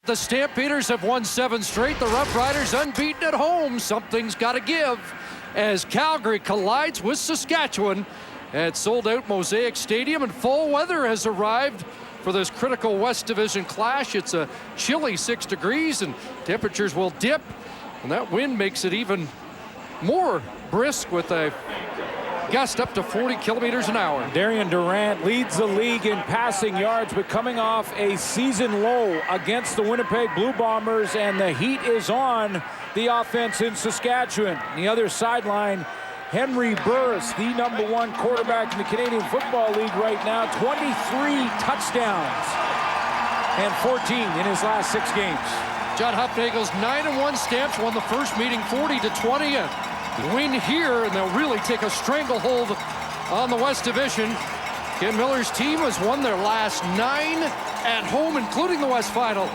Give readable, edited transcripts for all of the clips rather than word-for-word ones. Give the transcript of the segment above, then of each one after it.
The Stampeders have won 7 straight. The Roughriders unbeaten at home. Something's got to give as Calgary collides with Saskatchewan at sold-out Mosaic Stadium, and fall weather has arrived for this critical West Division clash. It's a chilly 6 degrees, and temperatures will dip, and that wind makes it even more brisk with a gust up to 40 kilometers an hour. Darian Durant leads the league in passing yards, but coming off a season low against the Winnipeg Blue Bombers, and the heat is on the offense in Saskatchewan. The other sideline, Henry Burris, the #1 quarterback in the Canadian Football League right now, 23 touchdowns and 14 in his last 6 games. John Hufnagel's 9-1 Stamps won the first meeting 40-20, and win here, and they'll really take a stranglehold on the West Division. Ken Miller's team has won their last 9 at home, including the West Final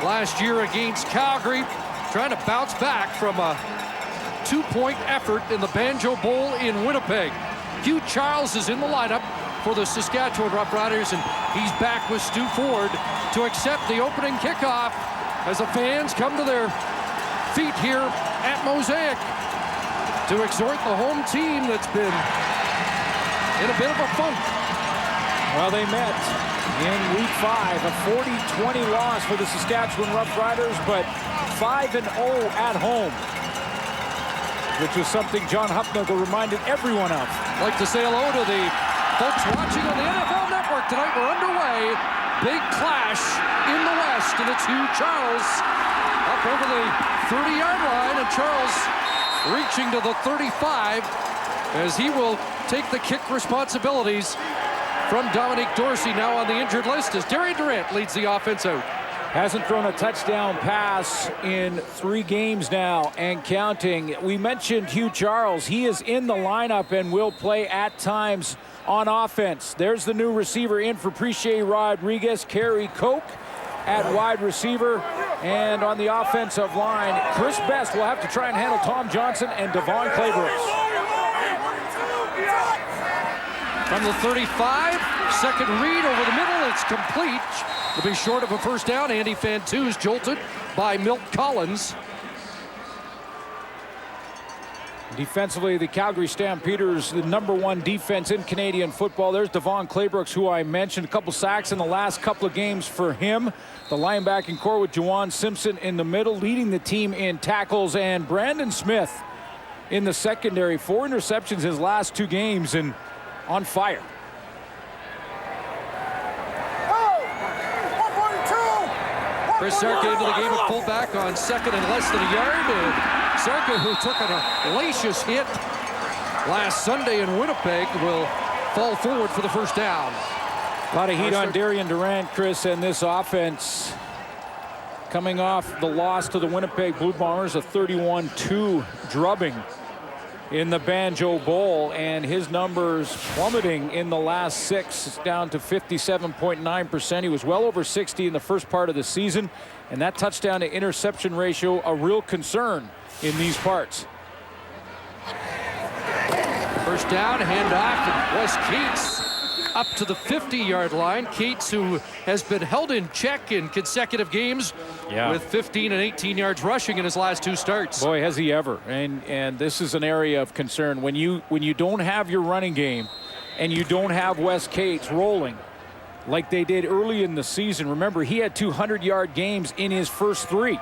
last year against Calgary, trying to bounce back from a 2-point effort in the Banjo Bowl in Winnipeg. Hugh Charles is in the lineup for the Saskatchewan Roughriders, and he's back with Stu Ford to accept the opening kickoff as the fans come to their feet here at Mosaic to exhort the home team that's been in a bit of a funk. Well, they met in week 5, a 40-20 loss for the Saskatchewan Roughriders, but 5-0 at home, which was something John Hufnagel reminded everyone of. I'd like to say hello to the folks watching on the NFL Network tonight. We're underway. Big clash in the West, and it's Hugh Charles up over the 30-yard line, and Charles reaching to the 35 as he will take the kick responsibilities from Dominique Dorsey, now on the injured list, as Darian Durant leads the offense out. Hasn't thrown a touchdown pass in 3 games now and counting. We mentioned Hugh Charles. He is in the lineup and will play at times on offense. There's the new receiver in for Preche Rodriguez, Kerry Koch at wide receiver. And on the offensive line, Chris Best will have to try and handle Tom Johnson and Devon Claybrooks. From the 35, second read over the middle, it's complete. To be short of a first down. Andy Fantuz jolted by Milt Collins. Defensively, the Calgary Stampeders, the #1 defense in Canadian football. There's Devon Claybrooks, who I mentioned. A couple sacks in the last couple of games for him. The linebacking core with Juwan Simpson in the middle, leading the team in tackles. And Brandon Smith in the secondary. 4 interceptions his last 2 games and on fire. Chris Sarka into the game at fullback on second and less than a yard. And Sarka, who took a hellacious hit last Sunday in Winnipeg, will fall forward for the first down. A lot of heat on Darian Durant, Chris, and this offense coming off the loss to the Winnipeg Blue Bombers, a 31-2 drubbing in the Banjo Bowl, and his numbers plummeting in the last 6, down to 57.9%. He was well over 60 in the first part of the season, and that touchdown to interception ratio a real concern in these parts. First down, handoff, and Wes Cates up to the 50-yard line. Cates, who has been held in check in consecutive games with 15 and 18 yards rushing in his last 2 starts. Boy, has he ever. And this is an area of concern. When you don't have your running game and you don't have Wes Cates rolling like they did early in the season. Remember, he had 200-yard games in his first 3.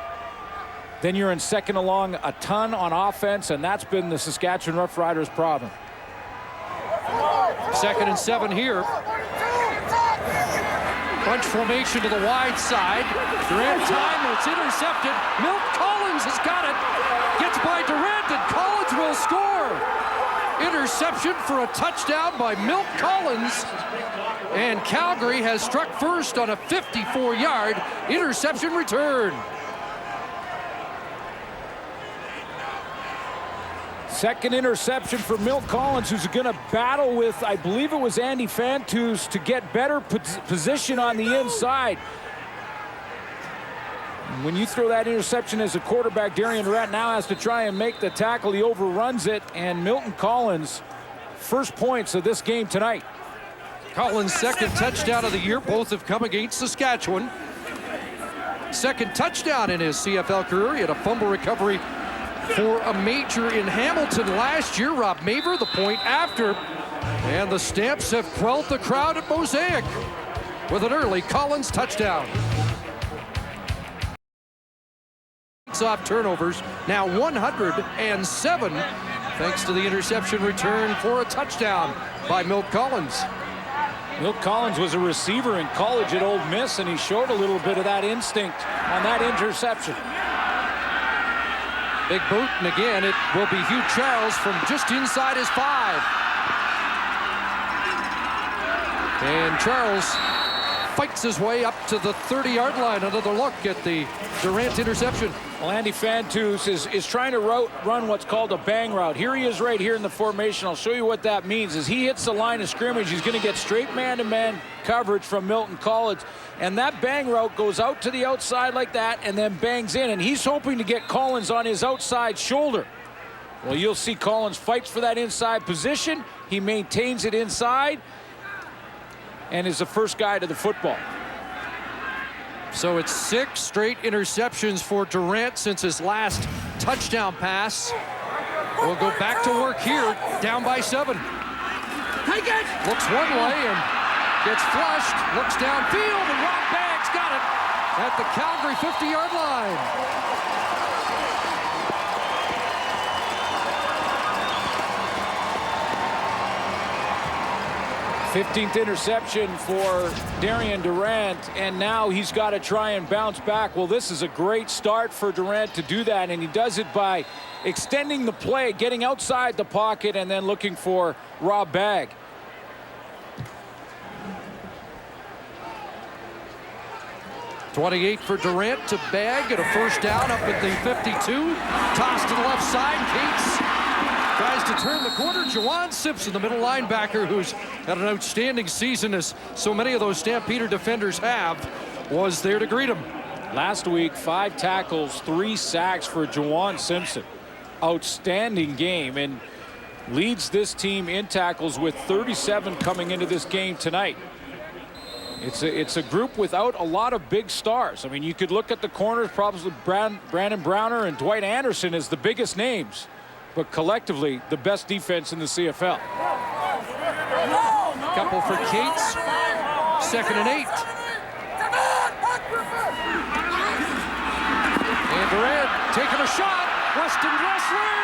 Then you're in second along a ton on offense, and that's been the Saskatchewan Roughriders' problem. 2nd and 7 here. Bunch formation to the wide side. Durant time, it's intercepted. Milt Collins has got it. Gets by Durant, and Collins will score. Interception for a touchdown by Milt Collins. And Calgary has struck first on a 54-yard interception return. Second interception for Milt Collins, who's going to battle with, I believe it was Andy Fantuz, to get better position on the inside. And when you throw that interception as a quarterback, Darian Durant now has to try and make the tackle. He overruns it, and Milton Collins, first points of this game tonight. Collins' second touchdown of the year. Both have come against Saskatchewan. second touchdown in his CFL career. He had a fumble recovery for a major in Hamilton last year. Rob Maver, the point after. And the Stamps have quelled the crowd at Mosaic with an early Collins touchdown. Off turnovers, now 107, thanks to the interception return for a touchdown by Milt Collins. Milt Collins was a receiver in college at Ole Miss, and he showed a little bit of that instinct on that interception. Big boot, and again, it will be Hugh Charles from just inside his 5. And Charles fights his way up to the 30-yard line. Another look at the Durant interception. Well, Andy Fantus is trying to run what's called a bang route. Here he is right here in the formation. I'll show you what that means. As he hits the line of scrimmage, he's going to get straight man-to-man coverage from Milton Collins. And that bang route goes out to the outside like that and then bangs in. And he's hoping to get Collins on his outside shoulder. Well, you'll see Collins fights for that inside position. He maintains it inside and is the first guy to the football. So it's 6 straight interceptions for Durant since his last touchdown pass. We'll go back to work here, down by 7. Take it! Looks one way and gets flushed, looks downfield, and Rob Baggs got it at the Calgary 50-yard line. 15th interception for Darian Durant, and now he's got to try and bounce back. Well, this is a great start for Durant to do that, and he does it by extending the play, getting outside the pocket, and then looking for Rob Bagg. .28 for Durant to Bagg at a first down up at the 52. Toss to the left side. Cates tries to turn the corner. Juwan Simpson, the middle linebacker, who's had an outstanding season, as so many of those Stampeder defenders have, was there to greet him. Last week, 5 tackles, 3 sacks for Juwan Simpson. Outstanding game, and leads this team in tackles with 37 coming into this game tonight. It's a group without a lot of big stars. I mean, you could look at the corners, probably Brandon Browner and Dwight Anderson as the biggest names, but collectively the best defense in the CFL. Couple for Cates. 2nd and 8. And Durant taking a shot. Weston Dressler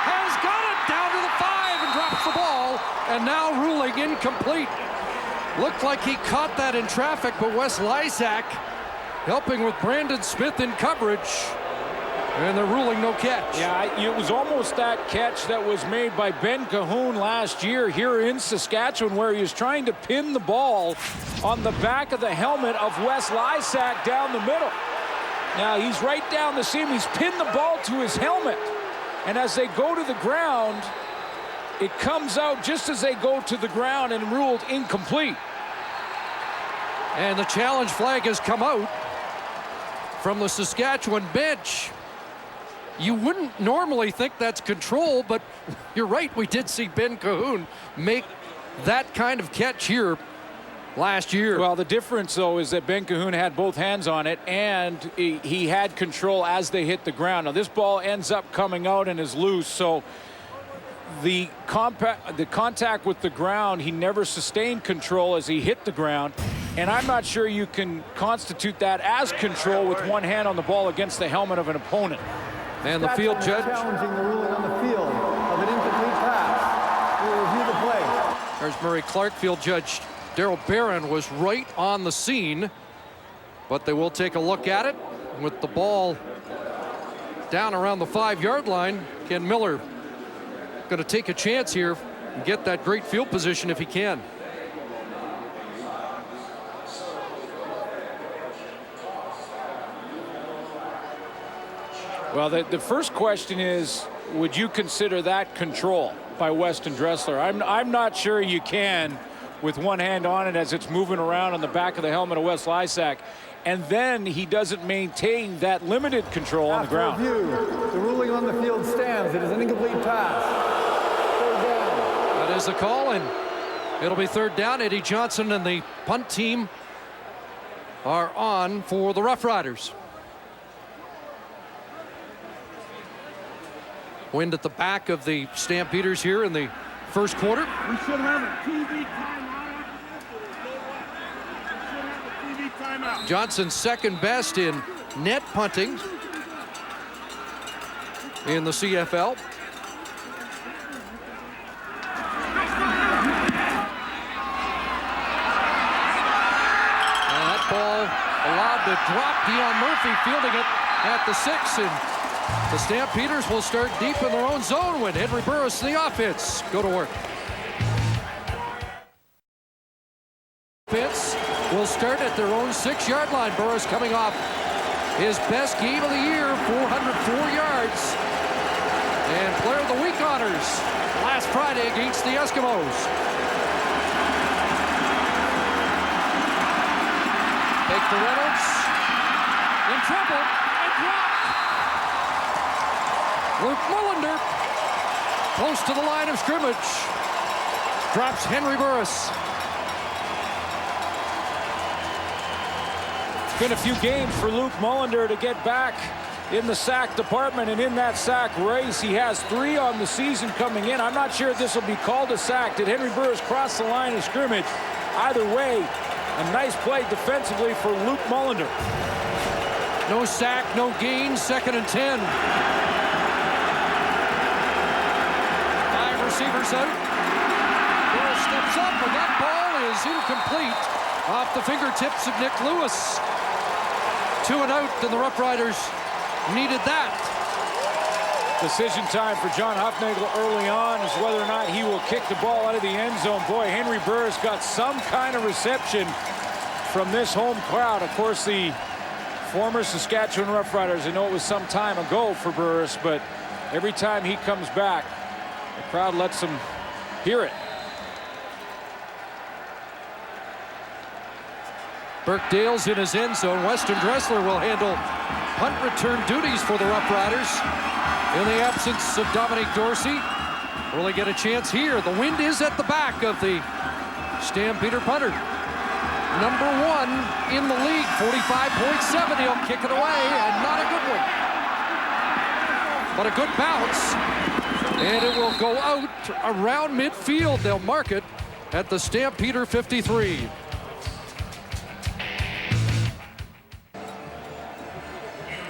has got it down to the 5 and drops the ball, and now ruling incomplete. Looked like he caught that in traffic, but Wes Lysak helping with Brandon Smith in coverage. And they're ruling no catch. Yeah, it was almost that catch that was made by Ben Cahoon last year here in Saskatchewan, where he was trying to pin the ball on the back of the helmet of Wes Lysak down the middle. Now he's right down the seam. He's pinned the ball to his helmet. And as they go to the ground, it comes out just as they go to the ground and ruled incomplete. And the challenge flag has come out from the Saskatchewan bench. You wouldn't normally think that's control, but you're right. We did see Ben Cahoon make that kind of catch here last year. Well, the difference, though, is that Ben Cahoon had both hands on it, and he had control as they hit the ground. Now, this ball ends up coming out and is loose, so the contact with the ground, he never sustained control as he hit the ground, and I'm not sure you can constitute that as control with one hand on the ball against the helmet of an opponent. And the field judge challenging the ruling on the field of an incomplete pass. We will review the play. There's Murray Clark. Field judge Daryl Barron was right on the scene, but they will take a look at it with the ball down around the 5-yard line. Ken Miller going to take a chance here and get that great field position if he can. Well, the first question is, would you consider that control by Weston Dressler? I'm not sure you can with one hand on it as it's moving around on the back of the helmet of Wes Lysak. And then he doesn't maintain that limited control on the ground. After review, the ruling on the field stands. It is an incomplete pass. 3rd down. That is the call, and it'll be 3rd down. Eddie Johnson and the punt team are on for the Roughriders. Wind at the back of the Stampeders here in the first quarter. We should have a TV timeout. We should have a TV timeout. Johnson second best in net punting in the CFL. And that ball allowed to drop. Dion Murphy fielding it at the 6, and the Stampeders will start deep in their own zone when Henry Burris and the offense go to work. Offense will start at their own 6-yard line. Burris coming off his best game of the year, 404 yards. And player of the week honors last Friday against the Eskimos. Take to Reynolds. In trouble and dropped. Luke Mullender close to the line of scrimmage. Drops Henry Burris. It's been a few games for Luke Mullender to get back in the sack department, and in that sack race, he has 3 on the season coming in. I'm not sure if this will be called a sack. Did Henry Burris cross the line of scrimmage? Either way, a nice play defensively for Luke Mullender. No sack, no gain, 2nd and 10. 5 receivers out. Burris steps up, and that ball is incomplete off the fingertips of Nick Lewis. 2 and out, and the Roughriders needed that. Decision time for John Huffnagel early on is whether or not he will kick the ball out of the end zone. Boy, Henry Burris got some kind of reception from this home crowd. Of course, the former Saskatchewan Roughriders, I know it was some time ago for Burris, but every time he comes back, the crowd lets him hear it. Burke Dale's in his end zone. Weston Dressler will handle punt return duties for the Roughriders. In the absence of Dominic Dorsey, will he get a chance here? The wind is at the back of the Stampeder punter. Number 1 in the league, 45.7. He'll kick it away, and not a good one. But a good bounce. And it will go out around midfield. They'll mark it at the Stampeder 53.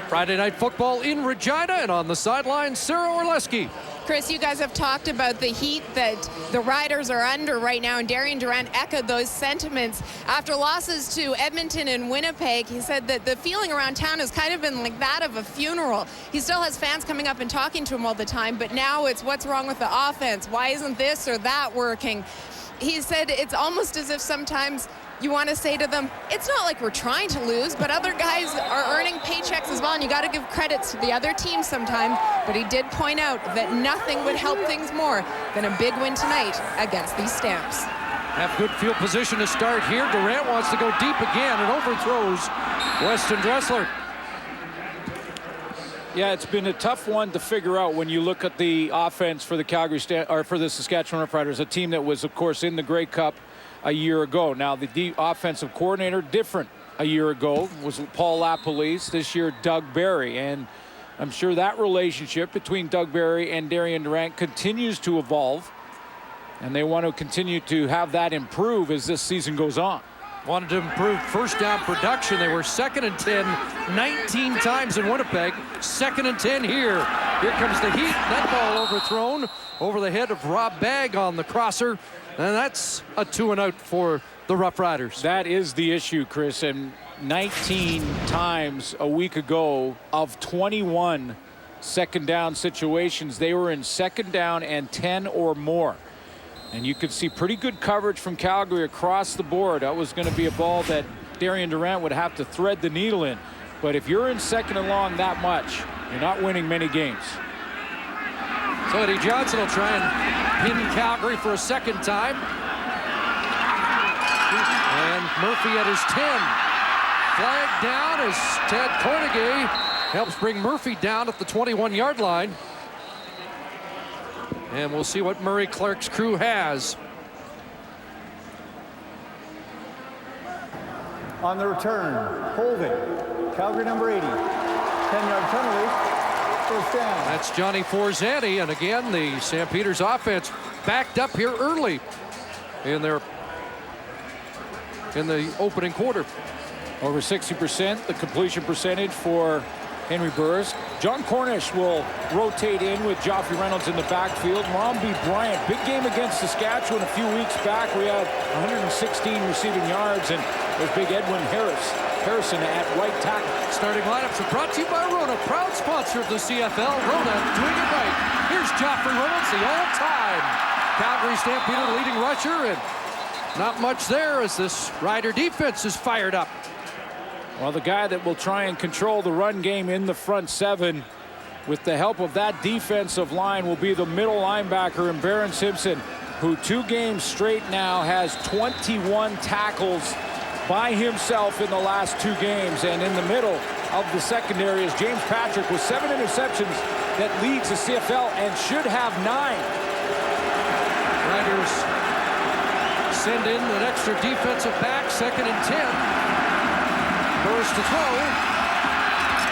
Friday Night Football in Regina, and on the sideline, Sarah Orleski. Chris, you guys have talked about the heat that the Riders are under right now, and Darian Durant echoed those sentiments. After losses to Edmonton and Winnipeg, he said that the feeling around town has kind of been like that of a funeral. He still has fans coming up and talking to him all the time, but now it's what's wrong with the offense? Why isn't this or that working? He said it's almost as if sometimes you want to say to them, it's not like we're trying to lose, but other guys are earning paychecks as well, and you got to give credits to the other team sometime. But he did point out that nothing would help things more than a big win tonight against these Stamps. Have good field position to start here. Durant wants to go deep again and overthrows Weston Dressler. Yeah, it's been a tough one to figure out when you look at the offense for the for the Saskatchewan Roughriders, a team that was, of course, in the Grey Cup a year ago. Now, the offensive coordinator, different a year ago, was Paul LaPolice. This year, Doug Barry. And I'm sure that relationship between Doug Barry and Darian Durant continues to evolve. And they want to continue to have that improve as this season goes on. Wanted to improve first down production. They were 2nd and 10 19 times in Winnipeg. 2nd and 10 here. Here comes the heat. That ball overthrown over the head of Rob Bagg on the crosser. And that's a 2 and out for the Roughriders. That is the issue, Chris. And 19 times a week ago of 21 second down situations, they were in 2nd down and 10 or more. And you could see pretty good coverage from Calgary across the board. That was going to be a ball that Darian Durant would have to thread the needle in. But if you're in 2nd and long that much, you're not winning many games. So Eddie Johnson will try and pin Calgary for a 2nd time. And Murphy at his 10. Flag down as Ted Cornegay helps bring Murphy down at the 21-yard line. And we'll see what Murray Clark's crew has. On the return, holding. Calgary number 80. 10-yard penalty. First down. That's Johnny Forzani, and again, the Stampeders offense backed up here early in the opening quarter. Over 60% the completion percentage for Henry Burris. John Cornish will rotate in with Joffrey Reynolds in the backfield. Romby Bryant, big game against Saskatchewan a few weeks back. We had 116 receiving yards, and there's big Edwin Harrison at right tackle. Starting lineups are brought to you by Rona, proud sponsor of the CFL. Rona doing it right. Here's Joffrey Reynolds, the all-time Calgary Stampeder leading rusher, and not much there as this Rider defense is fired up. Well, the guy that will try and control the run game in the front seven with the help of that defensive line will be the middle linebacker in Baron Simpson, who 2 games straight now has 21 tackles by himself in the last 2 games. And in the middle of the secondary is James Patrick with 7 interceptions that leads the CFL and should have 9. Riders send in an extra defensive back, 2nd and 10. Burris to throw,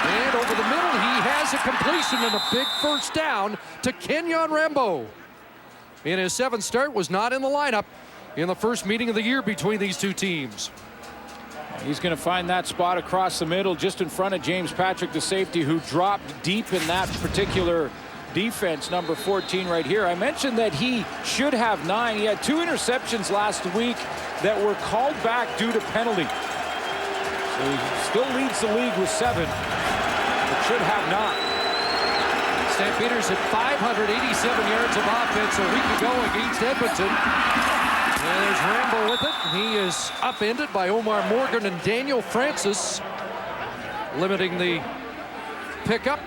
and over the middle he has a completion and a big first down to Kenyon Rambo. In his 7th start, was not in the lineup in the first meeting of the year between these 2 teams. He's going to find that spot across the middle just in front of James Patrick, the safety, who dropped deep in that particular defense, number 14 right here. I mentioned that he should have 9. He had 2 interceptions last week that were called back due to penalty. So he still leads the league with 7, but should have 9. Stampeders at 587 yards of offense a week ago against Edmonton. And there's Rambo with it. He is upended by Omar Morgan and Daniel Francis, limiting the pickup.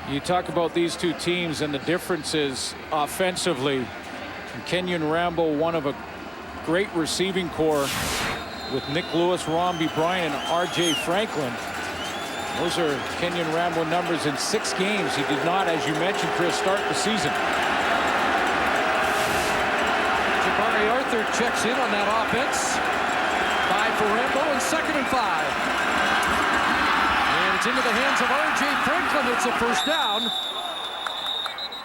You talk about these 2 teams and the differences offensively. And Kenyon Rambo, one of a great receiving core with Nick Lewis, Romby Bryant, and R.J. Franklin. Those are Kenyon Rambo numbers in 6 games. He did not, as you mentioned, Chris, start the season. Jabari Arthur checks in on that offense. 5 for Rambo and 2nd and 5. And it's into the hands of R.J. Franklin. It's a first down.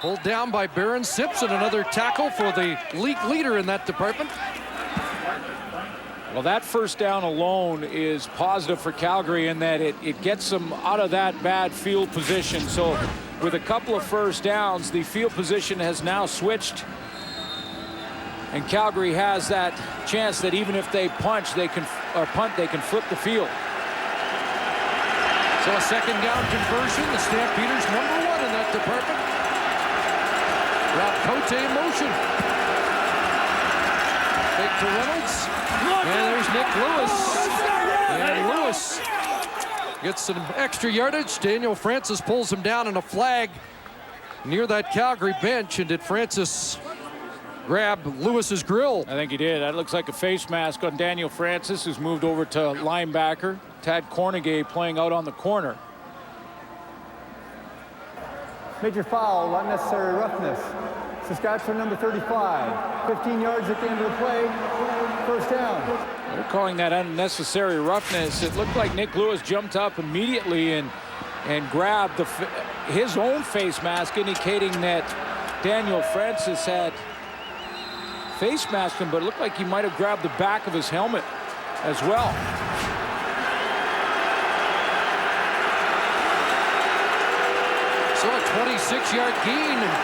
Pulled down by Baron Simpson, another tackle for the league leader in that department. Well, that first down alone is positive for Calgary in that it gets them out of that bad field position. So with a couple of first downs, the field position has now switched. And Calgary has that chance that even if they punt, they can flip the field. So a 2nd down conversion. The Stampeders number 1 in that department. Rob Cote in motion. Fake to Reynolds. And there's Nick Lewis. And Lewis gets some extra yardage. Daniel Francis pulls him down in a flag near that Calgary bench. And did Francis grab Lewis's grill? I think he did. That looks like a face mask on Daniel Francis, who's moved over to linebacker. Tad Cornegay playing out on the corner. Major foul, unnecessary roughness. Saskatchewan number 35. 15 yards at the end of the play. First down. They're calling that unnecessary roughness. It looked like Nick Lewis jumped up immediately and grabbed his own face mask, indicating that Daniel Francis had face masked him, but it looked like he might have grabbed the back of his helmet as well. So a 26-yard gain and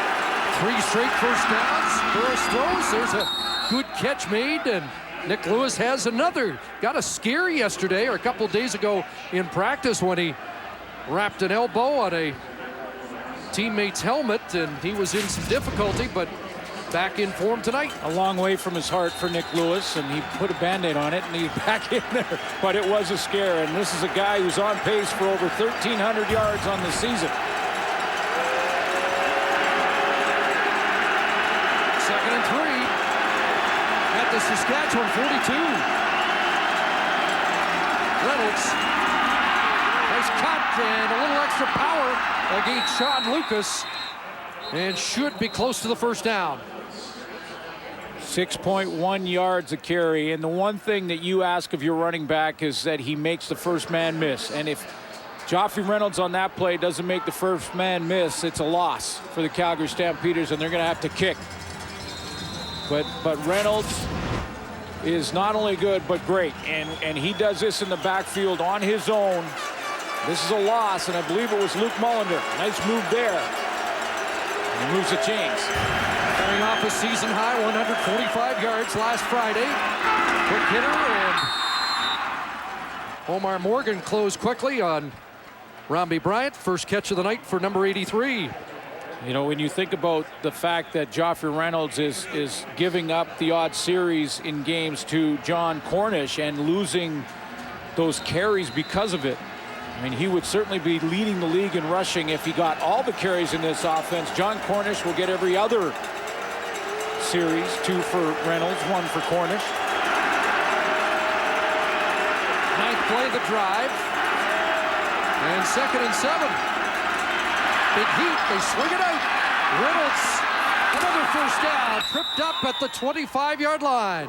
3 straight first downs. Burris throws. There's a good catch made, and Nick Lewis has another. Got a scare yesterday or a couple days ago in practice when he wrapped an elbow on a teammate's helmet, and he was in some difficulty, but back in form tonight. A long way from his heart for Nick Lewis, and he put a Band-Aid on it, and he's back in there. But it was a scare, and this is a guy who's on pace for over 1,300 yards on the season. 2nd and 3 at the Saskatchewan 42. Reynolds, nice cut and a little extra power against Sean Lucas, and should be close to the first down. 6.1 yards a carry. And the one thing that you ask of your running back is that he makes the first man miss. And if Joffrey Reynolds on that play doesn't make the first man miss, it's a loss for the Calgary Stampeders, and they're going to have to kick. But Reynolds is not only good, but great. And he does this in the backfield on his own. This is a loss, and I believe it was Luke Mullender. Nice move there. And he moves the chains. Carrying off a season high 145 yards last Friday. Quick hitter, and Omar Morgan closed quickly on Rambi Bryant. First catch of the night for number 83. You know, when you think about the fact that Joffrey Reynolds is giving up the odd series in games to John Cornish and losing those carries because of it, I mean, he would certainly be leading the league in rushing if he got all the carries in this offense. John Cornish will get every other series, 2 for Reynolds, 1 for Cornish. Ninth play of the drive. And 2nd and 7. Big heat, they swing it out. Reynolds, another first down, tripped up at the 25-yard line.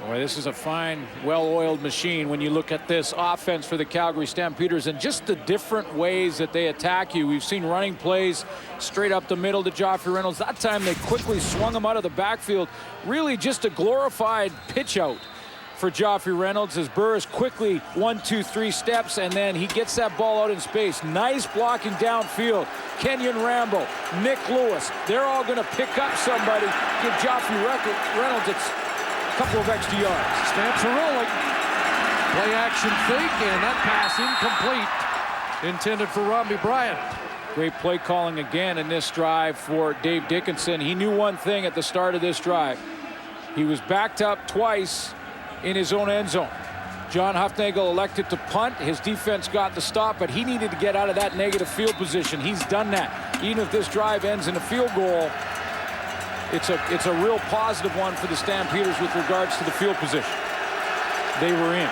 Boy, this is a fine, well-oiled machine when you look at this offense for the Calgary Stampeders and just the different ways that they attack you. We've seen running plays straight up the middle to Joffrey Reynolds. That time they quickly swung him out of the backfield. Really just a glorified pitch out for Joffrey Reynolds as Burris quickly 1, 2, 3 steps, and then he gets that ball out in space. Nice blocking downfield. Kenyon Rambo, Nick Lewis, they're all going to pick up somebody. Give Joffrey Reynolds a couple of extra yards. Stamps are rolling. Play action fake, and that pass incomplete. Intended for Rambi Bryant. Great play calling again in this drive for Dave Dickinson. He knew one thing at the start of this drive. He was backed up twice in his own end zone. John Hufnagel elected to punt. His defense got the stop, but he needed to get out of that negative field position. He's done that. Even if this drive ends in a field goal, it's a real positive one for the Stampeders with regards to the field position they were in.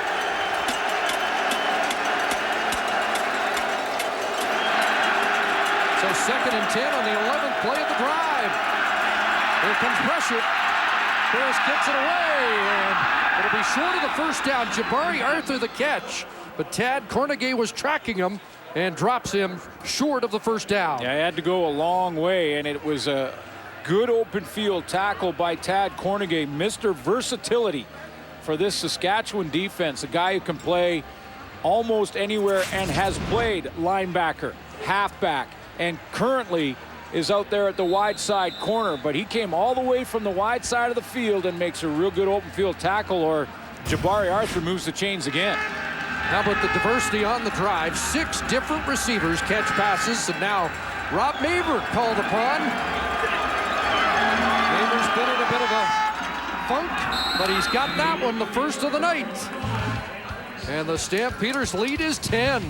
So 2nd and 10 on the 11th play of the drive. Here comes pressure. Burris gets it away, and it'll be short of the first down. Jabari Arthur the catch, but Tad Cornegay was tracking him and drops him short of the first down. Yeah, he had to go a long way, and it was a good open field tackle by Tad Cornegay. Mr. Versatility for this Saskatchewan defense. A guy who can play almost anywhere and has played linebacker, halfback, and currently is out there at the wide side corner. But he came all the way from the wide side of the field and makes a real good open field tackle, or Jabari Arthur moves the chains again. How about the diversity on the drive? 6 different receivers catch passes, and now Rob Maver called upon. Maver's been in a bit of a funk, but he's got that one, the first of the night. And the Stampeders lead is 10.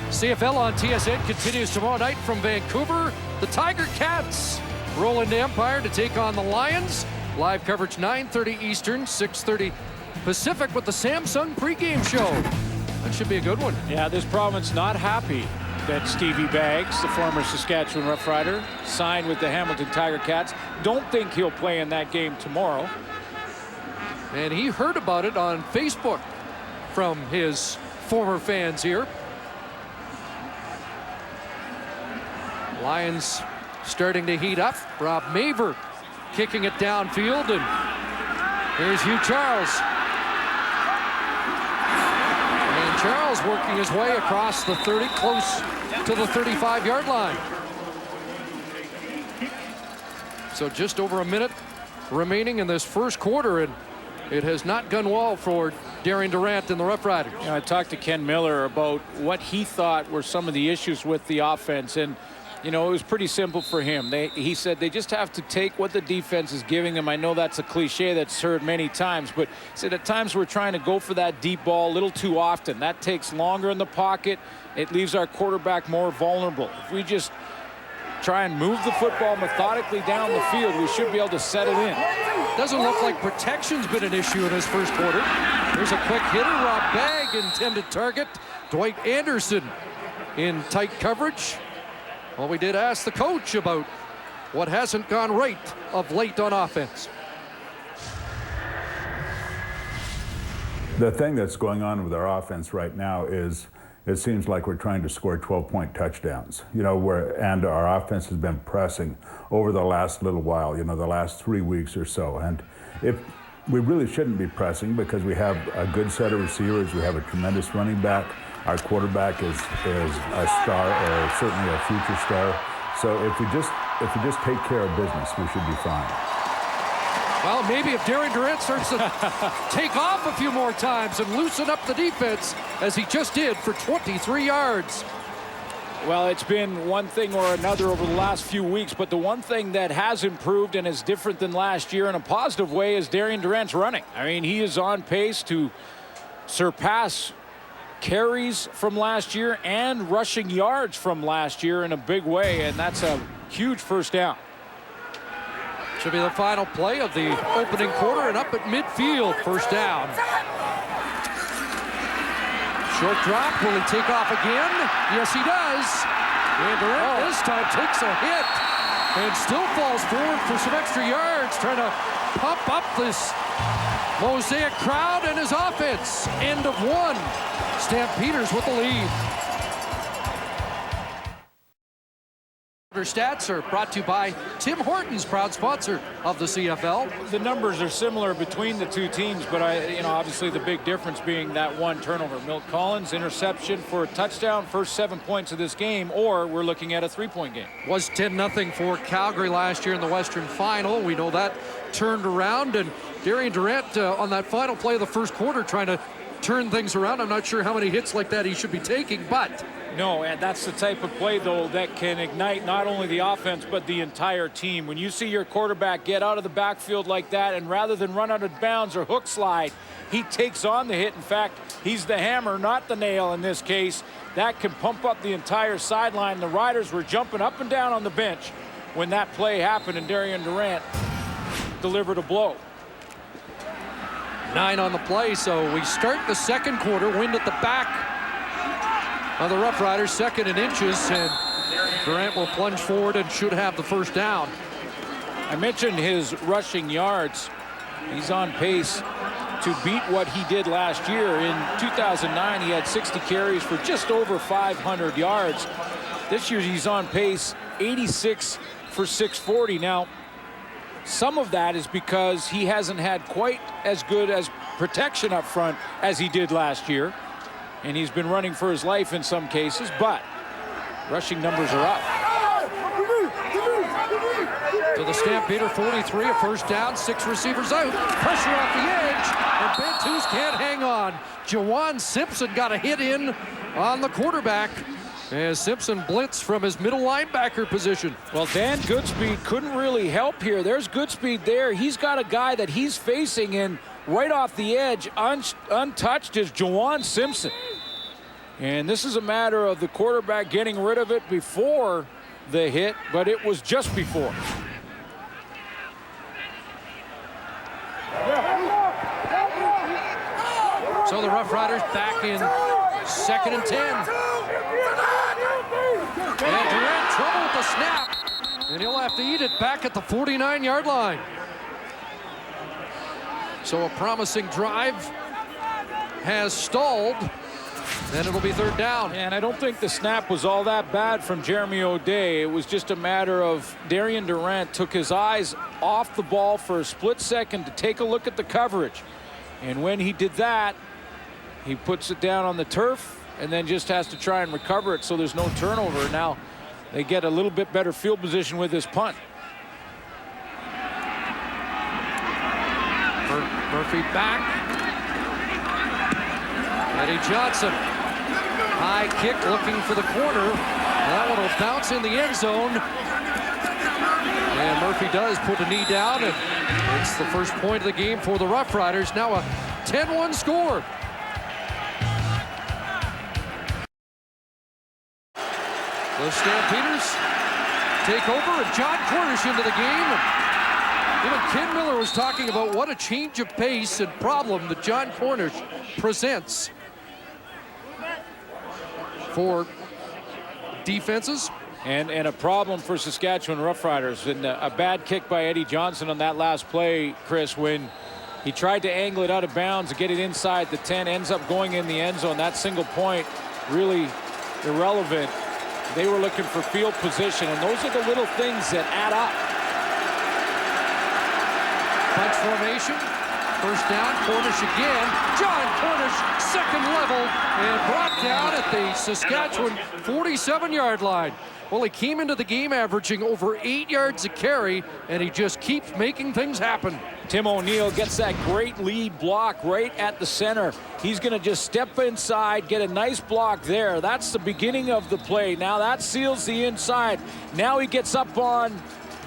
CFL on TSN continues tomorrow night from Vancouver. The Tiger Cats roll into Empire to take on the Lions. Live coverage 9:30 Eastern, 6:30 Pacific with the Samsung pregame show. That should be a good one. Yeah, this province not happy that Stevie Baggs, the former Saskatchewan Roughrider, signed with the Hamilton Tiger Cats. Don't think he'll play in that game tomorrow. And he heard about it on Facebook from his former fans here. Lions starting to heat up. Rob Maver kicking it downfield, and here's Hugh Charles. And Charles working his way across the 30, close to the 35-yard line. So just over a minute remaining in this first quarter, and it has not gone well for Darian Durant and the Roughriders. You know, I talked to Ken Miller about what he thought were some of the issues with the offense, and you know, it was pretty simple for him. He said they just have to take what the defense is giving them. I know that's a cliche that's heard many times, but he said at times we're trying to go for that deep ball a little too often. That takes longer in the pocket. It leaves our quarterback more vulnerable. If we just try and move the football methodically down the field, we should be able to set it in. Doesn't look like protection's been an issue in his first quarter. There's a quick hitter. Rob Bagg intended target. Dwight Anderson in tight coverage. Well, we did ask the coach about what hasn't gone right of late on offense. The thing that's going on with our offense right now is it seems like we're trying to score 12-point touchdowns, and our offense has been pressing over the last little while, the last 3 weeks or so. And we really shouldn't be pressing because we have a good set of receivers. We have a tremendous running back. Our quarterback is a star, or certainly a future star. So if we just take care of business, we should be fine. Well, maybe if Darian Durant starts to take off a few more times and loosen up the defense, as he just did for 23 yards. Well, it's been one thing or another over the last few weeks, but the one thing that has improved and is different than last year in a positive way is Darian Durant's running. I mean, he is on pace to surpass carries from last year and rushing yards from last year in a big way, and that's a huge first down. Should be the final play of the opening quarter, and up at midfield, first down. Short drop, will he take off again? Yes, he does. And Durant this time takes a hit and still falls forward for some extra yards, trying to pump up this Mosaic crowd and his offense. End of one. Stampeders with the lead. Our stats are brought to you by Tim Hortons, proud sponsor of the CFL. The numbers are similar between the two teams, but obviously the big difference being that one turnover. Milt Collins interception for a touchdown, first 7 points of this game, or we're looking at a 3-point game. Was 10-0 for Calgary last year in the Western Final. We know that turned around, and Darian Durant on that final play of the first quarter trying to turn things around. I'm not sure how many hits like that he should be taking, but no, and that's the type of play, though, that can ignite not only the offense but the entire team. When you see your quarterback get out of the backfield like that, and rather than run out of bounds or hook slide, he takes on the hit. In fact, he's the hammer, not the nail in this case. That can pump up the entire sideline. The Riders were jumping up and down on the bench when that play happened, and Darian Durant delivered a blow. 9 on the play, so we start the second quarter. Wind at the back of the Roughriders, second in inches, and Durant will plunge forward and should have the first down. I mentioned his rushing yards. He's on pace to beat what he did last year. In 2009, he had 60 carries for just over 500 yards. This year, he's on pace 86 for 640. Now, some of that is because he hasn't had quite as good as protection up front as he did last year. And he's been running for his life in some cases, but rushing numbers are up. To the Stampeder 43, a first down, 6 receivers out. Pressure off the edge, and Bentus can't hang on. Jawan Simpson got a hit in on the quarterback as Simpson blitzed from his middle linebacker position. Well, Dan Goodspeed couldn't really help here. There's Goodspeed there. He's got a guy that he's facing in right off the edge, untouched, is Jawan Simpson. And this is a matter of the quarterback getting rid of it before the hit, but it was just before. So the Roughriders back in 2nd and 10. And Durant trouble with the snap, and he'll have to eat it back at the 49-yard line. So a promising drive has stalled, and it'll be 3rd down. And I don't think the snap was all that bad from Jeremy O'Day. It was just a matter of Darian Durant took his eyes off the ball for a split second to take a look at the coverage. And when he did that, he puts it down on the turf and then just has to try and recover it so there's no turnover. Now they get a little bit better field position with this punt. Murphy back. Eddie Johnson. High kick looking for the corner. That one will bounce in the end zone. And Murphy does put a knee down, and it's the first point of the game for the Roughriders. Now a 10-1 score. The Stampeders take over, and John Cornish into the game. Even Ken Miller was talking about what a change of pace and problem that John Cornish presents for defenses. And a problem for Saskatchewan Roughriders. And a bad kick by Eddie Johnson on that last play, Chris, when he tried to angle it out of bounds and get it inside the 10, ends up going in the end zone. That single point really irrelevant. They were looking for field position, and those are the little things that add up. Bunch formation. First down, Cornish again. John Cornish, second level, and brought down at the Saskatchewan 47-yard line. Well, he came into the game averaging over 8 yards a carry, and he just keeps making things happen. Tim O'Neill gets that great lead block right at the center. He's going to just step inside, get a nice block there. That's the beginning of the play. Now that seals the inside. Now he gets up on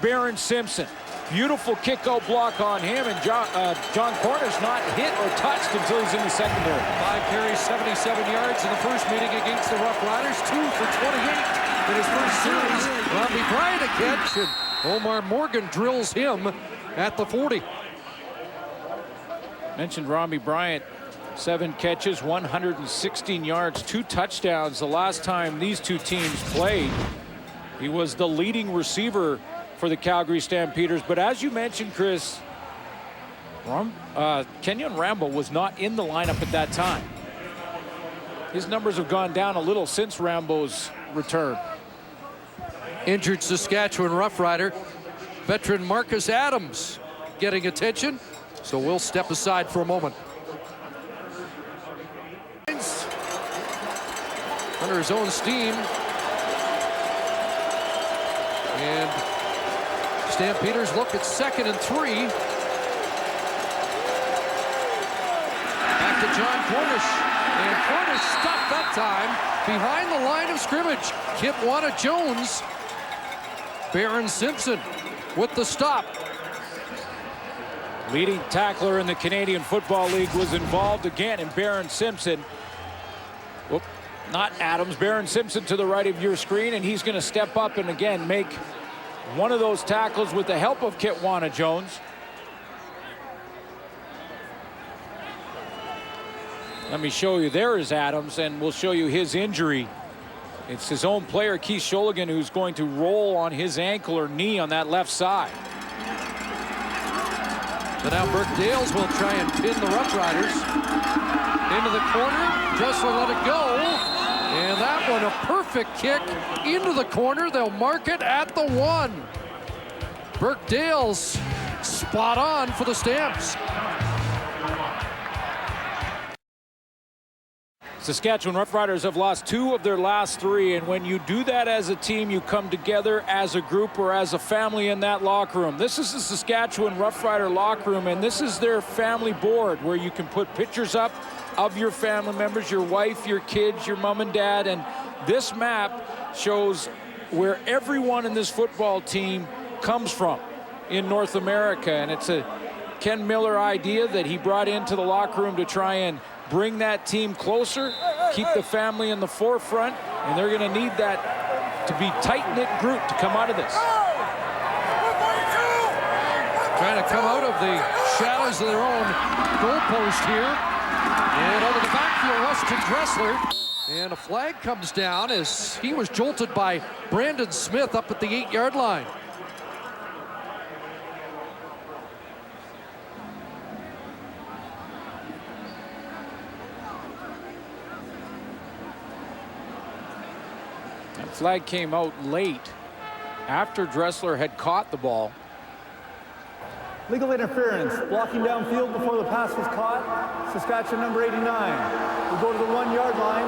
Barron Simpson. Beautiful kick-out block on him, and John Cornish not hit or touched until he's in the secondary. 5 carries, 77 yards in the first meeting against the Roughriders. 2 for 28 in his first series. Robbie Bryant a catch, and Omar Morgan drills him at the 40. Mentioned Robbie Bryant, 7 catches, 116 yards, 2 touchdowns. The last time these two teams played, he was the leading receiver for the Calgary Stampeders. But as you mentioned, Chris, Kenyon Rambo was not in the lineup at that time. His numbers have gone down a little since Rambo's return. Injured Saskatchewan Roughrider, veteran Marcus Adams getting attention, so we'll step aside for a moment. Under his own steam. And Stampeders look at 2nd and 3. Back to John Cornish. And Cornish stuffed that time behind the line of scrimmage. Kitwana Jones. Barron Simpson with the stop. Leading tackler in the Canadian Football League was involved again in Barron Simpson. Whoop, not Adams. Barron Simpson to the right of your screen, and he's going to step up and again make one of those tackles with the help of Kitwana Jones. Let me show you. There is Adams, and we'll show you his injury. It's his own player, Keith Sholigan, who's going to roll on his ankle or knee on that left side. So now Burke Dales will try and pin the Roughriders. Into the corner, Dressler let it go. And that one, a perfect kick into the corner. They'll mark it at the 1. Burke Dales spot on for the Stamps. Saskatchewan Roughriders have lost 2 of their last 3, and when you do that as a team, you come together as a group or as a family in that locker room. This is the Saskatchewan Roughrider locker room, and this is their family board where you can put pictures up of your family members, your wife, your kids, your mom and dad, and this map shows where everyone in this football team comes from in North America, and it's a Ken Miller idea that he brought into the locker room to try and bring that team closer, keep the family in the forefront, and they're going to need that to be tight-knit group to come out of this. Trying to come out of the shadows of their own goalpost here. And over the backfield, Weston Dressler. And a flag comes down as he was jolted by Brandon Smith up at the 8-yard line. Flag came out late after Dressler had caught the ball. Legal interference, blocking downfield before the pass was caught. Saskatchewan number 89. We go to the 1-yard line,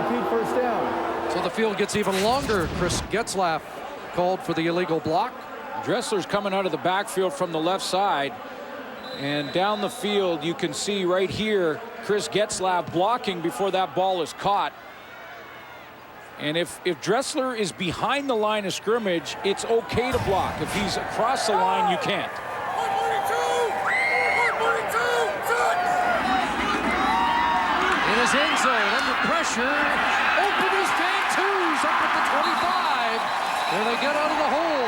repeat first down. So the field gets even longer. Chris Getzlaff called for the illegal block. Dressler's coming out of the backfield from the left side. And down the field, you can see right here, Chris Getzlaff blocking before that ball is caught. And if Dressler is behind the line of scrimmage, it's okay to block. If he's across the line, you can't. In his end zone, under pressure, open his fan twos up at the 25. And they get out of the hole.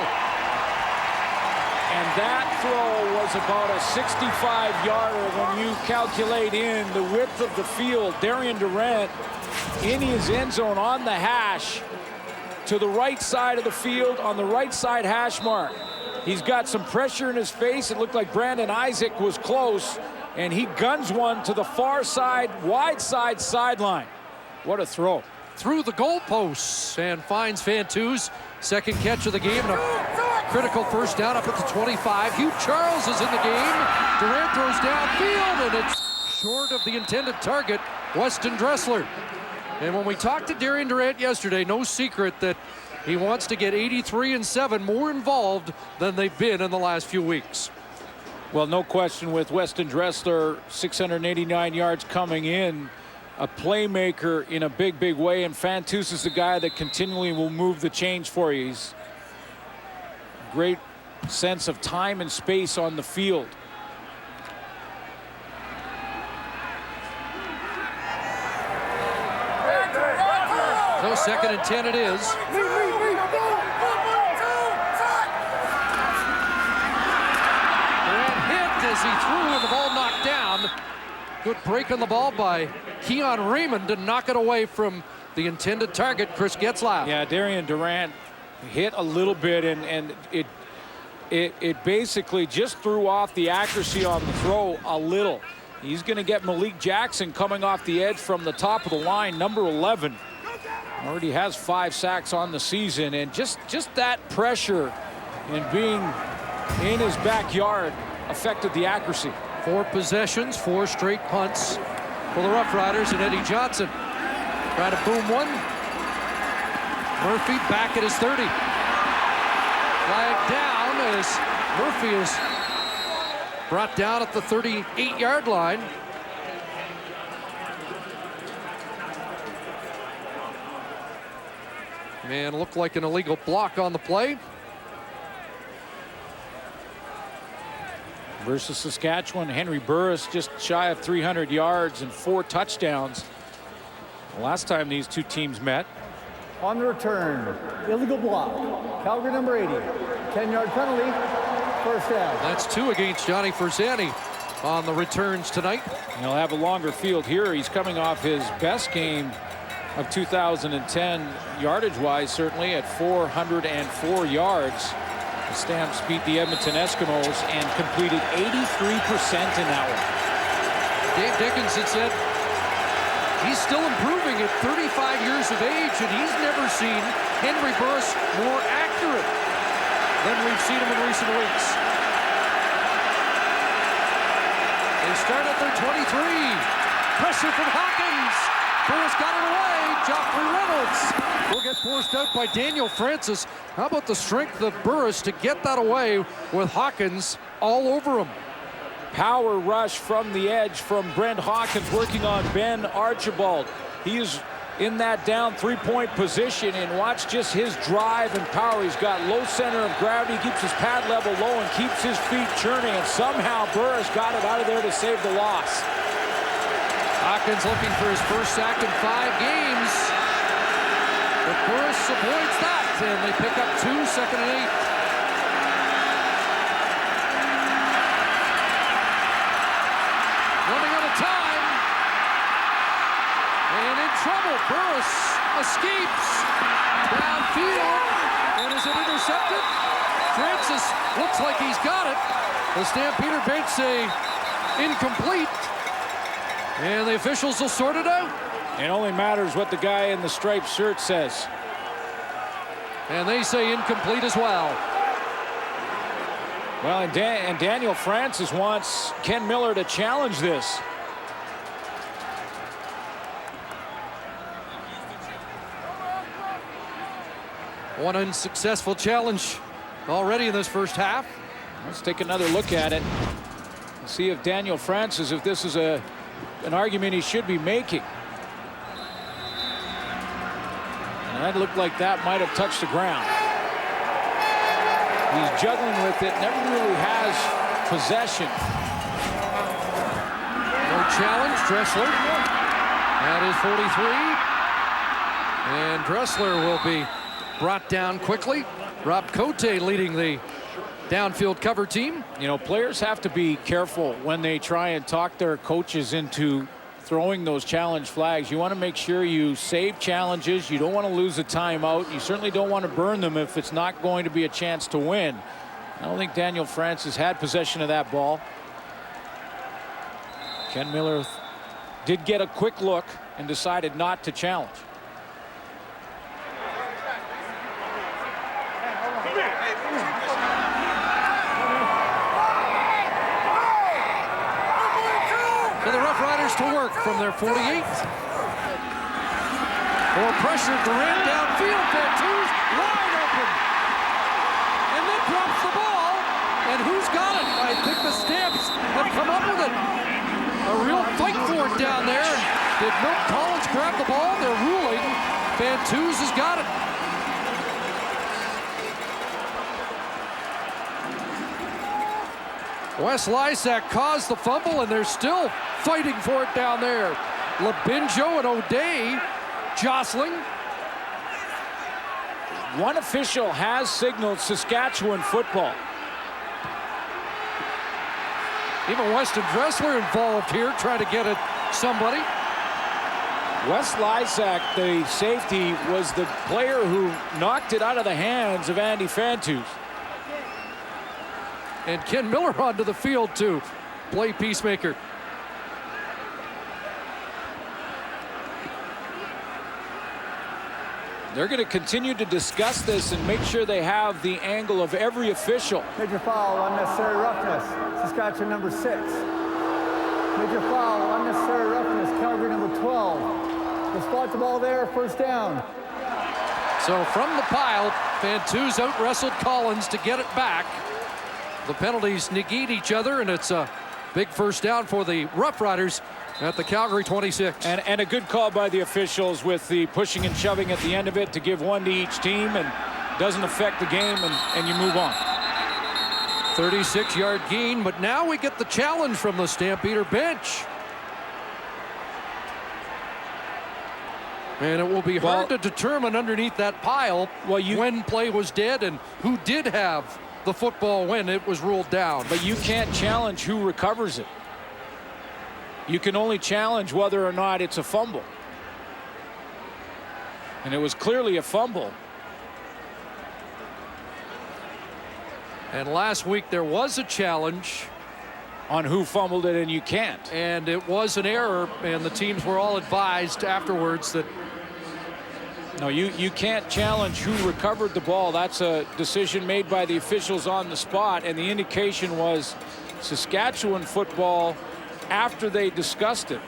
And that throw was about a 65-yarder when you calculate in the width of the field. Darian Durant in his end zone on the hash to the right side of the field on the right side hash mark. He's got some pressure in his face. It looked like Brandon Isaac was close, and he guns one to the far side, wide side sideline. What a throw. Through the goalposts and finds Fantus. Second catch of the game and a critical first down up at the 25. Hugh Charles is in the game. Durant throws downfield, and it's short of the intended target, Weston Dressler. And when we talked to Darian Durant yesterday, no secret that he wants to get 83-7 more involved than they've been in the last few weeks. Well, no question with Weston Dressler, 689 yards coming in, a playmaker in a big way, and Fantus is the guy that continually will move the chains for you. He's great sense of time and space on the field. So 2nd and 10 it is. Durant hit as he threw and the ball knocked down. Good break on the ball by Keon Raymond to knock it away from the intended target, Chris Getzlaff. Yeah, Darian Durant hit a little bit, and it basically just threw off the accuracy on the throw a little. He's going to get Malik Jackson coming off the edge from the top of the line, number 11. Already has 5 sacks on the season, and just that pressure and being in his backyard affected the accuracy. 4 possessions, 4 straight punts for the Roughriders, and Eddie Johnson trying to boom one. Murphy back at his 30. Flag down as Murphy is brought down at the 38-yard line. Man, looked like an illegal block on the play. Versus Saskatchewan, Henry Burris just shy of 300 yards and 4 touchdowns. The last time these two teams met. On the return, illegal block. Calgary number 80. 10-yard penalty. First down. That's 2 against Johnny Ferzani on the returns tonight. He'll have a longer field here. He's coming off his best game of 2010 yardage-wise, certainly at 404 yards. The Stamps beat the Edmonton Eskimos and completed 83% in that one. Dave Dickinson said he's still improving at 35 years of age, and he's never seen Henry Burris more accurate than we've seen him in recent weeks. They start at their 23. Pressure from Hawkins. Burris got it away. Joffrey Reynolds will get forced out by Daniel Francis. How about the strength of Burris to get that away with Hawkins all over him? Power rush from the edge from Brent Hawkins working on Ben Archibald. He's in that down 3-point position, and watch just his drive and power. He's got low center of gravity, keeps his pad level low and keeps his feet churning, and somehow Burris got it out of there to save the loss. Hawkins looking for his first sack in 5 games. But Burris avoids that, and they pick up 2, 2nd and 8. Running out of time. And in trouble. Burris escapes downfield. And is it intercepted? Francis looks like he's got it. The Stampeder bench say incomplete. And the officials will sort it out. It only matters what the guy in the striped shirt says. And they say incomplete as well. Well, and Daniel Francis wants Ken Miller to challenge this. One unsuccessful challenge already in this first half. Let's take another look at it. See if Daniel Francis, if this is an argument he should be making. And that looked like that might have touched the ground. He's juggling with it, never really has possession. No challenge, Dressler. That is 43. And Dressler will be brought down quickly. Rob Cote leading the downfield cover team. You know, players have to be careful when they try and talk their coaches into throwing those challenge flags. You want to make sure you save challenges. You don't want to lose a timeout. You certainly don't want to burn them if it's not going to be a chance to win. I don't think Daniel Francis had possession of that ball. Ken Miller did get a quick look and decided not to challenge. For the Roughriders to work from their 48. More pressure, Durant downfield, Bertuz wide open. And then drops the ball. And who's got it? I think the Stamps have come up with it. A real fight for it down there. Did Milt Collins grab the ball? They're ruling. Bertuz has got it. Wes Lysak caused the fumble, and they're still fighting for it down there. Labinjo and O'Day jostling. One official has signaled Saskatchewan football. Even Weston Dressler involved here, trying to get at somebody. Wes Lysak, the safety, was the player who knocked it out of the hands of Andy Fantus. And Ken Miller onto the field to play peacemaker. They're going to continue to discuss this and make sure they have the angle of every official. Major foul, unnecessary roughness. Saskatchewan number 6. Major foul, unnecessary roughness. Calgary number 12. We'll spot the ball there, first down. So from the pile, Fantus out-wrestled Collins to get it back. The penalties negate each other, and it's a big first down for the Roughriders at the Calgary 26. And a good call by the officials with the pushing and shoving at the end of it to give one to each team, and doesn't affect the game, and you move on. 36-yard gain, but now we get the challenge from the Stampeder bench. And it will be hard to determine underneath that pile when play was dead and who did have the football when it was ruled down. But you can't challenge who recovers it. You can only challenge whether or not it's a fumble. And it was clearly a fumble. And last week there was a challenge on who fumbled it, and you can't. And it was an error, and the teams were all advised afterwards that no, you can't challenge who recovered the ball. That's a decision made by the officials on the spot, and the indication was Saskatchewan football after they discussed it.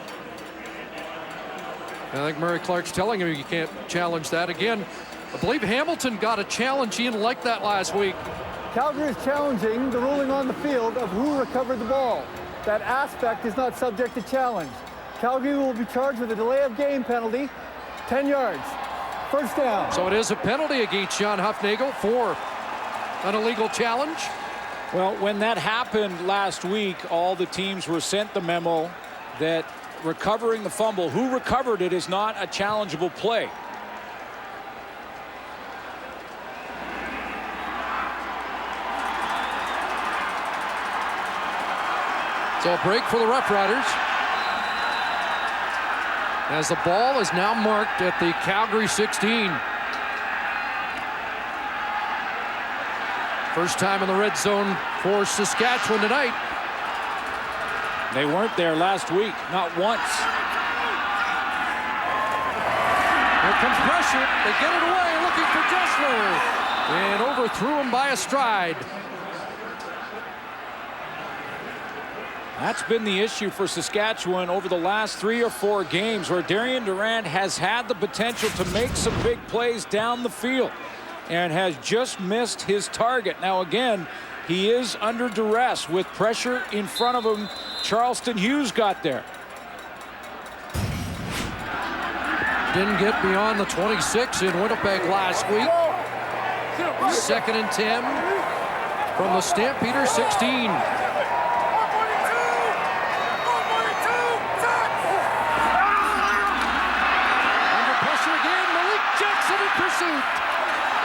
I think Murray Clark's telling him you can't challenge that again. I believe Hamilton got a challenge in like that last week. Calgary is challenging the ruling on the field of who recovered the ball. That aspect is not subject to challenge. Calgary will be charged with a delay of game penalty, 10 yards. First down. So it is a penalty against John Huffnagel for an illegal challenge. Well, when that happened last week, all the teams were sent the memo that recovering the fumble, who recovered it, is not a challengeable play. So a break for the Roughriders, as the ball is now marked at the Calgary 16. First time in the red zone for Saskatchewan tonight. They weren't there last week, not once. Here comes pressure. They get it away, looking for Dressler, and overthrew him by a stride. That's been the issue for Saskatchewan over the last 3 or 4 games, where Darian Durant has had the potential to make some big plays down the field and has just missed his target. Now again, he is under duress with pressure in front of him. Charleston Hughes got there. Didn't get beyond the 26 in Winnipeg last week. 2nd and 10 from the Stampeders 16.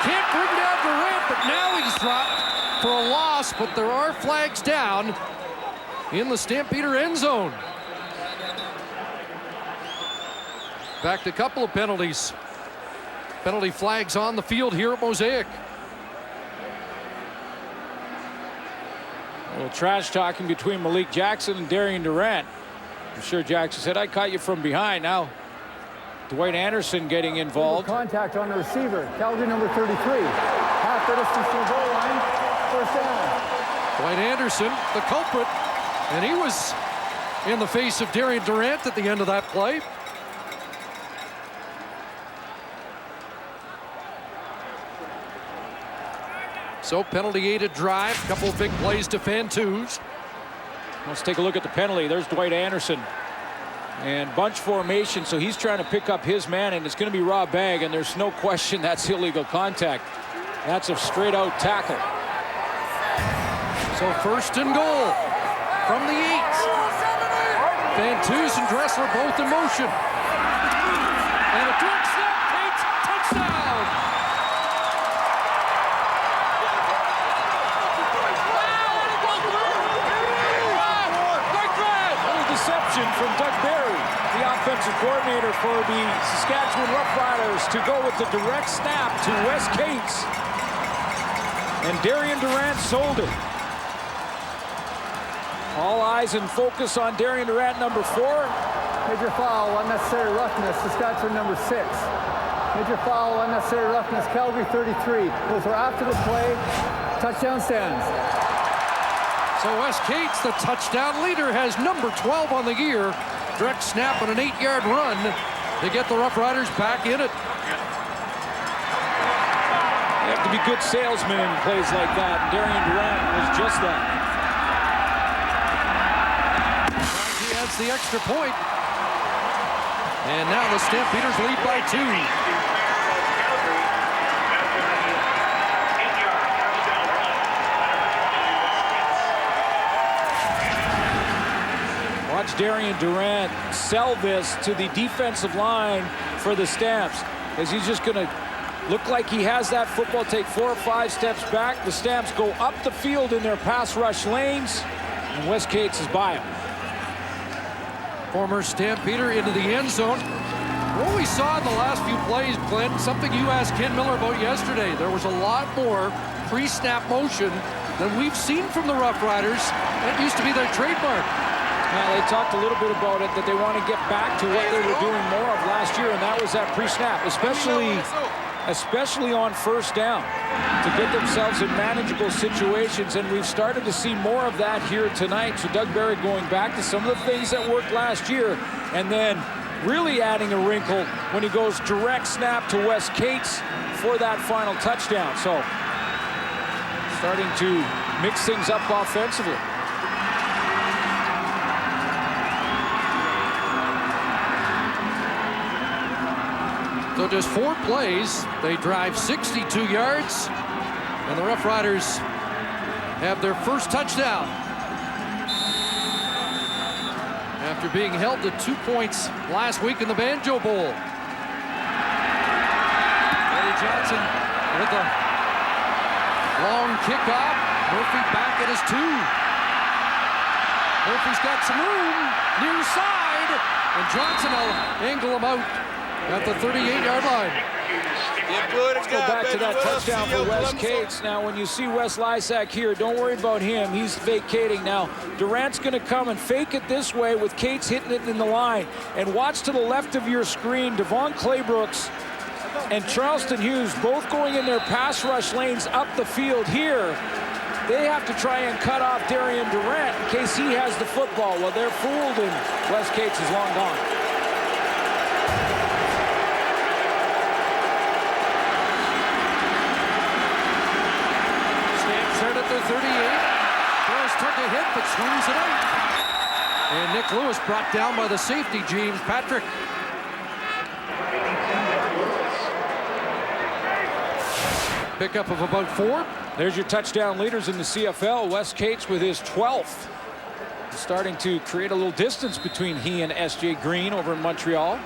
Can't bring down Durant, but now he's dropped for a loss, but there are flags down in the Stampeder end zone. Back to a couple of penalties. Penalty flags on the field here at Mosaic. A little trash talking between Malik Jackson and Darian Durant. I'm sure Jackson said, I caught you from behind. Now, Dwight Anderson getting involved. Contact on the receiver. Calgary number 33. Half the distance to the goal line. First down. Dwight Anderson, the culprit, and he was in the face of Darian Durant at the end of that play. So penalty-aided drive, couple of big plays to fan twos. Let's take a look at the penalty. There's Dwight Anderson. And bunch formation, so he's trying to pick up his man, and it's going to be Rob Bagg, and there's no question that's illegal contact. That's a straight-out tackle. So first and goal from the 8. Van Toos and Dressler both in motion. And a direct snap, Cates, touchdown! Little deception from Doug Barry, the offensive coordinator for the Saskatchewan Roughriders, to go with the direct snap to Wes Cates. And Darian Durant sold it. All eyes and focus on Darian Durant, number 4. Major foul, unnecessary roughness, Saskatchewan number 6. Major foul, unnecessary roughness, Calgary 33. Those are after the play. Touchdown stands. So Wes Cates, the touchdown leader, has number 12 on the year. Direct snap and an 8-yard run to get the Roughriders back in it. You have to be good salesmen in plays like that. Darian Durant was just that. He adds the extra point. And now the Stampeders lead by 2. Watch Darian Durant sell this to the defensive line for the Stamps, as he's just going to look like he has that football, take 4 or 5 steps back. The Stamps go up the field in their pass rush lanes, and Wes Cates is by him. Former Stampeder into the end zone. What we saw in the last few plays, Glenn, something you asked Ken Miller about yesterday. There was a lot more pre-snap motion than we've seen from the Roughriders. That used to be their trademark. Well, they talked a little bit about it, that they want to get back to what they were doing more of last year, and that was that pre-snap, especially on first down, to get themselves in manageable situations, and we've started to see more of that here tonight. So Doug Barry going back to some of the things that worked last year, and then really adding a wrinkle when he goes direct snap to Wes Cates for that final touchdown. So starting to mix things up offensively. So just 4 plays, they drive 62 yards, and the Roughriders have their first touchdown. After being held to 2 points last week in the Banjo Bowl. Eddie Johnson with a long kickoff. Murphy back at his 2. Murphy's got some room near side, and Johnson will angle him out at the 38-yard line. Let's go back to that touchdown for Wes Cates. Now, when you see Wes Lysak here, don't worry about him. He's vacating now. Durant's going to come and fake it this way with Cates hitting it in the line. And watch to the left of your screen, Devon Claybrooks and Charleston Hughes both going in their pass rush lanes up the field here. They have to try and cut off Darian Durant in case he has the football. Well, they're fooled, and Wes Cates is long gone. At the 38. Harris took a hit, but swings it out. And Nick Lewis brought down by the safety, James Patrick. Pickup of about 4. There's your touchdown leaders in the CFL. Wes Cates with his 12th. Starting to create a little distance between he and S.J. Green over in Montreal.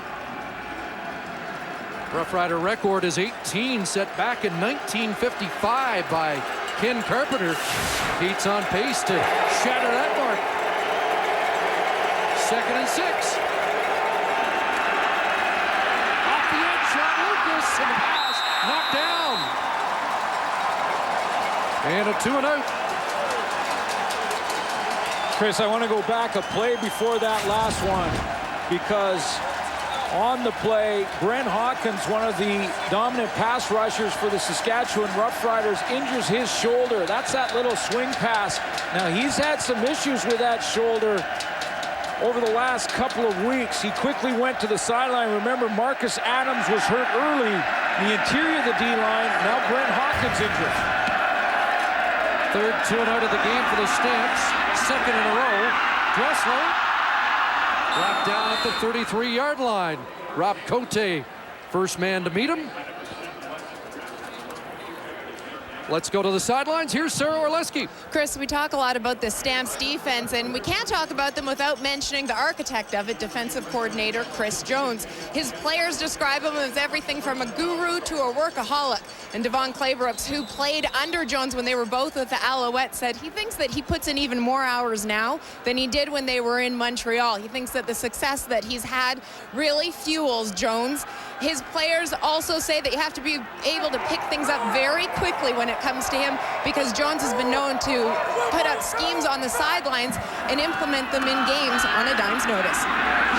Rough Rider record is 18, set back in 1955 by Ken Carpenter. Cates on pace to shatter that mark. 2nd and 6. in the pass. Knocked down. And a 2-and-out. Chris, I want to go back a play before that last one, because on the play, Brent Hawkins, one of the dominant pass rushers for the Saskatchewan Roughriders, injures his shoulder. That's that little swing pass. Now, he's had some issues with that shoulder over the last couple of weeks. He quickly went to the sideline. Remember, Marcus Adams was hurt early in the interior of the D-line. Now Brent Hawkins injured. Third 2-and-out of the game for the Stamps. Second in a row. Dressler dropped down at the 33-yard line. Rob Cote, first man to meet him. Let's go to the sidelines. Here's Sarah Orlesky. Chris, we talk a lot about the Stamps defense, and we can't talk about them without mentioning the architect of it, defensive coordinator Chris Jones. His players describe him as everything from a guru to a workaholic. And Devon Claybrooks, who played under Jones when they were both with the Alouettes, said he thinks that he puts in even more hours now than he did when they were in Montreal. He thinks that the success that he's had really fuels Jones. His players also say that you have to be able to pick things up very quickly when it comes to him, because Jones has been known to put up schemes on the sidelines and implement them in games on a dime's notice.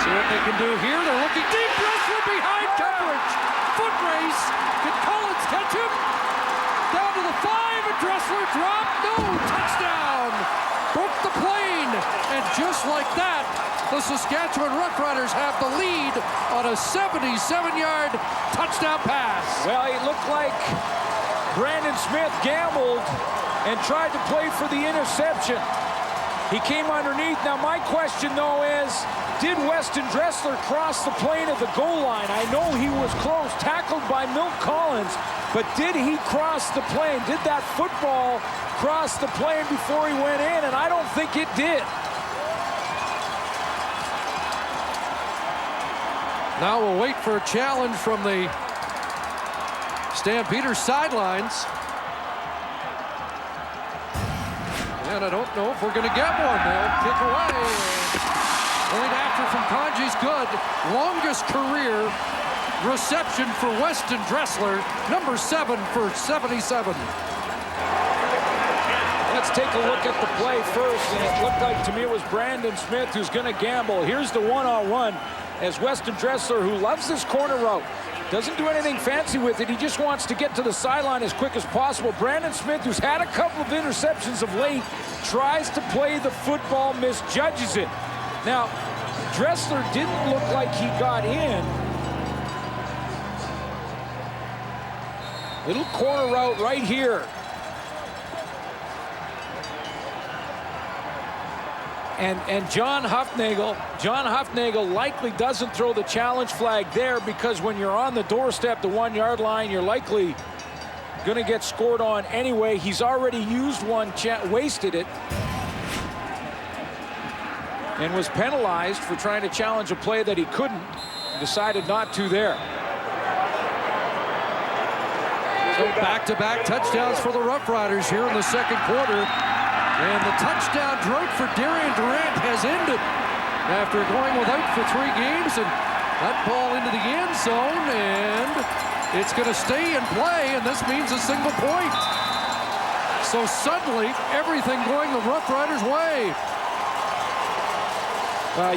See what they can do here. They're looking deep. Dressler behind coverage. Foot race. Can Collins catch him? Down to the 5, and Dressler dropped. No, touchdown. Broke the plane. And just like that, the Saskatchewan Roughriders have the lead on a 77-yard touchdown pass. Well, it looked like Brandon Smith gambled and tried to play for the interception. He came underneath. Now, my question, though, is, did Weston Dressler cross the plane of the goal line? I know he was close, tackled by Milt Collins, but did he cross the plane? Did that football cross the plane before he went in? And I don't think it did. Now we'll wait for a challenge from the Stampeders sidelines. And I don't know if we're going to get one. They'll kick away. Point after from Conji's good. Longest career reception for Weston Dressler. Number 7 for 77. Let's take a look at the play first. And it looked like to me it was Brandon Smith who's going to gamble. Here's the one-on-one as Weston Dressler, who loves this corner route, doesn't do anything fancy with it. He just wants to get to the sideline as quick as possible. Brandon Smith, who's had a couple of interceptions of late, tries to play the football, misjudges it. Now, Dressler didn't look like he got in. Little corner route right here. And John Huffnagel likely doesn't throw the challenge flag there, because when you're on the doorstep, the 1-yard line, you're likely going to get scored on anyway. He's already used one, wasted it, and was penalized for trying to challenge a play that he couldn't. Decided not to there. So back-to-back touchdowns for the Roughriders here in the second quarter. And the touchdown drought for Darian Durant has ended after going without for 3 games, and that ball into the end zone, and it's going to stay in play, and this means a single point. So suddenly everything going the Roughriders' way.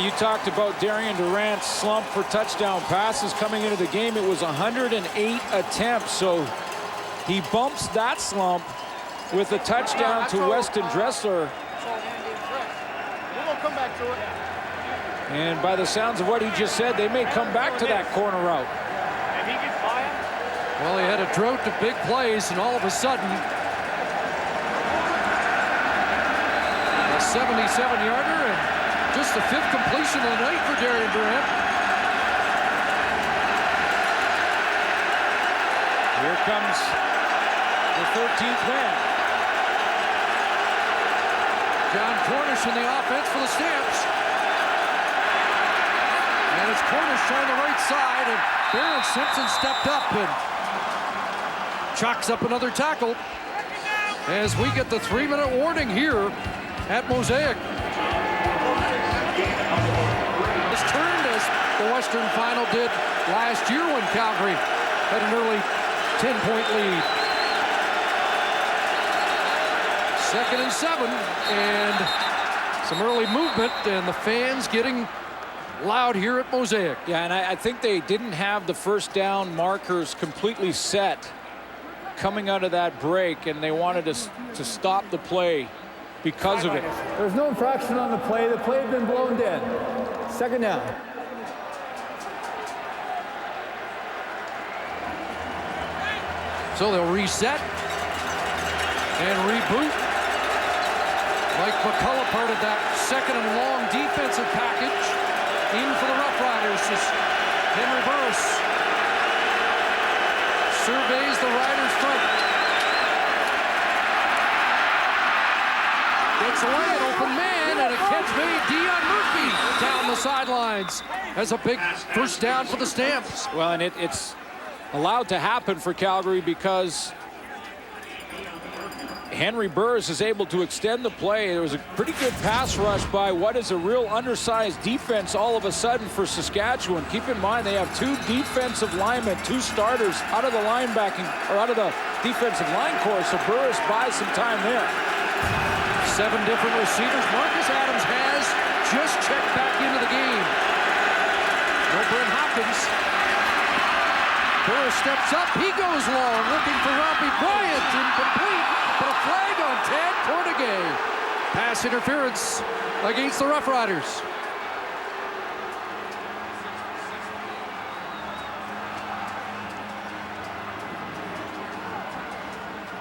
You talked about Darian Durant's slump for touchdown passes coming into the game. It was 108 attempts, so he bumps that slump with a touchdown to Weston Dressler. We'll come back to it. And by the sounds of what he just said, they may come back to that corner route. If he gets by him. Well, he had a drought of big plays, and all of a sudden, a 77-yarder, and just the 5th completion of the night for Darian Durant. Here comes the 13th man. John Cornish in the offense for the Stamps. And it's Cornish on the right side, and Barron Simpson stepped up and chalks up another tackle as we get the 3-minute warning here at Mosaic. It's turned as the Western Final did last year when Calgary had an early 10-point lead. 2nd and 7, and some early movement, and the fans getting loud here at Mosaic. Yeah, and I think they didn't have the first down markers completely set coming out of that break, and they wanted to stop the play because of it. There's no infraction on the play. The play had been blown dead. 2nd down. So they'll reset and reboot. Mike McCullough part of that 2nd and long defensive package. In for the Roughriders is Henry Burris. Surveys the Riders front. Gets away, an open man, and a catch made. Dion Murphy down the sidelines. That's a big first down for the Stamps. Well, and it's allowed to happen for Calgary because Henry Burris is able to extend the play. There was a pretty good pass rush by what is a real undersized defense all of a sudden for Saskatchewan. Keep in mind they have 2 defensive linemen, 2 starters out of the linebacking or out of the defensive line corps, so Burris buys some time there. 7 different receivers. Marcus Adams has just checked back into the game. No Brent Hopkins. Burris steps up. He goes long, looking for Robbie Bryant. Incomplete, but a flag on Tad Cornegay. Pass interference against the Roughriders.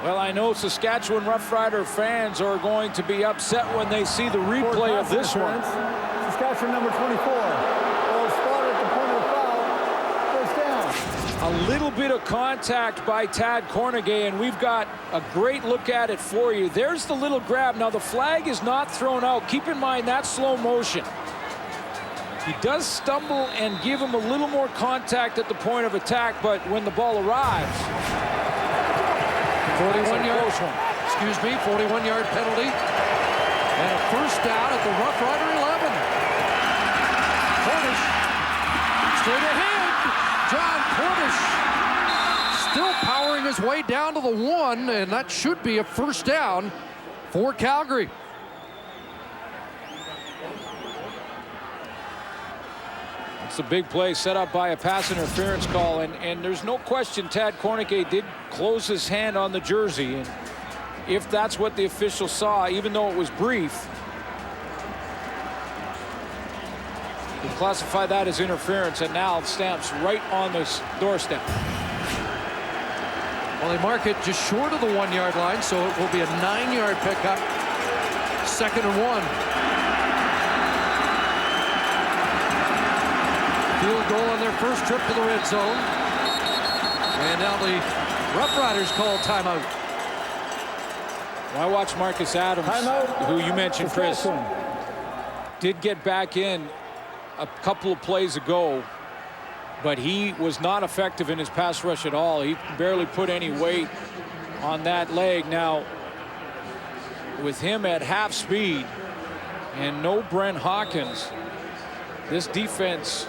Well, I know Saskatchewan Roughrider fans are going to be upset when they see the replay of this one. Saskatchewan number 24. Ball spotted at the point of the foul. First down. A little bit of contact by Tad Cornegay, and we've got a great look at it for you. There's the little grab. Now, the flag is not thrown out. Keep in mind that's slow motion. He does stumble and give him a little more contact at the point of attack, but when the ball arrives, 41-yard, 41-yard penalty. And a first down at the Roughrider 11. Portish straight ahead. John Portish still powering his way down to the 1, and that should be a first down for Calgary. it's a big play set up by a pass interference call, and there's no question Tad Cornegay did close his hand on the jersey, and if that's what the official saw, even though it was brief, we classify that as interference, and now Stamps right on this doorstep. Well, they mark it just short of the 1-yard line, so it will be a 9-yard pickup. 2nd and 1. Field goal on their first trip to the red zone. And now the Roughriders call timeout. Well, I watched Marcus Adams, who you mentioned, Chris, did get back in a couple of plays ago, but he was not effective in his pass rush at all. He barely put any weight on that leg. Now, with him at half speed and no Brent Hawkins, this defense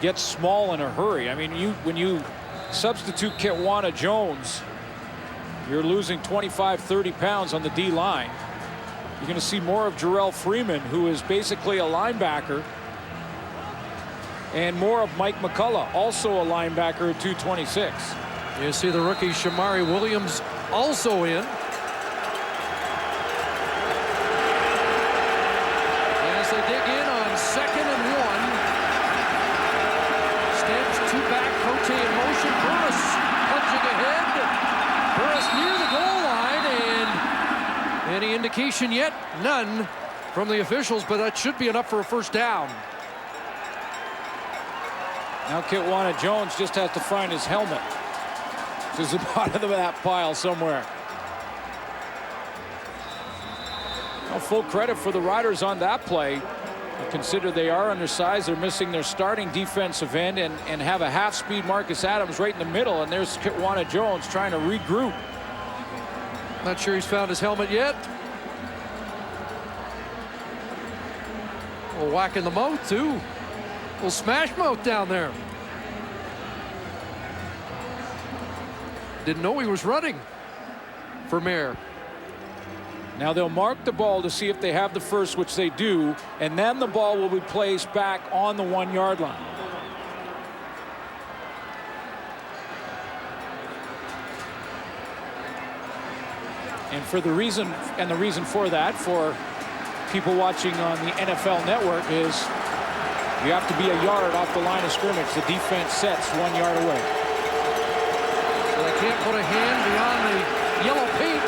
gets small in a hurry. I mean, when you substitute Kitwana Jones, you're losing 25, 30 pounds on the D line. You're going to see more of Jarrell Freeman, who is basically a linebacker, and more of Mike McCullough, also a linebacker at 226. You see the rookie Shamari Williams also in. As they dig in on 2nd and 1. Stamps 2 back, Cote in motion. Burris punching ahead. Burris near the goal line, and any indication yet? None from the officials, but that should be enough for a first down. Now Kitwana Jones just has to find his helmet. He's at the bottom of that pile somewhere. Well, full credit for the Riders on that play. Consider they are undersized. They're missing their starting defensive end and have a half-speed Marcus Adams right in the middle. And there's Kitwana Jones trying to regroup. Not sure he's found his helmet yet. A little whack in the mouth, too. A little smash mouth down there. Didn't know he was running for Mayer. Now they'll mark the ball to see if they have the first, which they do, and then the ball will be placed back on the 1 yard line. And the reason for that, for people watching on the NFL Network, is you have to be a yard off the line of scrimmage. The defense sets 1 yard away. So they can't put a hand beyond the yellow paint.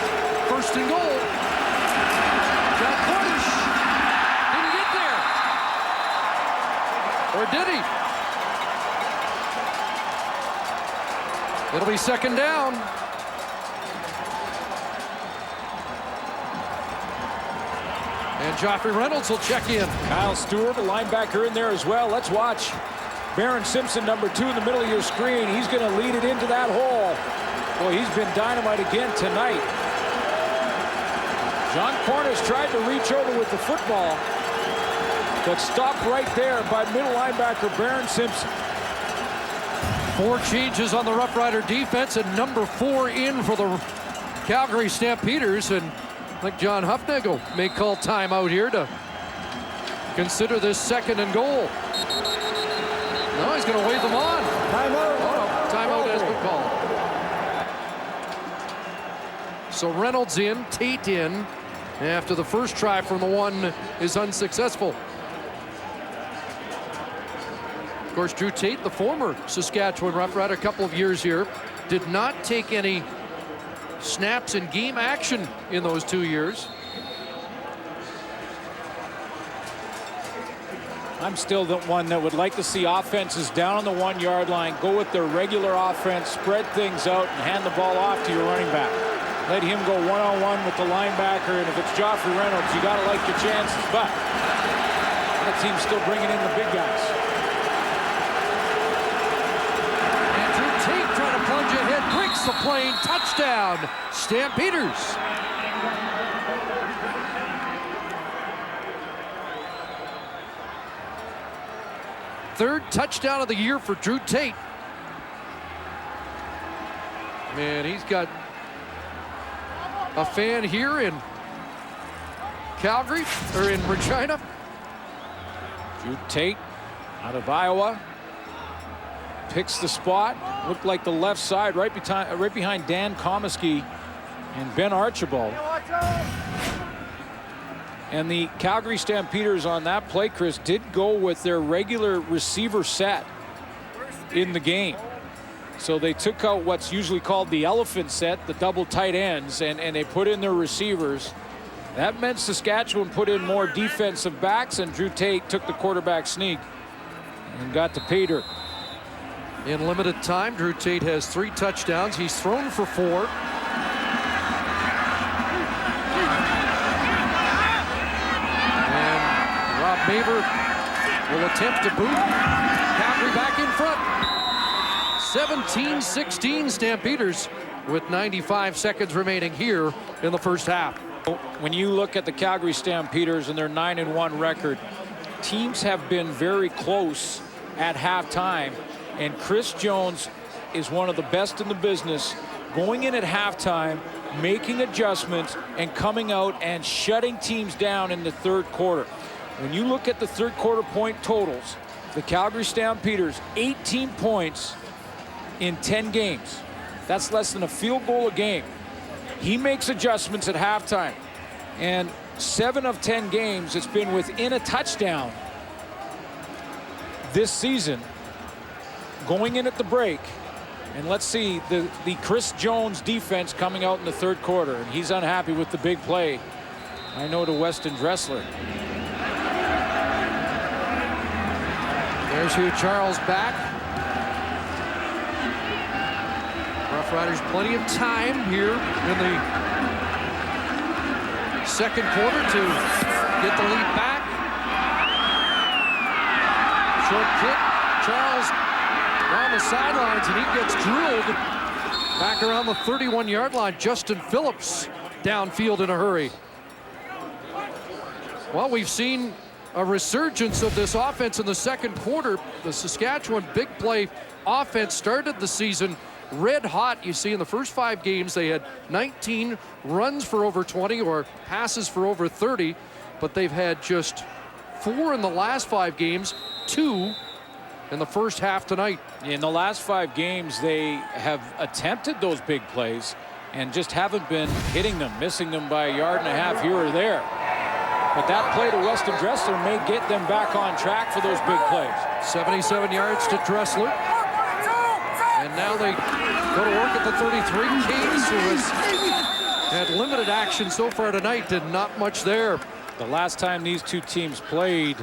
First and goal. John Cornish didn't get there. Or did he? It'll be second down. And Joffrey Reynolds will check in. Kyle Stewart, a linebacker, in there as well. Let's watch. Barron Simpson, number 2 in the middle of your screen. He's going to lead it into that hole. Boy, he's been dynamite again tonight. John Cornish tried to reach over with the football, but stopped right there by middle linebacker Barron Simpson. 4 changes on the Rough Rider defense, and number 4 in for the Calgary Stampeders. And I think John Huffnagel may call timeout here to consider this second and goal. No, he's going to wave them on. Timeout. Oh, no, timeout has been called. So Reynolds in, Tate in, after the first try from the 1 is unsuccessful. Of course, Drew Tate, the former Saskatchewan Rough Rider, a couple of years here, did not take any snaps in game action in those 2 years. I'm still the one that would like to see offenses down on the 1 yard line, go with their regular offense, spread things out, and hand the ball off to your running back. Let him go one-on-one with the linebacker, and if it's Joffrey Reynolds, you got to like your chances. But that team's still bringing in the big guys. Andrew Tate trying to plunge ahead, breaks the plane, touchdown, Stampeders. Third touchdown of the year for Drew Tate. Man, he's got a fan here in Calgary, or in Regina. Drew Tate out of Iowa picks the spot. Looked like the left side, right behind Dan Comiskey and Ben Archibald. And the Calgary Stampeders on that play, Chris, did go with their regular receiver set in the game. So they took out what's usually called the elephant set, the double tight ends, and they put in their receivers. That meant Saskatchewan put in more defensive backs, and Drew Tate took the quarterback sneak and got to pay dirt. In limited time, Drew Tate has 3 touchdowns. He's thrown for 4. Maver will attempt to boot. Calgary back in front. 17-16 Stampeders with 95 seconds remaining here in the first half. When you look at the Calgary Stampeders and their 9-1 record, teams have been very close at halftime, and Chris Jones is one of the best in the business, going in at halftime, making adjustments, and coming out and shutting teams down in the third quarter. When you look at the third quarter point totals, the Calgary Stampeders, 18 points in 10 games. That's less than a field goal a game. He makes adjustments at halftime. And 7 of 10 games, it's been within a touchdown this season, going in at the break. And let's see the Chris Jones defense coming out in the third quarter. And he's unhappy with the big play, I know, to Weston Dressler. There's Hugh Charles back. Rough Riders plenty of time here in the second quarter to get the lead back. Short kick. Charles around the sidelines, and he gets drilled back around the 31-yard line. Justin Phillips downfield in a hurry. Well, we've seen a resurgence of this offense in the second quarter. The Saskatchewan big play offense started the season red hot. You see in the first 5 games, they had 19 runs for over 20 or passes for over 30, but they've had just 4 in the last 5 games, 2 in the first half tonight. In the last 5 games, they have attempted those big plays and just haven't been hitting them, missing them by 1.5 yards here or there. But that play to Weston Dressler may get them back on track for those big plays. 77 yards to Dressler. And now they go to work at the 33. Keynes, who has had limited action so far tonight, did not much there. The last time these two teams played,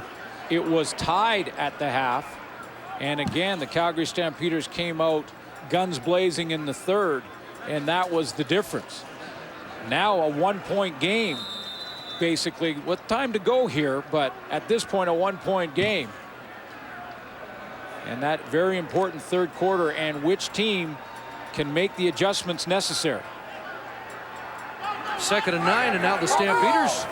it was tied at the half. And again, the Calgary Stampeders came out guns blazing in the third, and that was the difference. Now a 1-point game, basically, with time to go here, but at this point a 1-point game. And that very important third quarter, and which team can make the adjustments necessary. 2nd and 9, and now the Stampeders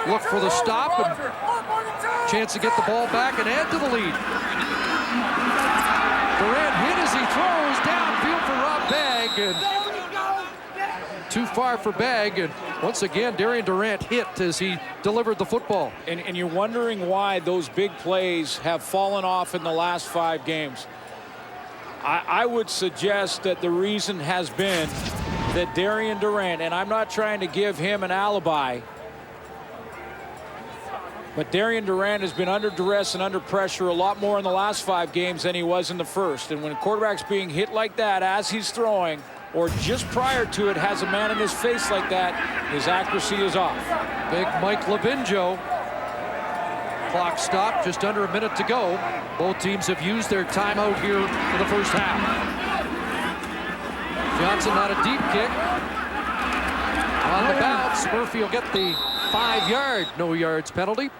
look for the stop and chance to get the ball back and add to the lead. Durant hit as he throws downfield for Rob Bagg, and too far for Bagg, and once again Darian Durant hit as he delivered the football. And you're wondering why those big plays have fallen off in the last 5 games. I would suggest that the reason has been that Darian Durant, and I'm not trying to give him an alibi, but Darian Durant has been under duress and under pressure a lot more in the last 5 games than he was in the first. And when a quarterback's being hit like that as he's throwing, or just prior to it has a man in his face like that, his accuracy is off. Big Mike Labinjo. Clock stopped, just under a minute to go. Both teams have used their timeout here in the first half. Johnson not a deep kick. On the bounce, Murphy will get the 5-yard no yards penalty.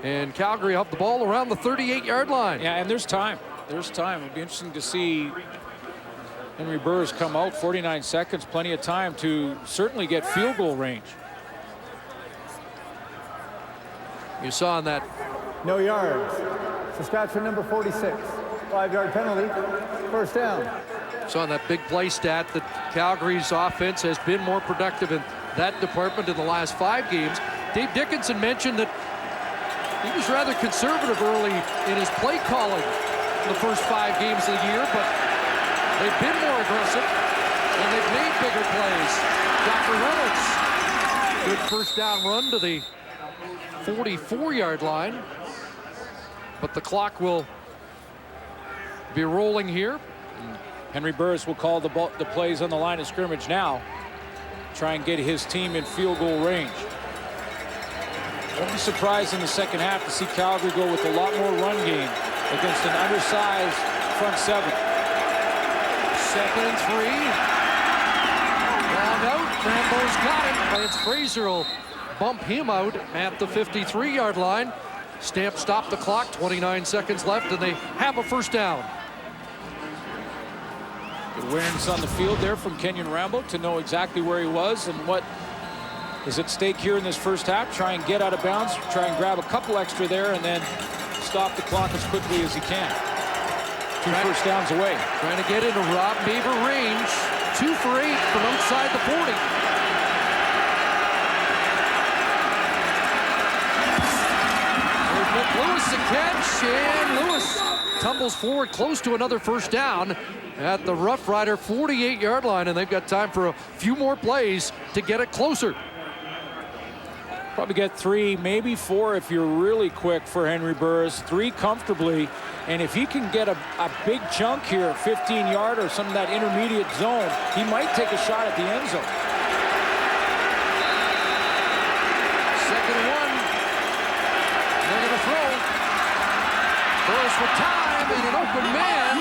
And Calgary have the ball around the 38-yard line. Yeah, and there's time. There's time. It'll be interesting to see Henry Burris come out. 49 seconds, plenty of time to certainly get field goal range. You saw on that. No yards. Saskatchewan number 46. 5-yard penalty. First down. Saw on that big play stat that Calgary's offense has been more productive in that department in the last 5 games. Dave Dickinson mentioned that he was rather conservative early in his play calling in the first 5 games of the year, but they've been more aggressive and they've made bigger plays. Dr. Reynolds, good first down run to the 44-yard line, but the clock will be rolling here. Henry Burris will call the plays on the line of scrimmage now. Try and get his team in field goal range. Won't be surprised in the second half to see Calgary go with a lot more run game against an undersized front 7. 2nd and 3. Long out. Rambo's got it. Lance Fraser will bump him out at the 53-yard line. Stamp stopped the clock. 29 seconds left, and they have a first down. Good awareness on the field there from Kenyon Rambo to know exactly where he was and what is at stake here in this first half. Try and get out of bounds, try and grab a couple extra there, and then stop the clock as quickly as he can. 2 first downs away. Trying to get into Rob Maver range. 2 for 8 from outside the 40. There's McLewis to catch, and Lewis tumbles forward close to another first down at the Roughrider 48-yard line, and they've got time for a few more plays to get it closer. Probably get 3, maybe 4 if you're really quick for Henry Burris. 3 comfortably, and if he can get a big chunk here, 15-yard or some of that intermediate zone, he might take a shot at the end zone. 2nd and 1. They're going to throw. Burris with time and an open man,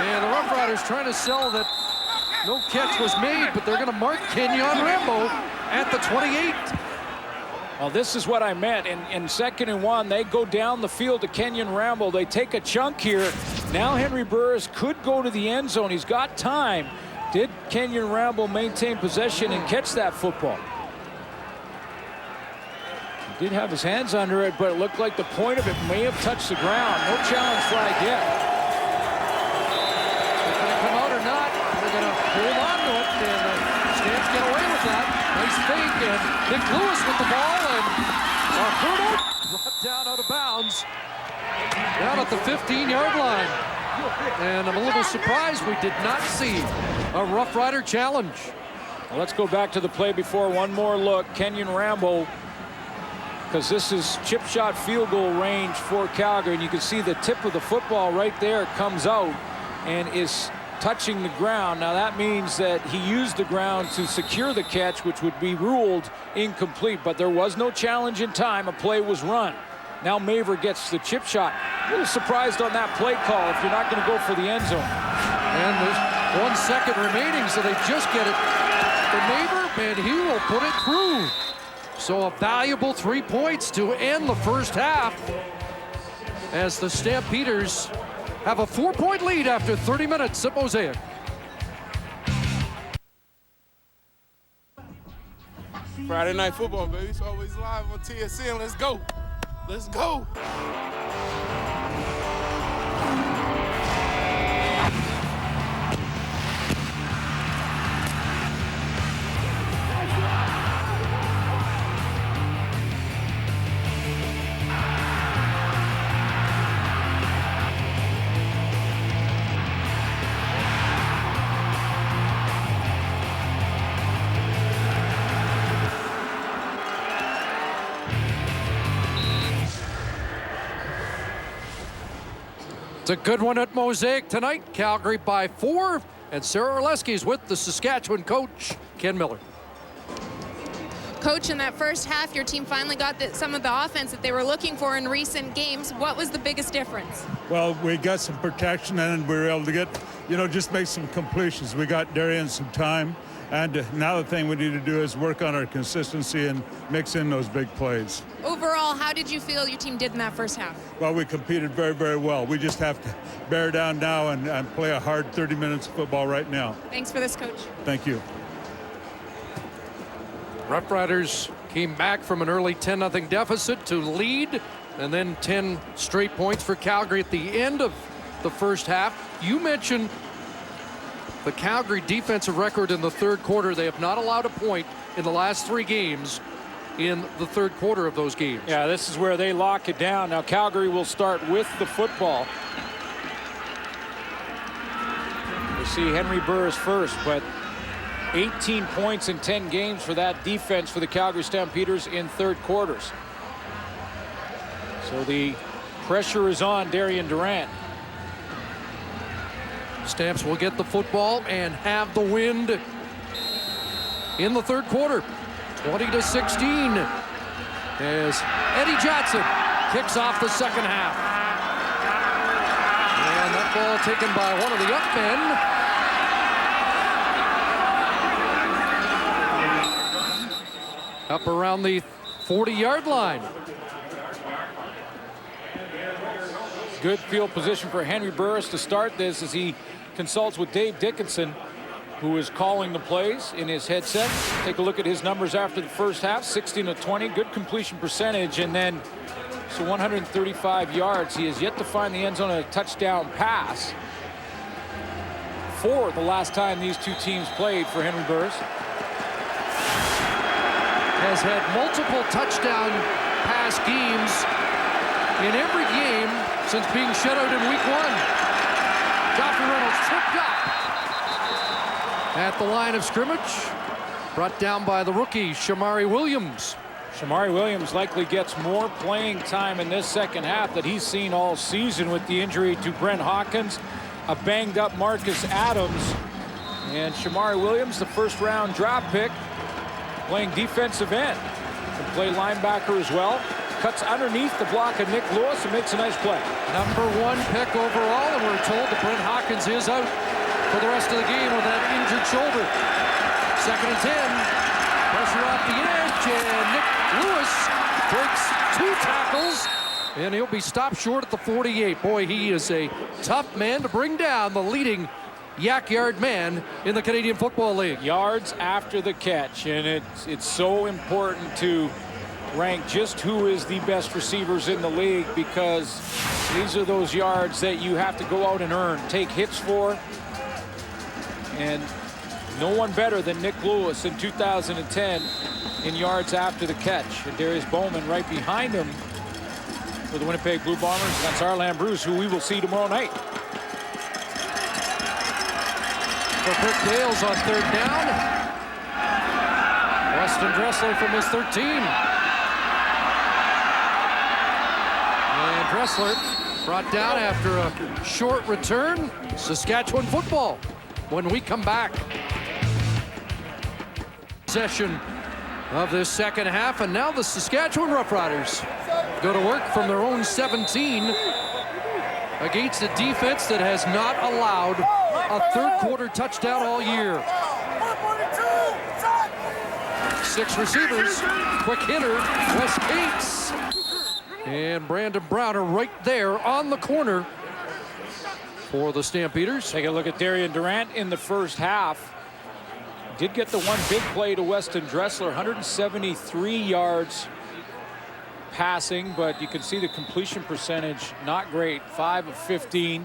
and the Roughriders trying to sell that no catch was made, but they're going to mark Kenyon Rambo at the 28. Well, this is what I meant. In 2nd and 1, they go down the field to Kenyon Rambo. They take a chunk here. Now Henry Burris could go to the end zone. He's got time. Did Kenyon Rambo maintain possession and catch that football? He did have his hands under it, but it looked like the point of it may have touched the ground. No challenge flag yet. Is it going to come out or not? fake, and Nick Lewis with the ball, and brought down out of bounds, down at the 15-yard line. And I'm a little surprised we did not see a Rough Rider challenge. Well, let's go back to the play before. One more look. Kenyon Rambo, because this is chip shot field goal range for Calgary, and you can see the tip of the football right there comes out and is touching the ground. Now that means that he used the ground to secure the catch, which would be ruled incomplete, but there was no challenge in time. A play was run. Now Maver gets the chip shot. A little surprised on that play call if you're not going to go for the end zone. And there's 1 second remaining, so they just get it to Maver, and he will put it through. So a valuable 3 points to end the first half as the Stampeders have a 4-point lead after 30 minutes at Mosaic. Friday Night Football, baby. It's always live on TSN. Let's go. Let's go. It's a good one at Mosaic tonight. Calgary by 4, and Sarah Orlesky is with the Saskatchewan coach, Ken Miller. Coach, in that first half, your team finally got some of the offense that they were looking for in recent games. What was the biggest difference? Well, we got some protection and we were able to get, just make some completions. We got Darian some time. And now the thing we need to do is work on our consistency and mix in those big plays. Overall, how did you feel your team did in that first half? Well, we competed very, very well. We just have to bear down now and play a hard 30 minutes of football right now. Thanks for this, Coach. Thank you. Roughriders came back from an early 10-0 deficit to lead, and then 10 straight points for Calgary at the end of the first half. You mentioned the Calgary defensive record in the third quarter. They have not allowed a point in the last 3 games in the third quarter of those games. Yeah, this is where they lock it down. Now Calgary will start with the football. We see Henry Burris first, but 18 points in 10 games for that defense for the Calgary Stampeders in third quarters. So the pressure is on Darian Durant. Stamps will get the football and have the wind in the third quarter. 20-16 as Eddie Johnson kicks off the second half. And that ball taken by one of the up men. Up around the 40-yard line. Good field position for Henry Burris to start this as he consults with Dave Dickinson, who is calling the plays in his headset. Take a look at his numbers after the first half. 16 of 20, good completion percentage, and then so 135 yards. He has yet to find the end zone on a touchdown pass. 4 the last time these two teams played for Henry Burris. Has had multiple touchdown pass games in every game since being shut out in week 1. Joffrey Reynolds tripped up at the line of scrimmage. Brought down by the rookie, Shamari Williams. Shamari Williams likely gets more playing time in this second half that he's seen all season with the injury to Brent Hawkins, a banged-up Marcus Adams, and Shamari Williams, the first-round draft pick, playing defensive end. Can play linebacker as well. Cuts underneath the block of Nick Lewis and makes a nice play. Number 1 pick overall, and we're told that Brent Hawkins is out for the rest of the game with that injured shoulder. 2nd and 10. Pressure off the edge, and Nick Lewis breaks 2 tackles, and he'll be stopped short at the 48. Boy, he is a tough man to bring down, the leading yak yard man in the Canadian Football League. Yards after the catch, and it's so important to rank just who is the best receivers in the league, because these are those yards that you have to go out and earn, take hits for, and No one better than Nick Lewis in 2010 in yards after the catch. And Darius Bowman right behind him for the Winnipeg Blue Bombers. That's Arlan Bruce, who we will see tomorrow night. For Kirk Dales on third down. Weston Dressler from his 13. And Dressler brought down after a short return. Saskatchewan football when we come back. Possession of this second half, and now the Saskatchewan Roughriders go to work from their own 17 against a defense that has not allowed a third quarter touchdown all year. 6 receivers, quick hitter, Wes Cates. And Brandon Browner right there on the corner for the Stampeders. Take a look at Darian Durant in the first half. Did get the one big play to Weston Dressler, 173 yards passing, but you can see the completion percentage not great, 5 of 15.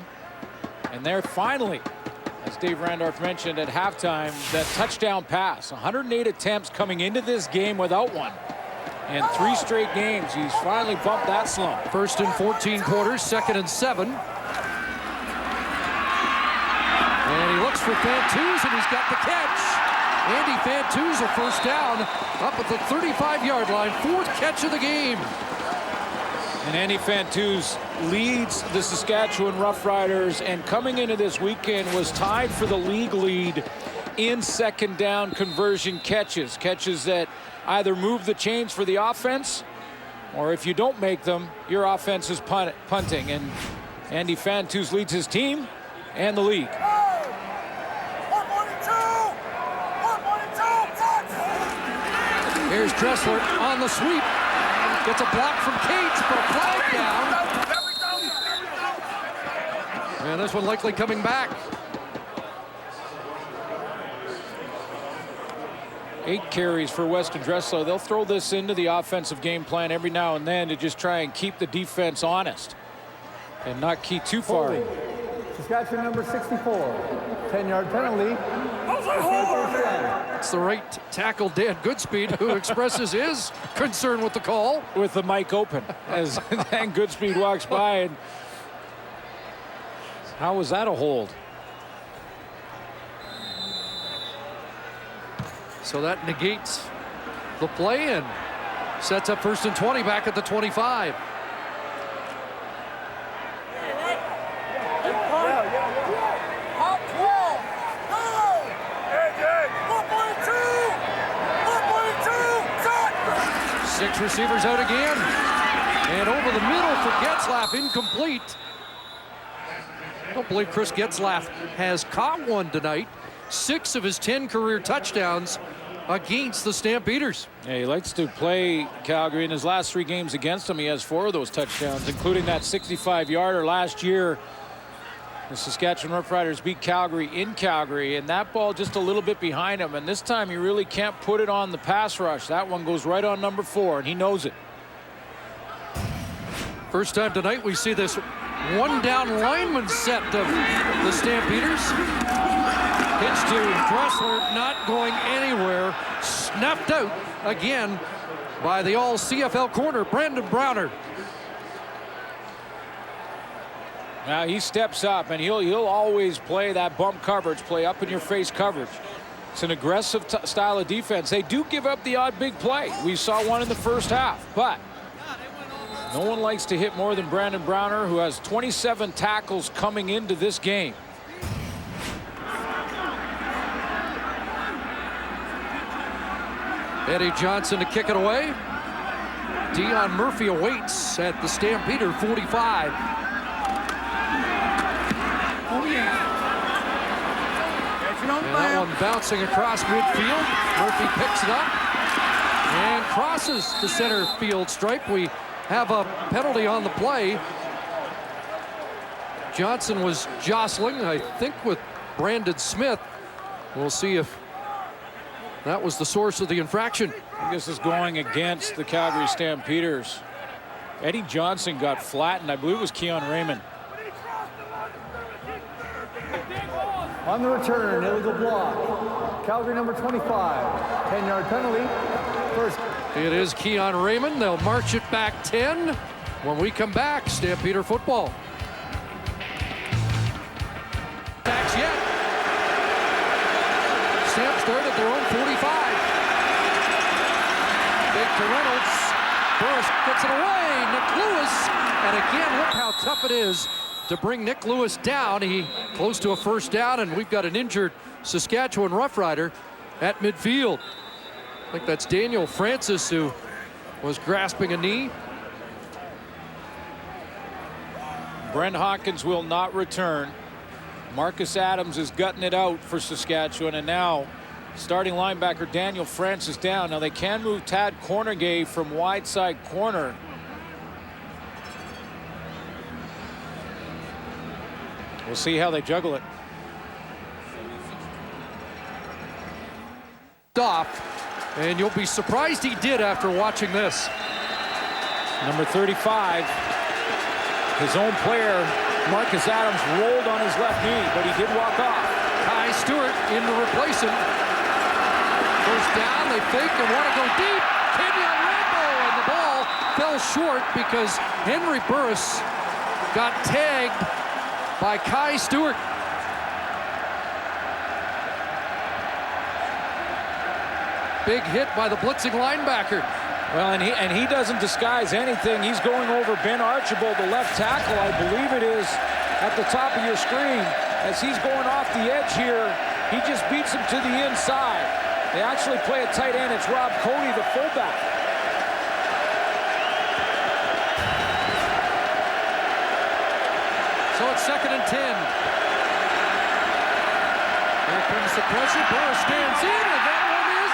And there finally, as Dave Randorf mentioned at halftime, that touchdown pass. 108 attempts coming into this game without one. And 3 straight games, he's finally bumped that slump. First and 14 quarters, second and 7. And he looks for Fantuz, and he's got the catch. Andy Fantuz, a first down, up at the 35-yard line, 4th catch of the game. And Andy Fantuz leads the Saskatchewan Roughriders, and coming into this weekend was tied for the league lead in second down conversion catches. Catches that either move the chains for the offense, or if you don't make them, your offense is punting. And Andy Fantuz leads his team and the league. Here's Dressler on the sweep. Gets a block from Cates, but a flag down. And this one likely coming back. 8 carries for Weston Dressler. They'll throw this into the offensive game plan every now and then to just try and keep the defense honest and not key too far. Saskatchewan number 64. 10-yard penalty. It's the right tackle, Dan Goodspeed, who expresses his concern with the call. With the mic open as Dan Goodspeed walks by. And how was that a hold? So that negates the play and sets up first and 20 back at the 25. Six receivers out again. And over the middle for Getzlaff, incomplete. I don't believe Chris Getzlaff has caught one tonight. 6 of his 10 career touchdowns against the Stampeders. Yeah, he likes to play Calgary. In his last 3 games against them, he has 4 of those touchdowns, including that 65-yarder last year. The Saskatchewan Roughriders beat Calgary in Calgary, and that ball just a little bit behind him. And this time you really can't put it on the pass rush. That one goes right on number 4, and he knows it. First time tonight we see this one-down lineman set of the Stampeders. Pitch to Dressler, not going anywhere. Snapped out again by the all-CFL corner, Brandon Browner. Now he steps up, and he'll always play that bump coverage, play up in your face coverage. It's an aggressive style of defense. They do give up the odd big play. We saw one in the first half, but no one likes to hit more than Brandon Browner, who has 27 tackles coming into this game. Eddie Johnson to kick it away. Dion Murphy awaits at the Stampeder 45. And that one bouncing across midfield. Murphy picks it up and crosses the center field stripe. We have a penalty on the play. Johnson was jostling, I think, with Brandon Smith. We'll see if that was the source of the infraction. This is going against the Calgary Stampeders. Eddie Johnson got flattened. I believe it was Keon Raymond. On the return, illegal block. Calgary number 25. 10-yard penalty. First. It is Keon Raymond. They'll march it back 10 when we come back. Stampeder football. Backs yet. Stamp start at their own 45. Big to Reynolds. Burris gets it away. Nick Lewis. And again, look how tough it is to bring Nick Lewis down. He close to a first down, and we've got an injured Saskatchewan Roughrider at midfield. I think that's Daniel Francis, who was grasping a knee. Brent Hawkins will not return. Marcus Adams is gutting it out for Saskatchewan, and now starting linebacker Daniel Francis down. Now they can move Tad Cornegay from wide side corner. We'll see how they juggle it. Off, and you'll be surprised he did after watching this. Number 35, his own player, Marcus Adams, rolled on his left knee, but he did walk off. Kai Stewart in to replace him. First down, they fake and want to go deep. Kenyon Rambo, and the ball fell short because Henry Burris got tagged by Kai Stewart. Big hit by the blitzing linebacker. Well, and he doesn't disguise anything. He's going over Ben Archibald, the left tackle, I believe it is, at the top of your screen. As he's going off the edge here, he just beats him to the inside. They actually play a tight end. It's Rob Cody, the fullback. So it's 2nd and 10. Here comes the pressure. Burris stands in, and that one is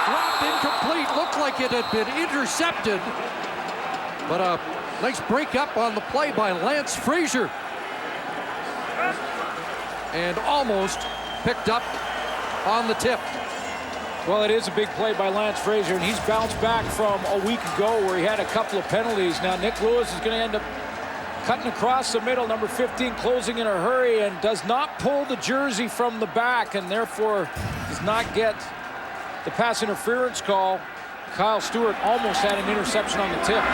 dropped incomplete. Looked like it had been intercepted. But a nice break up on the play by Lance Frazier. And almost picked up on the tip. Well, it is a big play by Lance Frazier, and he's bounced back from a week ago where he had a couple of penalties. Now Nick Lewis is going to end up cutting across the middle. Number 15 closing in a hurry and does not pull the jersey from the back, and therefore does not get the pass interference call. Kyle Stewart almost had an interception on the tip.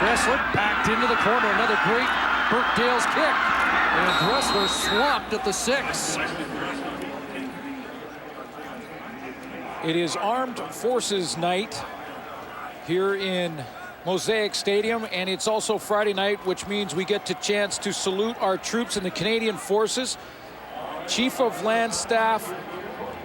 Dressler backed into the corner. Another great Burkdale's kick. And Dressler swamped at the 6. It is Armed Forces Night here in Mosaic Stadium, and it's also Friday night, which means we get the chance to salute our troops in the Canadian Forces. Chief of Land Staff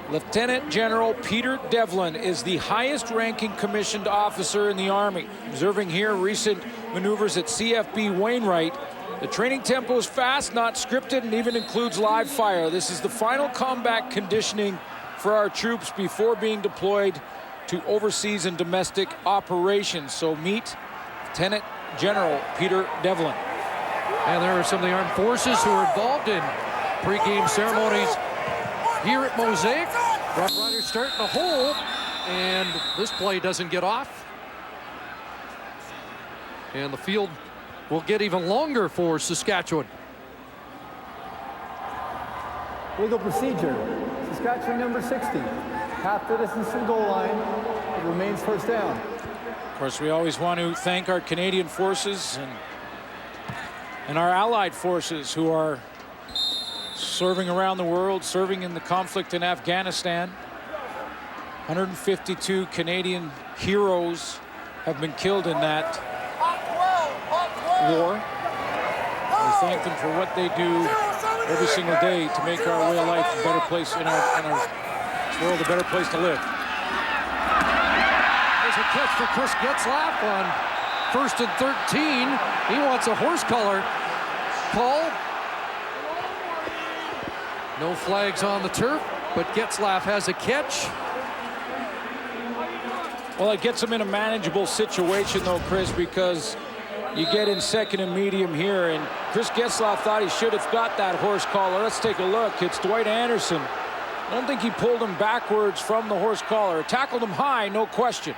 Lieutenant General Peter Devlin is the highest ranking commissioned officer in the Army. Observing here recent maneuvers at CFB Wainwright. The training tempo is fast, not scripted, and even includes live fire. This is the final combat conditioning for our troops before being deployed to overseas and domestic operations. So meet Lieutenant General Peter Devlin. And there are some of the armed forces who are involved in pregame ceremonies here at Mosaic. Roughriders starting to hold, and this play doesn't get off. And the field will get even longer for Saskatchewan. Legal procedure. Saskatchewan number 60. Half the distance to the goal line. It remains first down. Of course, we always want to thank our Canadian forces and our allied forces who are serving around the world, serving in the conflict in Afghanistan. 152 Canadian heroes have been killed in that war. We thank them for what they do every single day to make our way of life a better place, in our world a better place to live. There's a catch for Chris Getzlaff on 1st and 13. He wants a horse collar call. No flags on the turf, but Getzlaff has a catch. Well, it gets him in a manageable situation, though, Chris, because you get in 2nd and medium here, and Chris Getzlaff thought he should have got that horse collar. Let's take a look. It's Dwight Anderson. I don't think he pulled him backwards from the horse collar. Tackled him high, no question.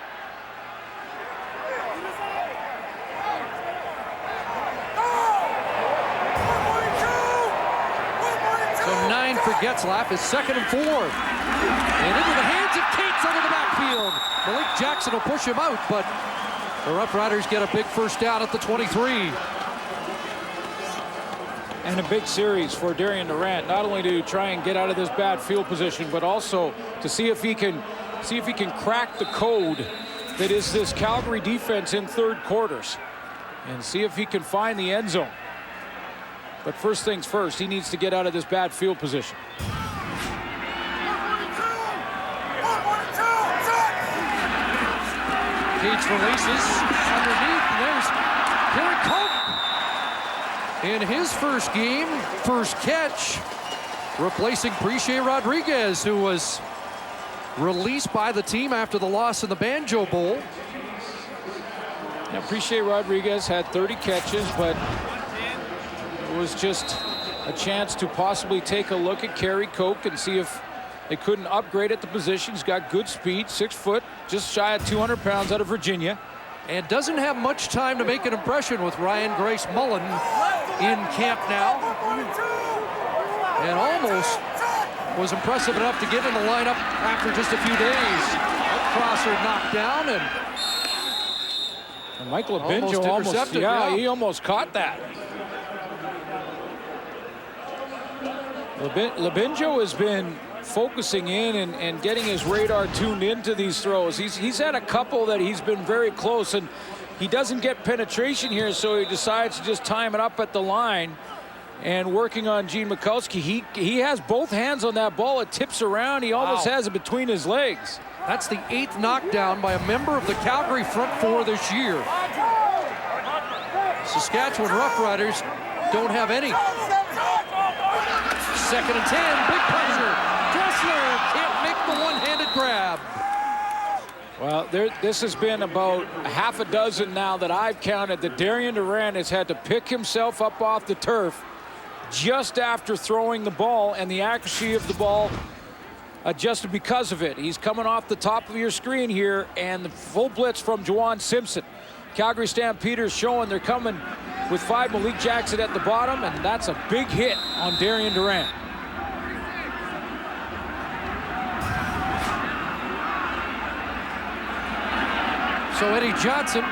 So for Getzlaff. It's 2nd and 4. And into the hands of Cates under the backfield. Malik Jackson will push him out, but the Roughriders get a big first down at the 23. And a big series for Darian Durant, not only to try and get out of this bad field position, but also to see if he can crack the code that is this Calgary defense in third quarters, and see if he can find the end zone. But first things first, he needs to get out of this bad field position. Cates releases underneath, and there's Kerry Cope. In his first game, first catch, replacing Priche Rodriguez, who was released by the team after the loss in the Banjo Bowl. Now, Priche Rodriguez had 30 catches, but it was just a chance to possibly take a look at Kerry Coke and see if they couldn't upgrade at the position. He's got good speed, 6 foot, just shy of 200 pounds, out of Virginia. And doesn't have much time to make an impression with Ryan Grace Mullen in camp now. And almost was impressive enough to get in the lineup after just a few days. Crosser knocked down, and Michael Labinjo almost caught that. Labinjo has been focusing in and getting his radar tuned into these throws. He's had a couple that he's been very close, and he doesn't get penetration here, so he decides to just time it up at the line. And working on Gene Mikowski, he has both hands on that ball. It tips around. He almost has it between his legs. That's the 8th knockdown by a member of the Calgary front four this year. Saskatchewan Roughriders don't have any. 2nd and 10, big pressure. Dressler can't make the one-handed grab. Well, this has been about half a dozen now that I've counted that Darian Durant has had to pick himself up off the turf just after throwing the ball, and the accuracy of the ball adjusted because of it. He's coming off the top of your screen here, and the full blitz from Juwan Simpson. Calgary Stampeders showing they're coming with 5. Malik Jackson at the bottom, and that's a big hit on Darian Durant. So Eddie Johnson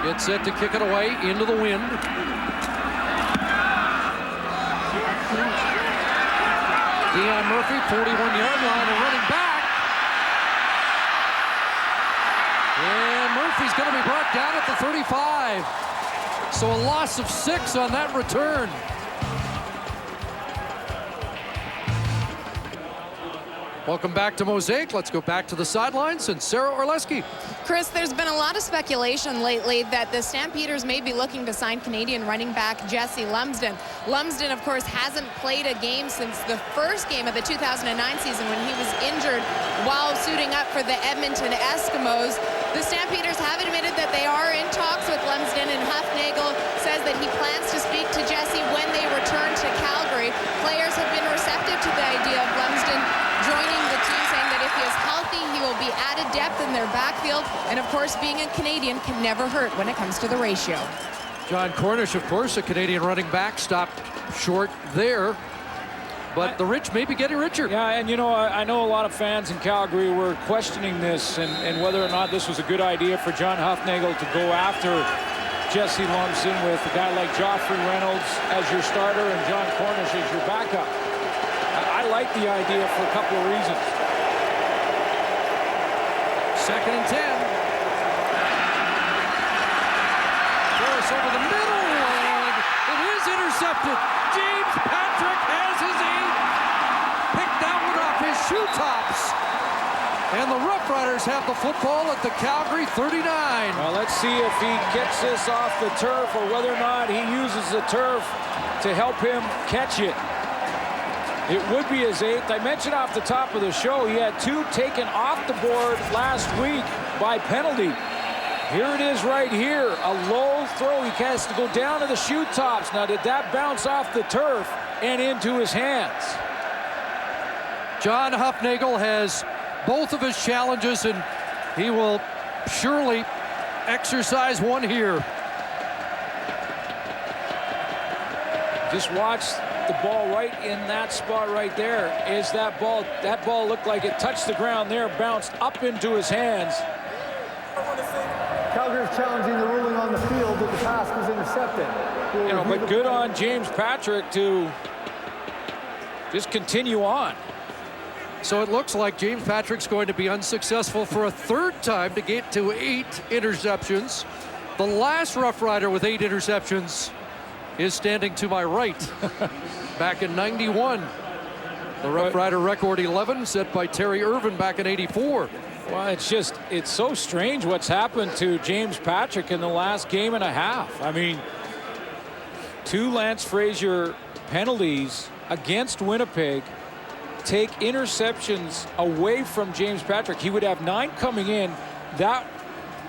gets set to kick it away into the wind. Dion Murphy, 41-yard line, and running back. And Murphy's going to be brought down at the 35. So a loss of 6 on that return. Welcome back to Mosaic. Let's go back to the sidelines and Sarah Orleski. Chris, there's been a lot of speculation lately that the Stampeders may be looking to sign Canadian running back Jesse Lumsden. Lumsden, of course, hasn't played a game since the first game of the 2009 season when he was injured while suiting up for the Edmonton Eskimos. The Stampeders have admitted that they are in talks with Lumsden, and Hufnagel says that he plans to speak to Jesse when they return to Calgary. Players have been receptive to the idea of Lumsden joining the team, saying that if he is healthy, he will be added depth in their backfield. And of course, being a Canadian can never hurt when it comes to the ratio. John Cornish, of course, a Canadian running back, stopped short there. But the rich may be getting richer. Yeah, and you know, I know a lot of fans in Calgary were questioning this and whether or not this was a good idea for John Hufnagel to go after Jesse Lumsden with a guy like Joffrey Reynolds as your starter and John Cornish as your backup. I like the idea for a couple of reasons. 2nd and 10. Force over the middle, and it is intercepted. James Patrick has his 8. Picked that one off his shoe tops. And the Roughriders have the football at the Calgary 39. Well, let's see if he gets this off the turf or whether or not he uses the turf to help him catch it. It would be his 8th. I mentioned off the top of the show, he had 2 taken off the board last week by penalty. Here it is right here, a low throw. He has to go down to the shoe tops. Now, did that bounce off the turf and into his hands? John Hufnagel has both of his challenges, and he will surely exercise one here. Just watch the ball right in that spot right there. Is that ball looked like it touched the ground there, bounced up into his hands. Calgary is challenging the ruling on the field that the pass was intercepted. But good on James Patrick to just continue on. So it looks like James Patrick's going to be unsuccessful for a third time to get to 8 interceptions. The last Rough Rider with 8 interceptions is standing to my right. Back in 91. The Rough Rider record 11 set by Terry Irvin back in 84. Well, it's so strange what's happened to James Patrick in the last game and a half. I mean, 2 Lance Frazier penalties against Winnipeg take interceptions away from James Patrick. He would have 9 coming in. That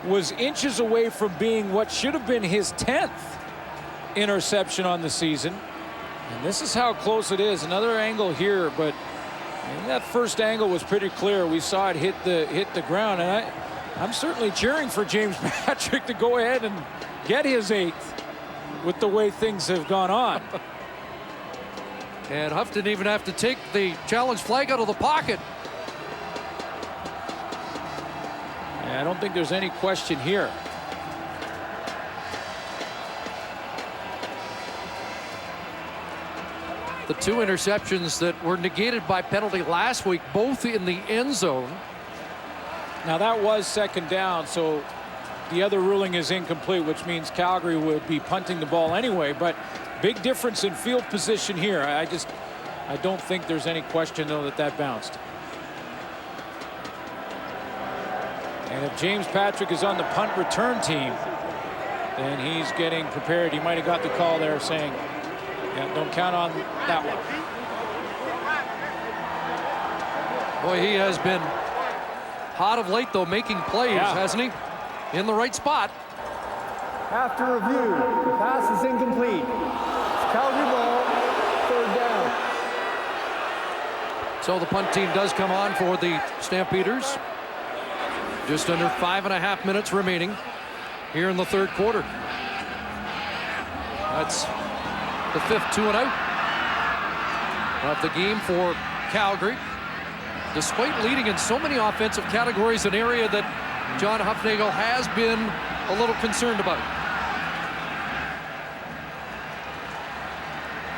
was inches away from being what should have been his 10th interception on the season. And this is how close it is. Another angle here, but that first angle was pretty clear. We saw it hit the ground, and I'm certainly cheering for James Patrick to go ahead and get his 8th with the way things have gone on. And Huff didn't even have to take the challenge flag out of the pocket. I don't think there's any question here. The 2 interceptions that were negated by penalty last week, both in the end zone. Now that was second down, so the other ruling is incomplete, which means Calgary would be punting the ball anyway. But big difference in field position here. I don't think there's any question, though, that bounced. And if James Patrick is on the punt return team, then he's getting prepared. He might have got the call there saying, yeah, don't count on that one. Boy, he has been hot of late, though, making plays, hasn't he? In the right spot. After review, the pass is incomplete. It's Calgary ball, 3rd down. So the punt team does come on for the Stampeders. Just under 5.5 minutes remaining here in the 3rd quarter. That's the 5th 2 and out of the game for Calgary. Despite leading in so many offensive categories, an area that John Hufnagel has been a little concerned about.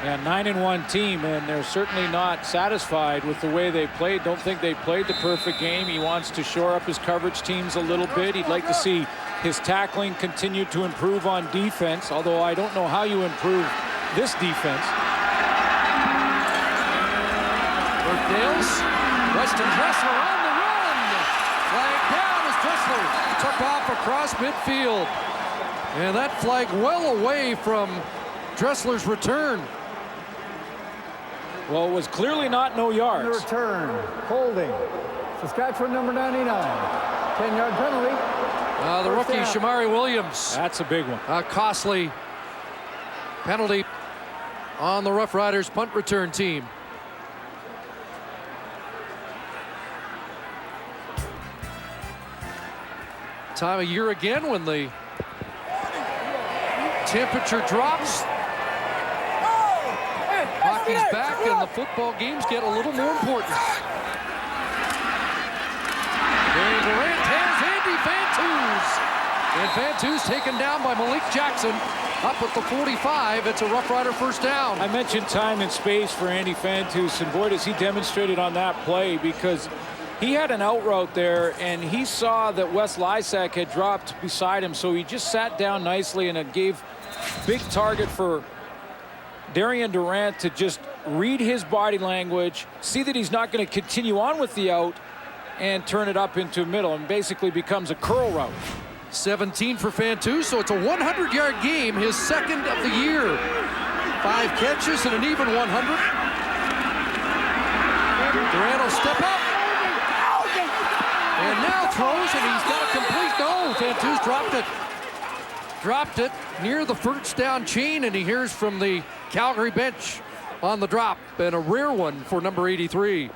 Yeah, 9-1 team, and they're certainly not satisfied with the way they played. Don't think they played the perfect game. He wants to shore up his coverage teams a little bit. He'd like to see his tackling continue to improve on defense, although I don't know how you improve this defense. Burkdale's Weston Dressler on the run. Flag down as Dressler took off across midfield. And that flag well away from Dressler's return. Well, it was clearly not no yards. The return, holding. Saskatchewan number 99. 10-yard penalty. The rookie Shamari Williams. That's a big one. A costly penalty on the Rough Riders punt return team. Time of year again when the temperature drops. Hockey's back and the football games get a little more important. Darian Durant has Andy Fantuz. And Fantuz taken down by Malik Jackson up at the 45. It's a Rough Rider first down. I mentioned time and space for Andy Fantuz, and boy, does he demonstrated on that play, because he had an out route there, and he saw that Wes Lysak had dropped beside him, so he just sat down nicely, and it gave big target for Darian Durant to just read his body language, see that he's not going to continue on with the out, and turn it up into middle, and basically becomes a curl route. 17 for Fantuz, so it's a 100-yard game, his 2nd of the year. 5 catches and an even 100. Durant will step up. And now throws, and he's got a complete goal. Fantuz dropped it. Dropped it near the first down chain, and he hears from the Calgary bench on the drop, and a rare one for number 83.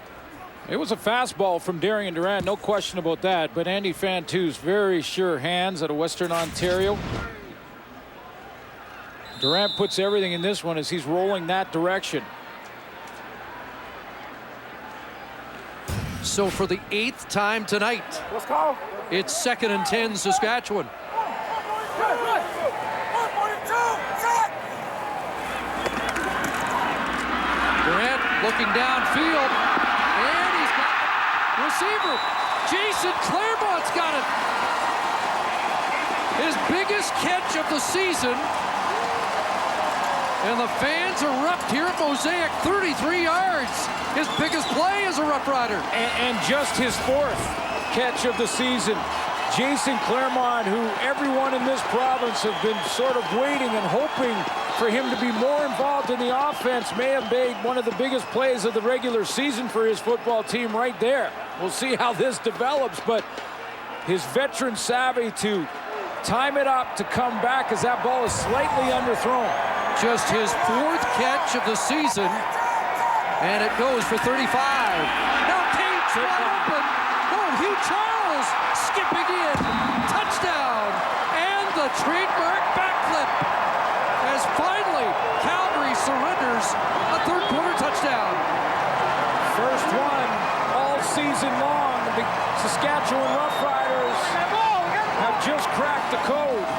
It was a fastball from Darian Durant, no question about that, but Andy Fantuz, very sure hands out of Western Ontario. Durant puts everything in this one as he's rolling that direction. So for the 8th time tonight, Let's go. it's 2nd and 10 Saskatchewan. Durant looking downfield, and he's got the receiver. Jason Claremont's got it. His biggest catch of the season. And the fans erupt here at Mosaic, 33 yards. His biggest play as a Rough Rider. And just his 4th catch of the season. Jason Claremont, who everyone in this province have been sort of waiting and hoping for him to be more involved in the offense, may have made one of the biggest plays of the regular season for his football team right there. We'll see how this develops, but his veteran savvy to time it up to come back as that ball is slightly underthrown. Just his 4th catch of the season, and it goes for 35. Now Tate's wide open. Oh, Hugh Charles skipping in. Touchdown. And the trademark backflip as finally Calgary surrenders a 3rd quarter touchdown. First one all season long. The Saskatchewan Roughriders have just cracked the code.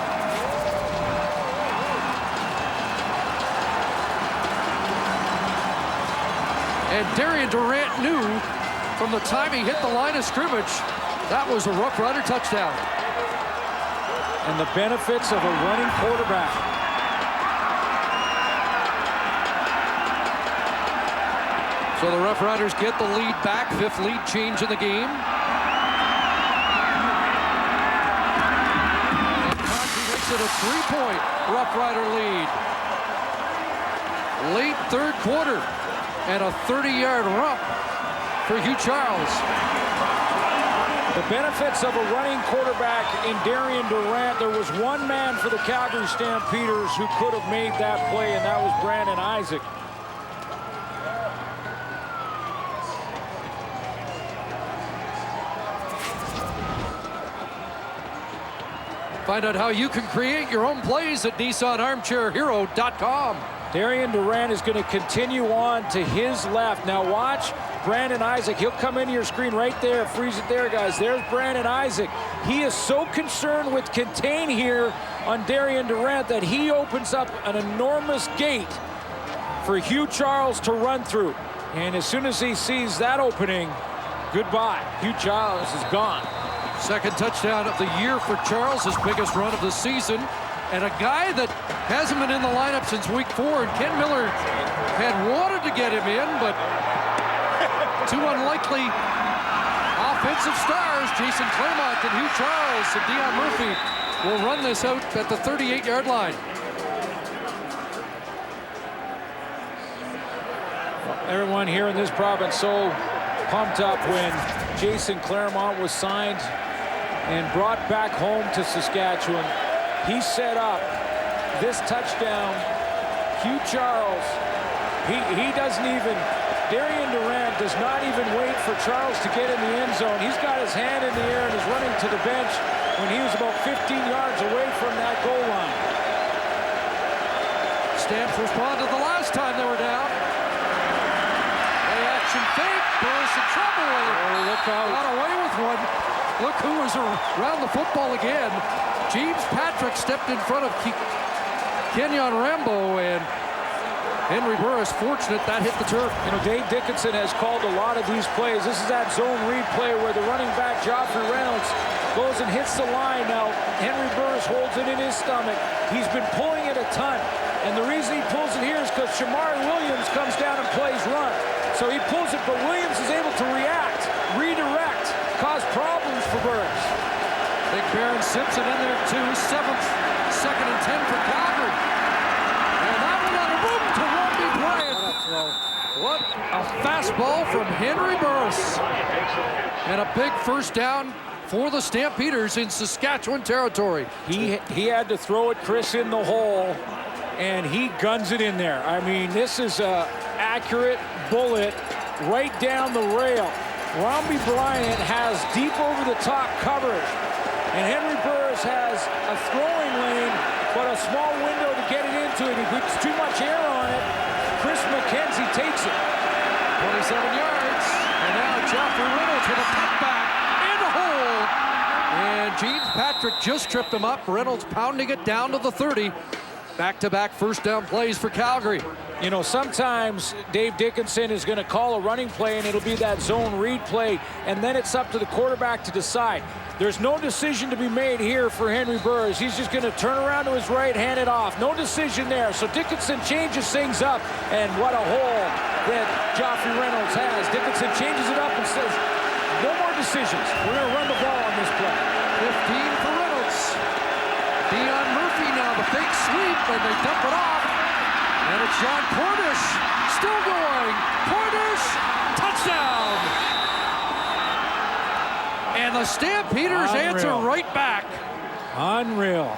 And Darian Durant knew from the time he hit the line of scrimmage that was a Rough Rider touchdown. And the benefits of a running quarterback. So the Rough Riders get the lead back, 5th lead change in the game. And Conti makes it a 3-point Rough Rider lead. Late 3rd quarter. And a 30-yard rump for Hugh Charles. The benefits of a running quarterback in Darian Durant. There was one man for the Calgary Stampeders who could have made that play, and that was Brandon Isaac. Find out how you can create your own plays at NissanArmchairHero.com. Darian Durant is going to continue on to his left. Now watch Brandon Isaac. He'll come into your screen right there. Freeze it there, guys. There's Brandon Isaac. He is so concerned with contain here on Darian Durant that he opens up an enormous gate for Hugh Charles to run through. And as soon as he sees that opening, goodbye. Hugh Charles is gone. 2nd touchdown of the year for Charles, his biggest run of the season. And a guy that hasn't been in the lineup since week 4, and Ken Miller had wanted to get him in, but 2 unlikely offensive stars, Jason Claremont and Hugh Charles and Dion Murphy, will run this out at the 38-yard line. Everyone here in this province so pumped up when Jason Claremont was signed and brought back home to Saskatchewan. He set up this touchdown. Hugh Charles, he doesn't even, Darian Durant does not even wait for Charles to get in the end zone. He's got his hand in the air and is running to the bench when he was about 15 yards away from that goal line. Stamps responded the last time they were down. Play action fake, Burris in trouble with it. Oh, look out. Got away with one. Look who was around the football again. James Patrick stepped in front of Kenyon Rambo, and Henry Burris fortunate that hit the turf. You know, Dave Dickinson has called a lot of these plays. This is that zone read play where the running back, Joffrey Reynolds, goes and hits the line. Now, Henry Burris holds it in his stomach. He's been pulling it a ton. And the reason he pulls it here is because Shamari Williams comes down and plays run. So he pulls it, but Williams is able to react, redirect, cause problems for Burris. Big Baron Simpson in there too. 7th, 2nd and 10 for Calgary. And that one on a room to Robbie Bryant. What a fastball from Henry Burris. And a big 1st down for the Stampeders in Saskatchewan territory. He had to throw it, Chris, in the hole, and he guns it in there. I mean, this is a accurate bullet right down the rail. Robbie Bryant has deep over the top coverage, and Henry Burris has a throwing lane, but a small window to get it into it. He puts too much air on it. Chris McKenzie takes it. 27 yards. And now Joffrey Reynolds with a cutback in the hole. And James Patrick just tripped him up. Reynolds pounding it down to the 30. Back-to-back first down plays for Calgary. You know, sometimes Dave Dickinson is going to call a running play, and it'll be that zone read play, and then it's up to the quarterback to decide. There's no decision to be made here for Henry Burris. He's just going to turn around to his right, hand it off. No decision there. So Dickinson changes things up, and what a hole that Joffrey Reynolds has. Dickinson changes it up and says, no more decisions. We're going to run the ball on this play. 15 for Reynolds. Dion Murphy now, the fake sweep, and they dump it off. And it's John Cornish still going. Cornish, touchdown. And the Stampeders answer right back. Unreal.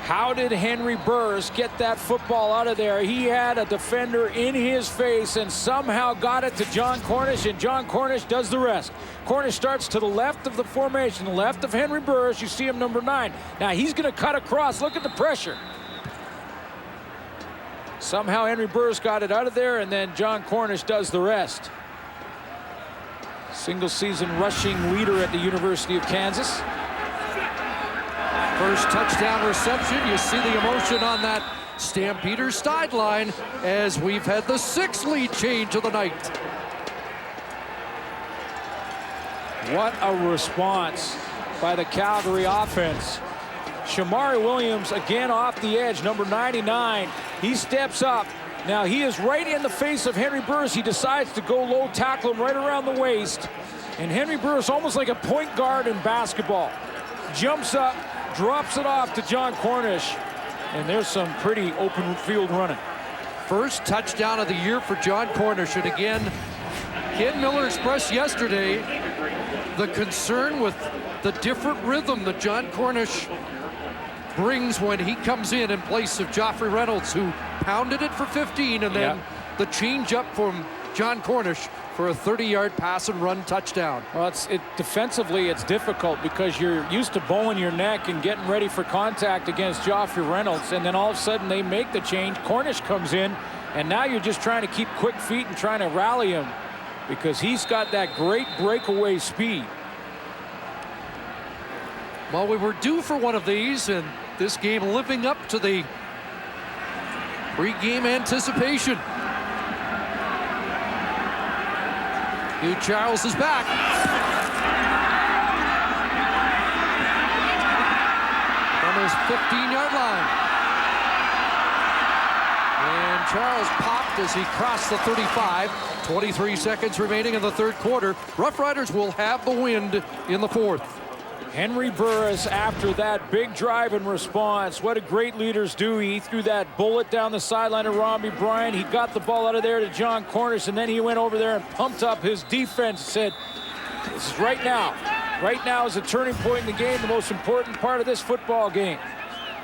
How did Henry Burris get that football out of there? He had a defender in his face and somehow got it to John Cornish, and John Cornish does the rest. Cornish starts to the left of the formation, the left of Henry Burris. You see him, number 9. Now he's going to cut across. Look at the pressure. Somehow Henry Burris got it out of there, and then John Cornish does the rest. Single season rushing leader at the University of Kansas. First touchdown reception. You see the emotion on that Stampeders sideline as we've had the 6th lead change of the night. What a response by the Calgary offense. Shamari Williams again off the edge, number 99. He steps up. Now he is right in the face of Henry Burris. He decides to go low, tackle him right around the waist. And Henry Burris, almost like a point guard in basketball, jumps up, drops it off to John Cornish. And there's some pretty open field running. First touchdown of the year for John Cornish. And again, Ken Miller expressed yesterday the concern with the different rhythm that John Cornish brings when he comes in place of Joffrey Reynolds, who pounded it for 15, and then the change up from John Cornish for a 30-yard pass and run touchdown. Well, defensively it's difficult because you're used to bowing your neck and getting ready for contact against Joffrey Reynolds, and then all of a sudden they make the change. Cornish comes in, and now you're just trying to keep quick feet and trying to rally him because he's got that great breakaway speed. Well, we were due for one of these, and this game living up to the pre-game anticipation. Hugh Charles is back. From his 15-yard line. And Charles popped as he crossed the 35. 23 seconds remaining in the third quarter. Roughriders will have the wind in the 4th. Henry Burris, after that big drive and response, what do great leaders do? He threw that bullet down the sideline of Robbie Bryant. He got the ball out of there to John Cornish, and then he went over there and pumped up his defense, said, this is right now. Right now is a turning point in the game, the most important part of this football game.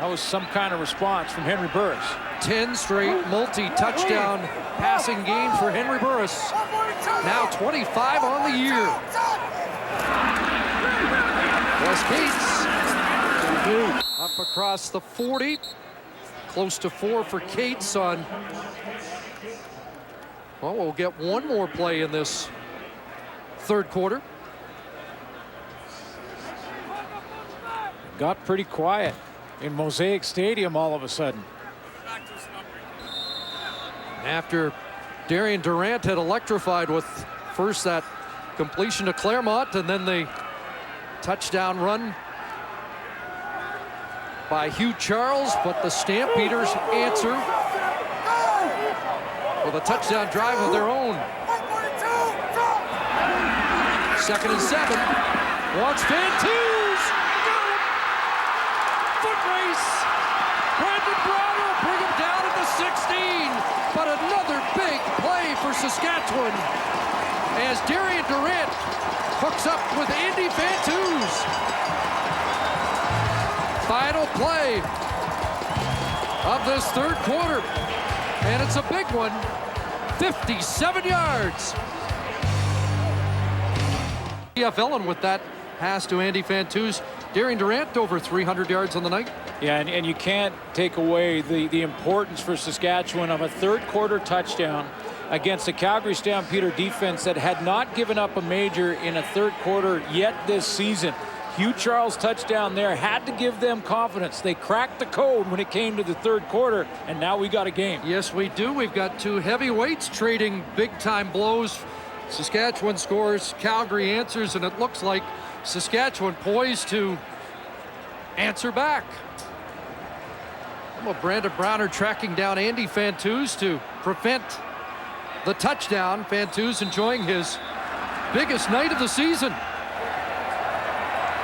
That was some kind of response from Henry Burris. 10 straight multi-touchdown passing games for Henry Burris. Now 25 on the year. Wes Cates up across the 40, close to 4 for Cates on. Well, we'll get one more play in this third quarter. Got pretty quiet in Mosaic Stadium all of a sudden. After Darian Durant had electrified with first that completion to Claremont and then the touchdown run by Hugh Charles, but the Stampeders answer with a touchdown drive of their own. 2nd and 7. Wants Fantus. Got him. Foot race. Brandon Brown will bring him down at the 16. But another big play for Saskatchewan as Darian Durant hooks up with Andy Fantus. Final play of this third quarter. And it's a big one. 57 yards. CFL, and with that pass to Andy Fantus, Darian Durant over 300 yards on the night. Yeah, and you can't take away the importance for Saskatchewan of a third quarter touchdown against a Calgary Stampeder defense that had not given up a major in a third quarter yet this season. Hugh Charles' touchdown there had to give them confidence. They cracked the code when it came to the third quarter, and now we got a game. Yes, we do. We've got two heavyweights trading big-time blows. Saskatchewan scores, Calgary answers, and it looks like Saskatchewan poised to answer back. Well, Brandon Browner tracking down Andy Fantuz to prevent the touchdown. Fantuz enjoying his biggest night of the season.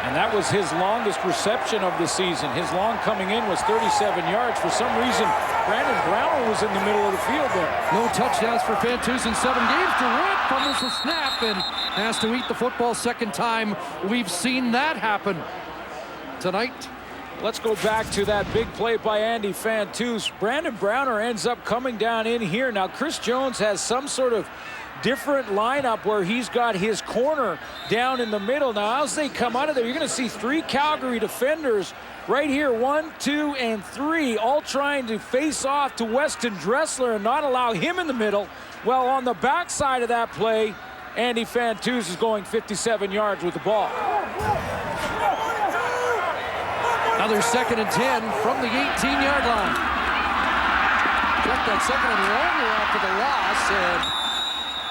And that was his longest reception of the season. His long coming in was 37 yards. For some reason, Brandon Browner was in the middle of the field there. No touchdowns for Fantuz in 7 games. Durant fumbles the snap and has to eat the football. Second time we've seen that happen tonight. Let's go back to that big play by Andy Fantuz. Brandon Browner ends up coming down in here. Now, Chris Jones has some sort of different lineup where he's got his corner down in the middle. Now, as they come out of there, you're going to see 3 Calgary defenders right here, 1, 2, and 3, all trying to face off to Weston Dressler and not allow him in the middle. Well, on the backside of that play, Andy Fantuz is going 57 yards with the ball. Another 2nd and 10 from the 18-yard line. Check that second and longer after the loss, and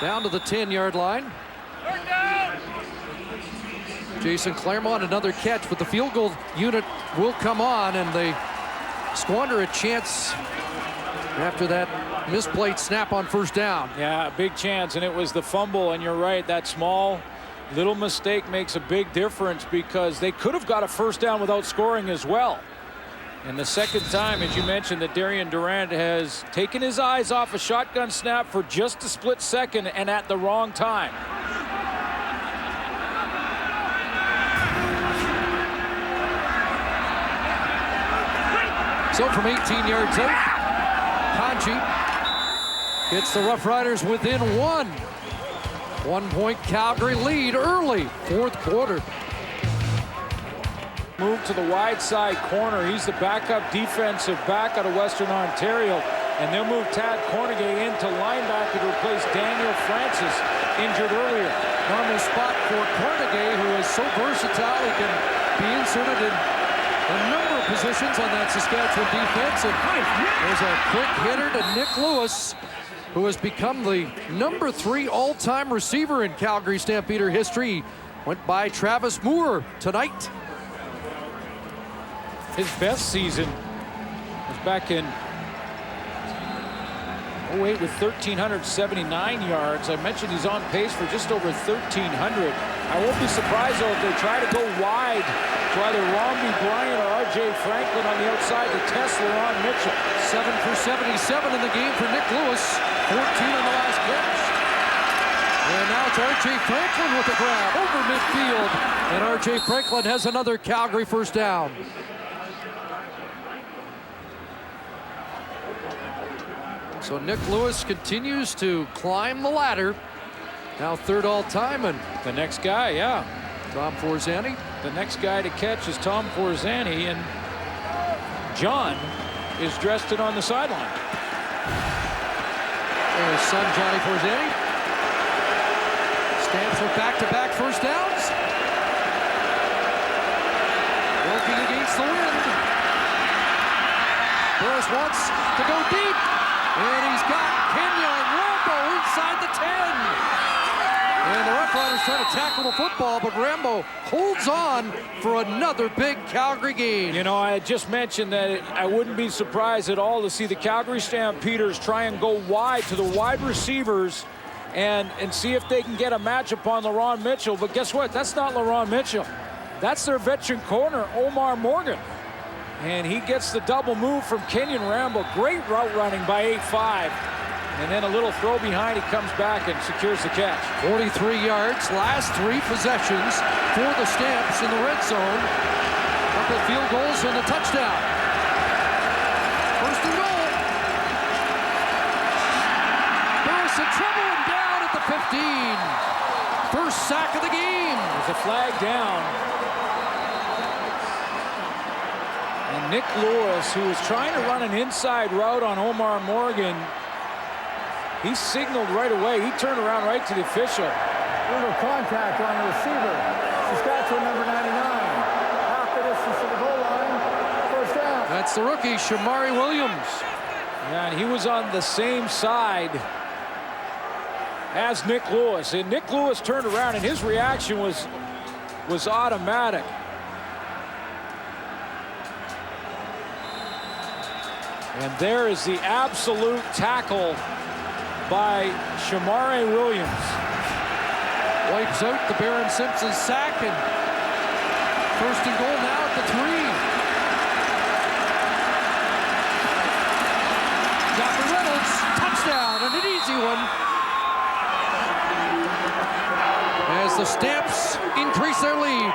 down to the 10-yard line. Jason Claremont, another catch, but the field goal unit will come on, and they squander a chance after that misplayed snap on first down. Yeah, a big chance, and it was the fumble, and you're right, that small little mistake makes a big difference because they could have got a first down without scoring as well. And the second time, as you mentioned, that Darian Durant has taken his eyes off a shotgun snap for just a split second and at the wrong time. So from 18 yards out, Conchi gets the Roughriders within 1. 1-point Calgary lead early, fourth quarter. Move to the wide side corner. He's the backup defensive back out of Western Ontario. And they'll move Tad Cornegay into linebacker to replace Daniel Francis, injured earlier. Normal spot for Cornegay, who is so versatile. He can be inserted in a number of positions on that Saskatchewan defense. And there's a quick hitter to Nick Lewis, who has become the number 3 all-time receiver in Calgary Stampeder history. Went by Travis Moore tonight. His best season was back in 08 with 1,379 yards. I mentioned he's on pace for just over 1,300. I won't be surprised, though, if they try to go wide to either Romney Bryant or R.J. Franklin on the outside to test LaRon Mitchell. 7 for 77 in the game for Nick Lewis. 14 on the last catch. And now it's R.J. Franklin with a grab over midfield. And R.J. Franklin has another Calgary first down. So Nick Lewis continues to climb the ladder. Now 3rd all-time, and the next guy, yeah. Tom Forzani. The next guy to catch is Tom Forzani, and John is dressed in on the sideline. And his son, Johnny Forzani, stands for back-to-back first downs. Working against the wind. Burris wants to go deep. And he's got Kenyon Rambo inside the 10. And the Roughriders trying to tackle the football, but Rambo holds on for another big Calgary gain. You know, I had just mentioned that I wouldn't be surprised at all to see the Calgary Stampeders try and go wide to the wide receivers and see if they can get a matchup on LaRon Mitchell. But guess what? That's not LaRon Mitchell. That's their veteran corner, Omar Morgan. And he gets the double move from Kenyon Rambo. Great route running by 8'5". And then a little throw behind. He comes back and secures the catch. 43 yards, last 3 possessions for the Stamps in the red zone. Couple of field goals and a touchdown. First and goal. Burris in trouble and down at the 15. First sack of the game. There's a flag down. And Nick Lewis, who was trying to run an inside route on Omar Morgan, He signaled right away. He turned around right to the official. Brutal contact on the receiver. Saskatchewan number 99. Half the distance to the goal line. First down. That's the rookie, Shamari Williams. Yeah, and he was on the same side as Nick Lewis. And Nick Lewis turned around, and his reaction was automatic. And there is the absolute tackle by Shamari Williams. Wipes out the Baron Simpson sack, and first and goal now at the 3. Dr. Reynolds, touchdown, and an easy one. As the Stamps increase their lead.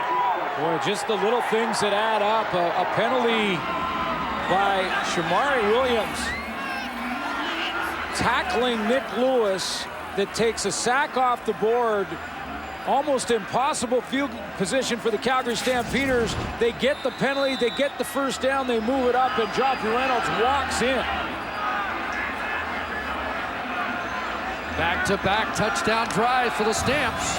Boy, just the little things that add up. A penalty by Shamari Williams, tackling Nick Lewis, that takes a sack off the board. Almost impossible field position for the Calgary Stampeders. They get the penalty, they get the first down, they move it up, and Dr. Reynolds walks in. Back-to-back touchdown drive for the Stamps.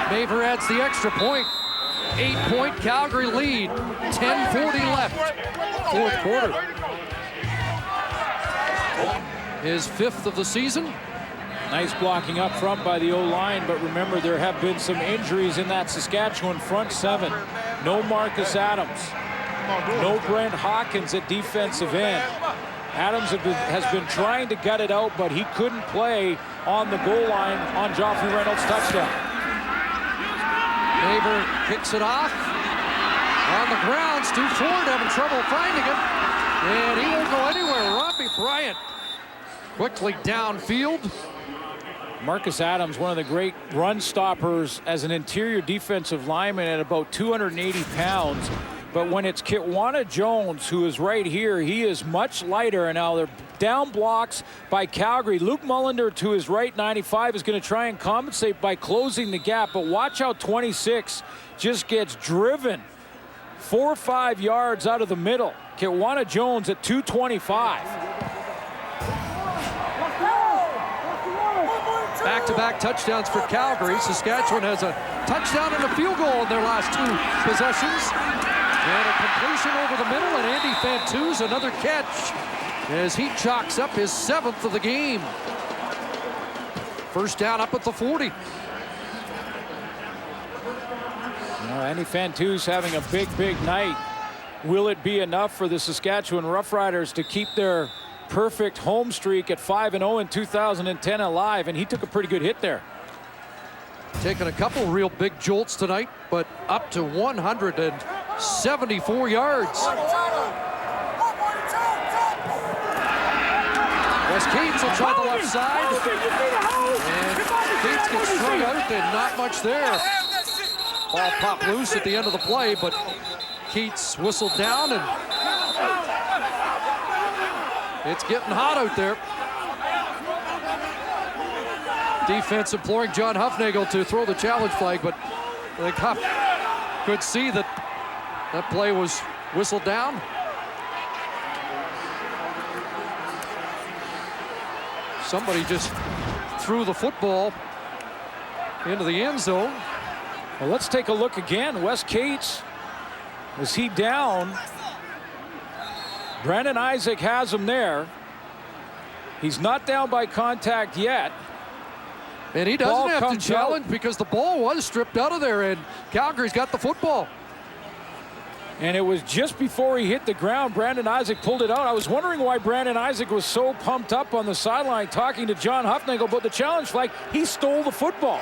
Maver adds the extra point. 8-point Calgary lead. 10:40 left. Fourth quarter. His 5th of the season. Nice blocking up front by the O-line, but remember, there have been some injuries in that Saskatchewan front 7. No Marcus Adams. No Brent Hawkins at defensive end. Adams has been trying to gut it out, but he couldn't play on the goal line on Joffrey Reynolds' touchdown. Maver kicks it off. On the ground, Stu Ford having trouble finding him. And he won't go anywhere. Robbie Bryant quickly downfield. Marcus Adams, one of the great run stoppers as an interior defensive lineman at about 280 pounds. But when it's Kitwana Jones, who is right here, he is much lighter. And now they're down blocks by Calgary. Luke Mullender to his right, 95, is going to try and compensate by closing the gap. But watch how 26 just gets driven 4 or 5 yards out of the middle. Kitwana Jones at 225. Back-to-back touchdowns for Calgary. Saskatchewan has a touchdown and a field goal in their last 2 possessions. And a completion over the middle, and Andy Fantuz another catch as he chalks up his 7th of the game. First down up at the 40. Andy Fantuz having a big night. Will it be enough for the Saskatchewan Roughriders to keep their perfect home streak at 5-0 in 2010 alive? And he took a pretty good hit there. Taking a couple real big jolts tonight, but up to 174 yards. Wes Cates will try the left side. And Cates gets strung out and not much there. Ball popped loose at the end of the play, but Cates whistled down, and it's getting hot out there. Defense imploring John Huffnagel to throw the challenge flag, but I think Huff could see that that play was whistled down. Somebody just threw the football into the end zone. Well, let's take a look again. Wes Cates, is he down? Brandon Isaac has him there. He's not down by contact yet. And he doesn't have to challenge because the ball was stripped out of there, and Calgary's got the football. And it was just before he hit the ground, Brandon Isaac pulled it out. I was wondering why Brandon Isaac was so pumped up on the sideline talking to John Huffnagel about the challenge flag. He stole the football.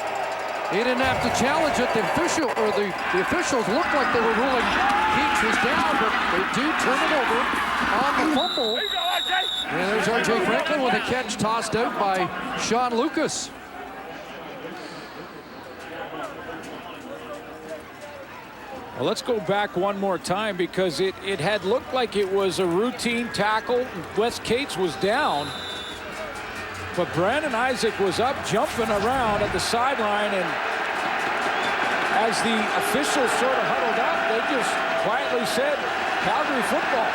He didn't have to challenge it. The officials looked like they were ruling Cates was down, but they do turn it over on the fumble. And there's R.J. Franklin with a catch tossed out by Sean Lucas. Well, let's go back one more time because it had looked like it was a routine tackle. Wes Cates was down, but Brandon Isaac was up jumping around at the sideline, and as the officials sort of huddled Well, they just quietly said Calgary football.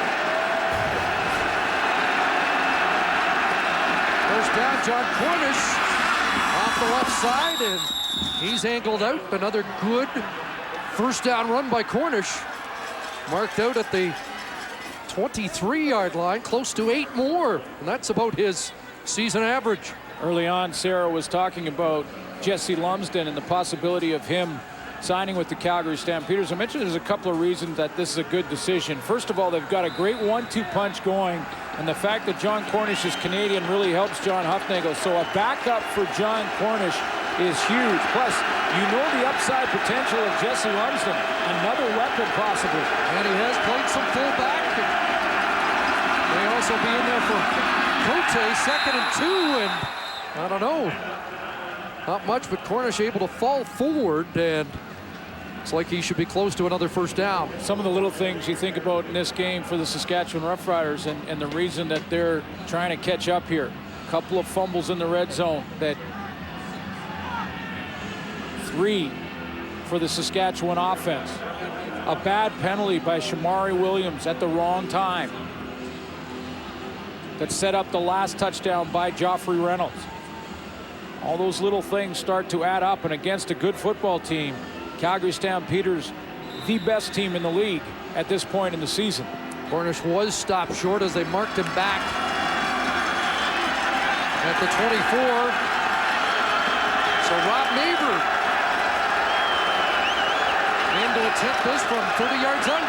First down, John Cornish off the left side, and he's angled out. Another good first down run by Cornish. Marked out at the 23-yard line, close to 8 more, and that's about his season average. Early on, Sarah was talking about Jesse Lumsden and the possibility of him signing with the Calgary Stampeders. I mentioned there's a couple of reasons that this is a good decision. First of all, they've got a great 1-2 punch going, and the fact that John Cornish is Canadian really helps John Huffnagel. So a backup for John Cornish is huge. Plus, you know the upside potential of Jesse Lumsden, another weapon possibly. And he has played some fullback. May also be in there for Cote, 2nd and 2, and I don't know. Not much, but Cornish able to fall forward, and it's like he should be close to another first down. Some of the little things you think about in this game for the Saskatchewan Roughriders and the reason that they're trying to catch up here. A couple of fumbles in the red zone. That 3 for the Saskatchewan offense. A bad penalty by Shamari Williams at the wrong time that set up the last touchdown by Joffrey Reynolds. All those little things start to add up, and against a good football team, Calgary Stampeders, the best team in the league at this point in the season. Cornish was stopped short as they marked him back at the 24. So Rob Neighbor in to attempt this from 30 yards out.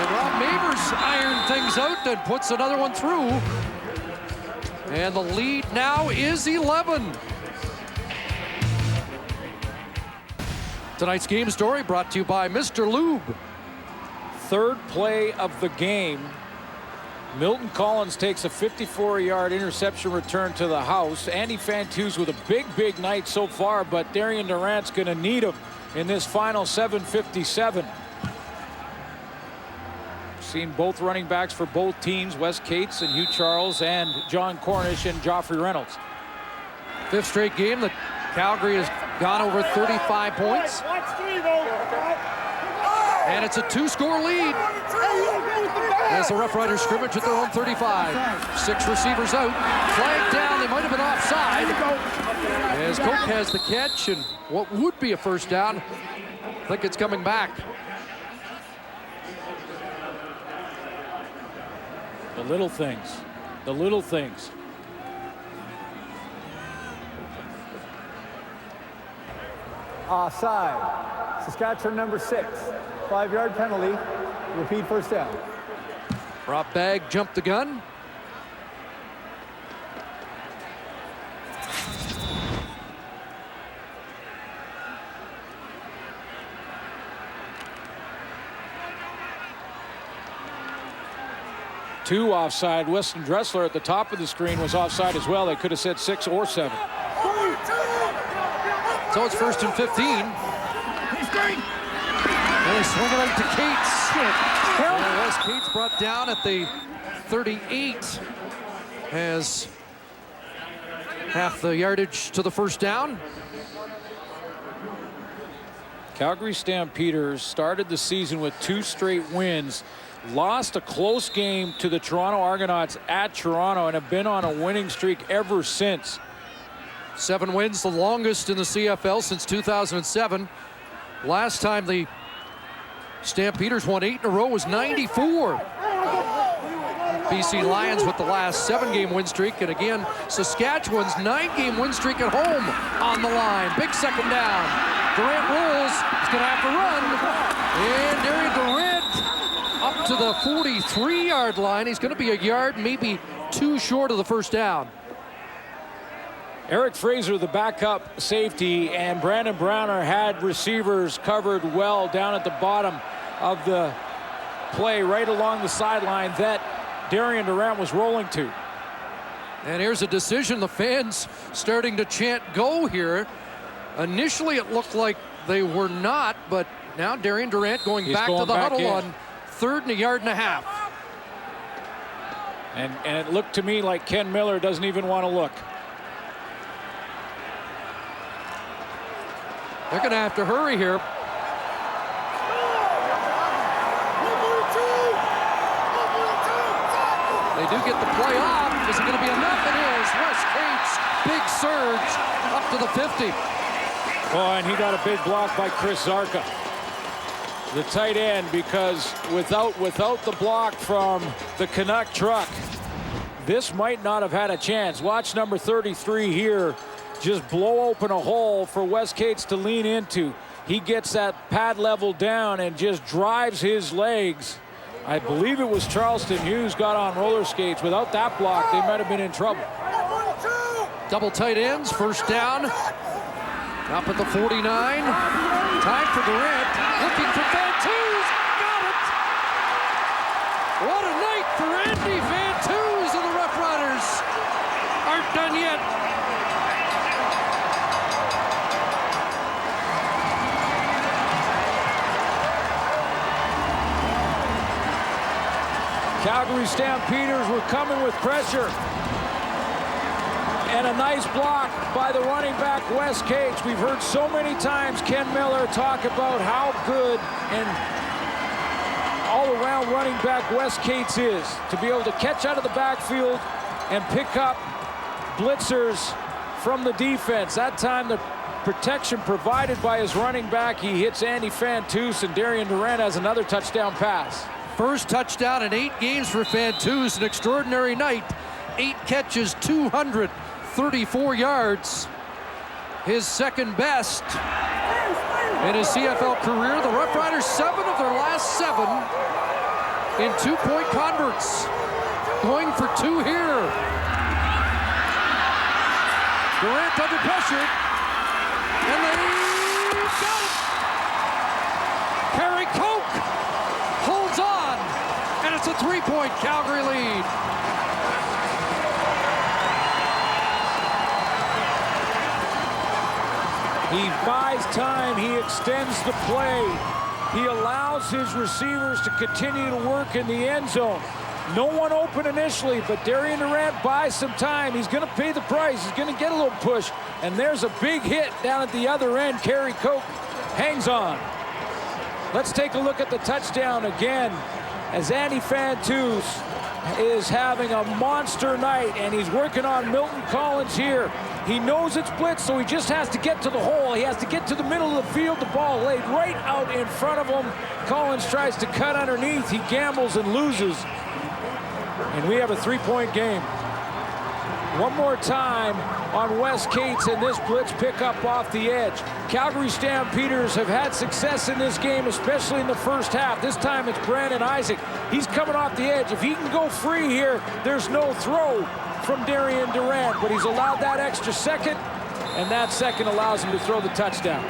And Rob Neighbor's ironed things out and puts another one through. And the lead now is 11. Tonight's game story brought to you by Mr. Lube. Third play of the game. Milton Collins takes a 54-yard interception return to the house. Andy Fantuz with a big night so far, but Darian Durant's going to need him in this final 7:57. Seen both running backs for both teams, Wes Cates and Hugh Charles, and John Cornish and Joffrey Reynolds. 5th straight game that Calgary has gone over 35 points. And it's a 2-score lead as the Roughriders scrimmage at their own 35. 6 receivers out, flagged down, they might have been offside. As Coke has the catch, and what would be a first down, I think it's coming back. The little things, the little things. Offside. Saskatchewan number 6. 5-yard penalty. Repeat first down. Rob Bagg jumped the gun. Two offside. Weston Dressler at the top of the screen was offside as well. They could have said 6 or 7. So it's 1st and 15. And they swing it out to Cates. And Wes Cates brought down at the 38. Has half the yardage to the first down. Calgary Stampeders started the season with 2 straight wins. Lost a close game to the Toronto Argonauts at Toronto and have been on a winning streak ever since. 7 wins, the longest in the CFL since 2007. Last time the Stampeders won 8 in a row was 94. BC Lions with the last 7-game win streak, and again, Saskatchewan's 9-game win streak at home on the line. Big second down. Durant rolls, he's gonna have to run, and Darian Durant up to the 43-yard line. He's going to be a yard, maybe 2 short of the first down. Eric Fraser, the backup safety, and Brandon Browner had receivers covered well down at the bottom of the play, right along the sideline that Darian Durant was rolling to. And here's a decision. The fans starting to chant go here. Initially, it looked like they were not, but now Darian Durant going back to the huddle on 3rd and a yard and a half. And it looked to me like Ken Miller doesn't even want to look. They're going to have to hurry here. They do get the play off. Is it going to be enough? It is. West Cape's big surge up to the 50. Oh, and he got a big block by Chris Zarka, the tight end, because without the block from the Canuck truck, this might not have had a chance. Watch number 33 here just blow open a hole for West Cates to lean into. He gets that pad level down and just drives his legs. I believe it was Charleston Hughes got on roller skates. Without that block, they might have been in trouble. Double tight ends, first down. Up at the 49. Time for Durant. Looking for Fantus. Got it! What a night for Andy Fantus, and the Roughriders aren't done yet. Calgary Stampeders were coming with pressure. And a nice block by the running back, Wes Cates. We've heard so many times Ken Miller talk about how good and all-around running back Wes Cates is. To be able to catch out of the backfield and pick up blitzers from the defense. That time the protection provided by his running back. He hits Andy Fantus, and Darian Durant has another touchdown pass. First touchdown in 8 games for Fantus. An extraordinary night. 8 catches, 234 yards. His second best in his CFL career. The Roughriders, 7 of their last 7 in 2-point converts. Going for 2 here. Durant under pressure. And they got it. Kerry Koch holds on. And it's a 3-point Calgary lead. He buys time, he extends the play. He allows his receivers to continue to work in the end zone. No one open initially, but Darian Durant buys some time. He's going to pay the price. He's going to get a little push. And there's a big hit down at the other end. Kerry Koch hangs on. Let's take a look at the touchdown again, as Andy Fantus is having a monster night, and he's working on Milton Collins here. He knows it's blitz, so he just has to get to the hole. He has to get to the middle of the field. The ball laid right out in front of him. Collins tries to cut underneath. He gambles and loses. And we have a 3-point game. One more time on Wes Cates and this blitz pickup off the edge. Calgary Stampeders have had success in this game, especially in the first half. This time it's Brandon Isaac. He's coming off the edge. If he can go free here, there's no throw from Darian Durant, but he's allowed that extra second, and that second allows him to throw the touchdown.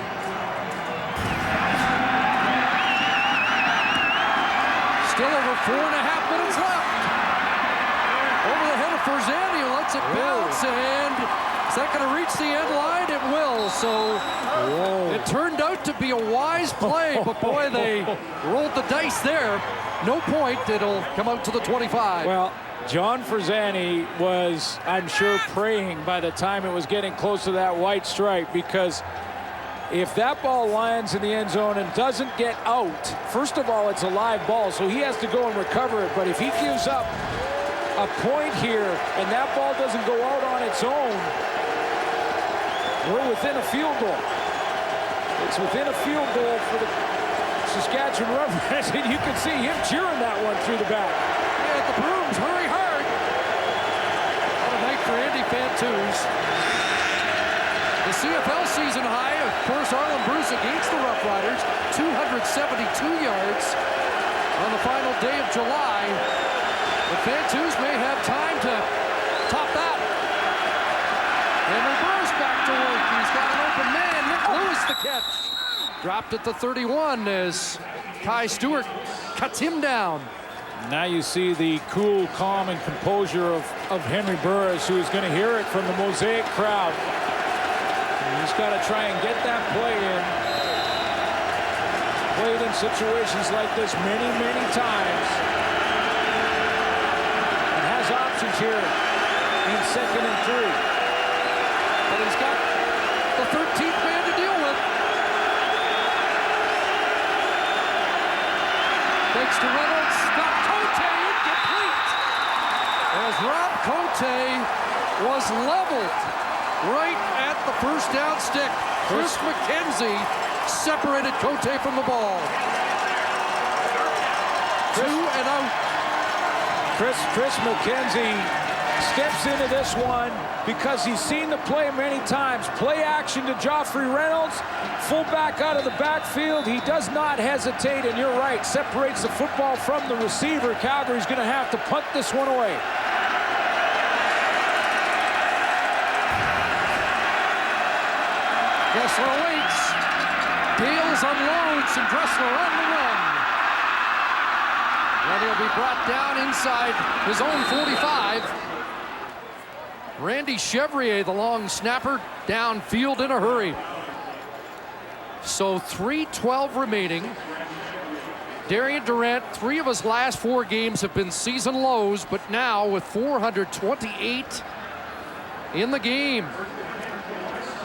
Still over 4.5 minutes left. Over the head of Forzani, lets it bounce, and is that going to reach the end line? It will. So it turned out to be a wise play, but boy, they rolled the dice there. No point. It'll come out to the 25. Well, John Forzani was, I'm sure, praying by the time it was getting close to that white stripe, because if that ball lands in the end zone and doesn't get out, first of all, it's a live ball, so he has to go and recover it. But if he gives up a point here and that ball doesn't go out on its own, we're within a field goal. It's within a field goal for the Saskatchewan Roughriders, and you can see him cheering that one through the back. Yeah, the Brooms hurry hard. What a night for Andy Fantus. The CFL season high, of course, Arlen Bruce against the Roughriders, 272 yards on the final day of July. But Fantus may have time to top that. And reverse back to work. He's got an open man. Nick Lewis the catch. Dropped at the 31 as Kai Stewart cuts him down. Now you see the cool, calm, and composure of Henry Burris, who is going to hear it from the Mosaic crowd. He's got to try and get that play in. Played in situations like this many, many times. And has options here in 2nd and 3. But he's got the 13th man to deal with. Cote was leveled right at the first down stick. Chris McKenzie separated Cote from the ball. 2 and out. Chris McKenzie steps into this one because he's seen the play many times. Play action to Joffrey Reynolds. Fullback out of the backfield. He does not hesitate, and you're right. Separates the football from the receiver. Calgary's going to have to punt this one away. Dressler waits. Dales unloads, and Dressler on the run. And he'll be brought down inside his own 45. Randy Chevrier, the long snapper, downfield in a hurry. So 3:12 remaining. Darian Durant, 3 of his last 4 games have been season lows, but now with 428 in the game.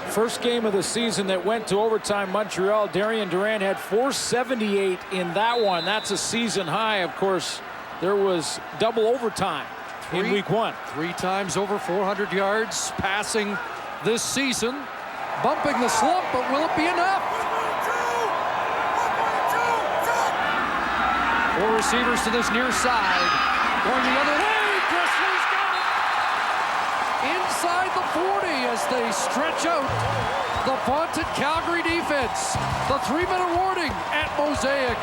First game of the season that went to overtime, Montreal. Darian Durant had 478 in that one. That's a season high. Of course, there was double overtime in week 1. 3 times over 400 yards passing this season. Bumping the slump, but will it be enough? 4 receivers to this near side. Going the other way. Dressler's got it. Inside the 40 as they stretch out the vaunted Calgary defense. The 3-minute warning at Mosaic.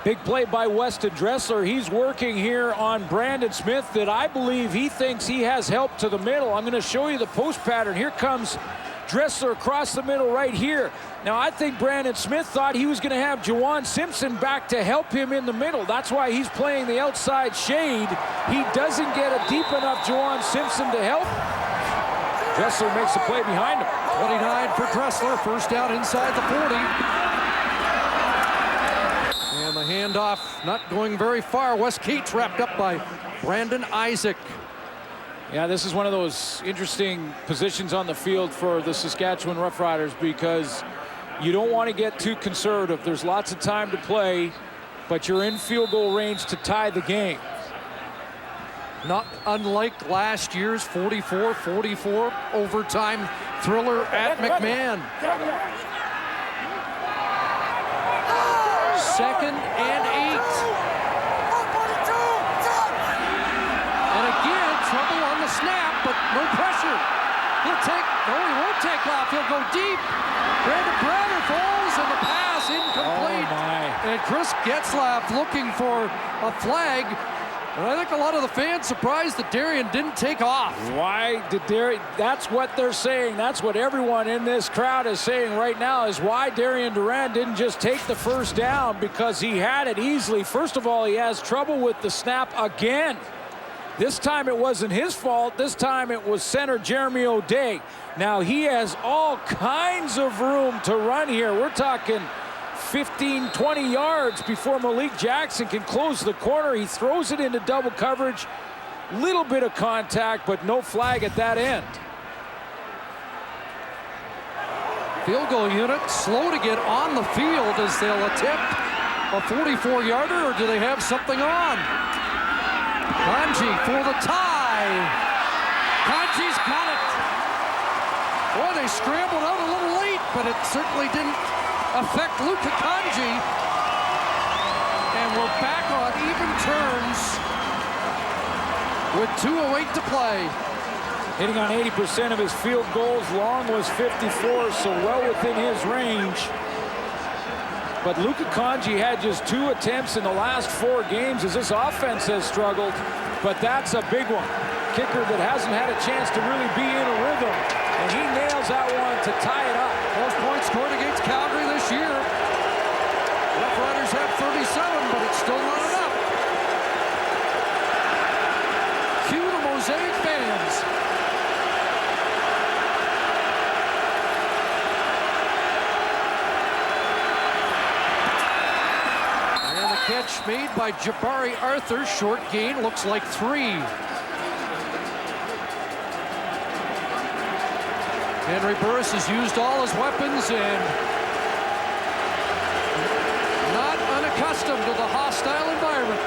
Big play by Weston Dressler. He's working here on Brandon Smith that I believe he thinks he has help to the middle. I'm going to show you the post pattern. Here comes Dressler across the middle right here. Now, I think Brandon Smith thought he was going to have Juwan Simpson back to help him in the middle. That's why he's playing the outside shade. He doesn't get a deep enough Juwan Simpson to help. Dressler makes the play behind him. 29 for Dressler. First down inside the 40. And the handoff not going very far. Wes Cates wrapped up by Brandon Isaac. Yeah, this is one of those interesting positions on the field for the Saskatchewan Roughriders because you don't want to get too conservative. There's lots of time to play, but you're in field goal range to tie the game. Not unlike last year's 44-44 overtime thriller at McMahon. 2nd and 8. And again, trouble on the snap, but no pressure. He won't take off. He'll go deep. Brandon Browner falls, and the pass incomplete. Oh my. And Chris Getzlaff looking for a flag. And I think a lot of the fans surprised that Darian didn't take off. Why did Darian? That's what they're saying. That's what everyone in this crowd is saying right now is why Darian Durant didn't just take the first down, because he had it easily. First of all, he has trouble with the snap again. This time it wasn't his fault. This time it was center Jeremy O'Day. Now he has all kinds of room to run here. We're talking 15, 20 yards before Malik Jackson can close the corner. He throws it into double coverage. Little bit of contact, but no flag at that end. Field goal unit slow to get on the field as they'll attempt a 44-yarder, or do they have something on? Kanji for the tie. Kanji's got it. Boy, they scrambled out a little late, but it certainly didn't affect Luka Kanji. And we're back on even terms with 2:08 to play. Hitting on 80% of his field goals. Long was 54, so well within his range. But Luka Kanji had just 2 attempts in the last 4 games as this offense has struggled. But that's a big one. Kicker that hasn't had a chance to really be in a rhythm. And he nails that one to tie it up. Most points scored against Calgary this year. Roughriders have 37, but it's still not enough. Cue the Mosaic fans. And the catch made by Jabari Arthur. Short gain, looks like 3. Henry Burris has used all his weapons and not unaccustomed accustomed to the hostile environment.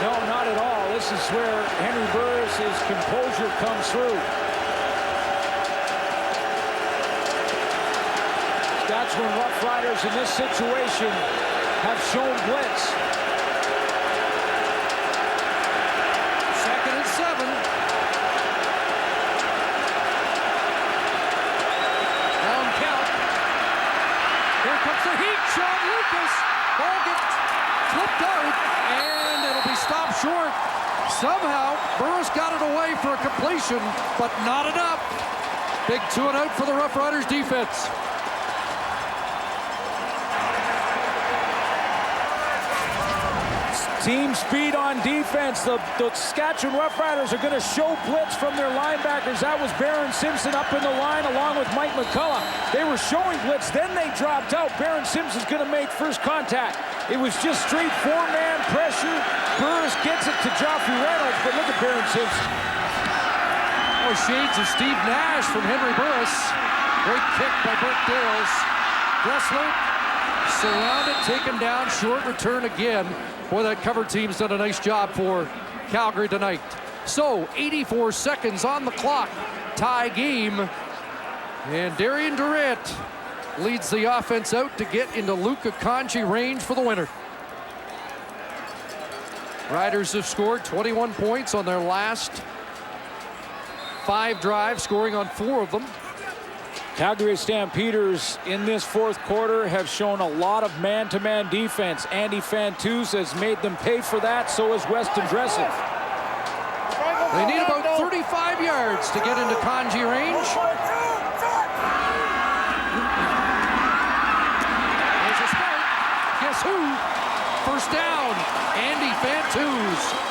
No, not at all. This is where Henry Burris' composure comes through. Saskatchewan Roughriders in this situation have shown blitz. 2nd and 7. Long count. Here comes the heat. Sean Lucas. Ball gets flipped out, and it'll be stopped short. Somehow, Burris got it away for a completion, but not enough. Big 2 and out for the Roughriders defense. Team speed on defense. The Saskatchewan Roughriders are going to show blitz from their linebackers. That was Barron Simpson up in the line along with Mike McCullough. They were showing blitz, then they dropped out. Barron Simpson's going to make first contact. It was just straight 4-man pressure. Burris gets it to Joffrey Reynolds, but look at Barron Simpson. Oh, shades of Steve Nash from Henry Burris. Great kick by Burt Dales. Dressler surrounded, taken down, short return again. Boy, that cover team's done a nice job for Calgary tonight. So, 84 seconds on the clock. Tie game. And Darian Durant leads the offense out to get into Luka Kanji range for the winner. Riders have scored 21 points on their last 5 drives, scoring on 4 of them. Calgary Stampeders in this 4th quarter have shown a lot of man-to-man defense. Andy Fantuz has made them pay for that, so has Weston Dressel. They need about 35 yards to get into Kanji range. There's a spike. Guess who? First down, Andy Fantuz.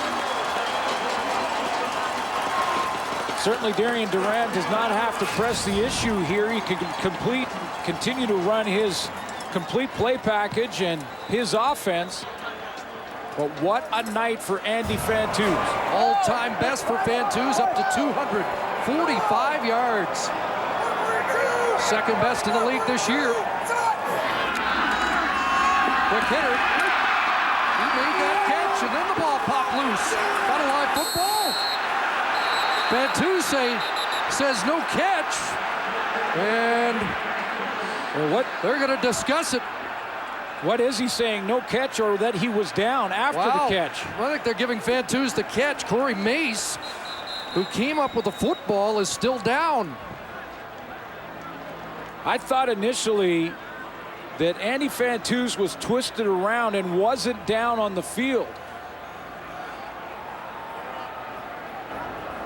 Certainly Darian Durant does not have to press the issue here. He can continue to run his complete play package and his offense. But what a night for Andy Fantuz. All-time best for Fantuz, up to 245 yards. 2nd best in the league this year. Quick hitter. He made that catch, and then the ball popped loose. Got a live football. Fantuz says no catch, and what they're going to discuss it. What is he saying? No catch, or that he was down after the catch? I think they're giving Fantuz the catch. Corey Mace, who came up with the football, is still down. I thought initially that Andy Fantuz was twisted around and wasn't down on the field.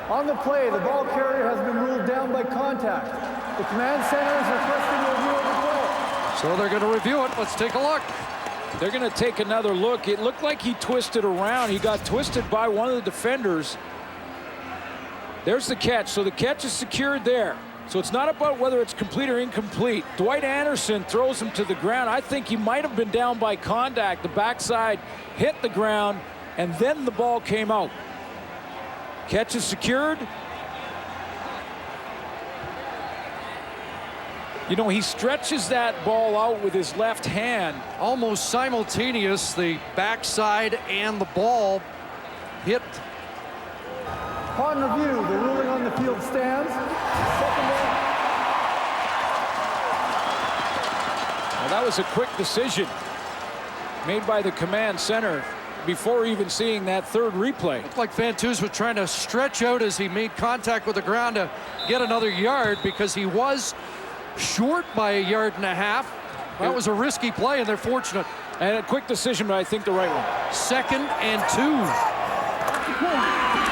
On the play, the ball carrier has been ruled down by contact. The command center is requesting a review of the play. So they're going to review it. Let's take a look. They're going to take another look. It looked like he twisted around. He got twisted by one of the defenders. There's the catch. So the catch is secured there. So it's not about whether it's complete or incomplete. Dwight Anderson throws him to the ground. I think he might have been down by contact. The backside hit the ground, and then the ball came out. Catch is secured. You know, he stretches that ball out with his left hand. Almost simultaneous, the backside and the ball hit. Upon review, the ruling on the field stands. Second down. Well, that was a quick decision made by the command center before even seeing that 3rd replay. Looked like Fantuz was trying to stretch out as he made contact with the ground to get another yard because he was short by 1.5 yards. That was a risky play, and they're fortunate. And a quick decision, but I think the right one. 2nd and 2.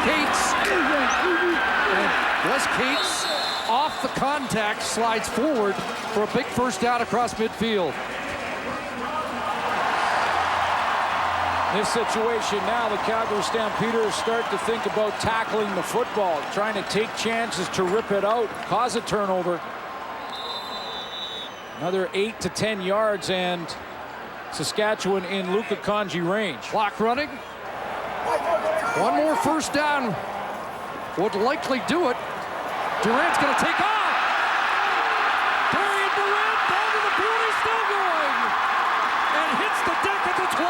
Cates. Wes Cates, off the contact, slides forward for a big first down across midfield. This situation now, the Calgary Stampeders start to think about tackling the football, trying to take chances to rip it out, cause a turnover. Another 8 to 10 yards, and Saskatchewan in Luka Kanji range. Clock running. One more first down would likely do it. Durant's going to take off. Darian Durant down to the 40, still going, and hits the deck at the 20.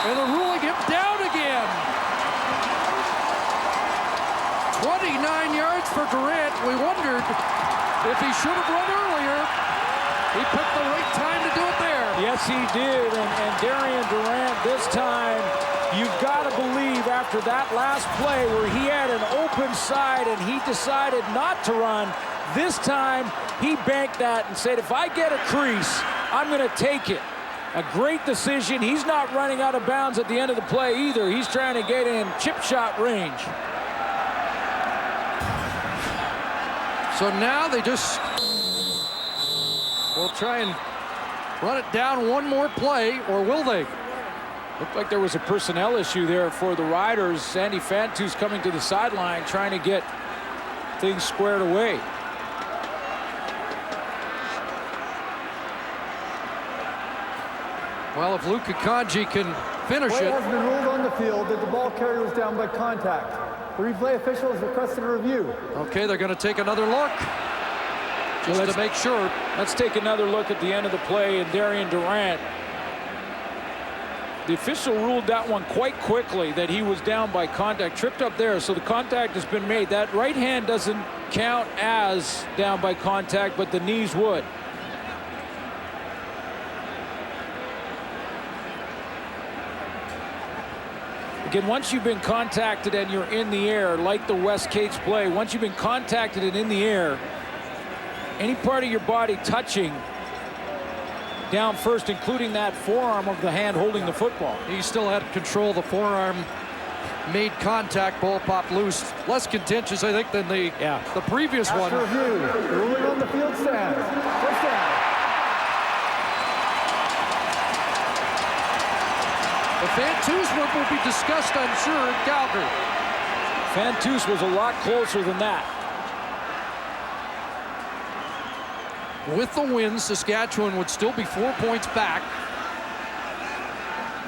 And they're ruling him down again. 29 yards for Durant. We wondered if he should have run earlier. He picked the right time to do it there. Yes, he did. And Darian Durant, this time, you've got to believe after that last play where he had an open side and he decided not to run, this time he banked that and said, if I get a crease, I'm going to take it. A great decision. He's not running out of bounds at the end of the play either. He's trying to get in chip shot range. So now they just will try and run it down one more play, or will they? Looked like there was a personnel issue there for the Riders. Sandy Fantu's coming to the sideline trying to get things squared away. Well, if Luka Kanji can finish Play it. has been ruled on the field that the ball carrier was down by contact. The replay official has requested a review. Okay, they're going to take another look just to make sure. Let's take another look at the end of the play, and Darian Durant. The official ruled that one quite quickly, that he was down by contact, tripped up there, so the contact has been made. That right hand doesn't count as down by contact, but the knees would. Again, once you've been contacted and you're in the air, like the West Cates play, once you've been contacted and in the air, any part of your body touching down first, including that forearm of the hand holding the football. He still had control. The forearm made contact, ball popped loose. Less contentious, I think, than the previous one. After review, the ruling on the field stands. First down. The Fantus one will be discussed, I'm sure, in Calgary. Fantus was a lot closer than that. With the win, Saskatchewan would still be 4 points back.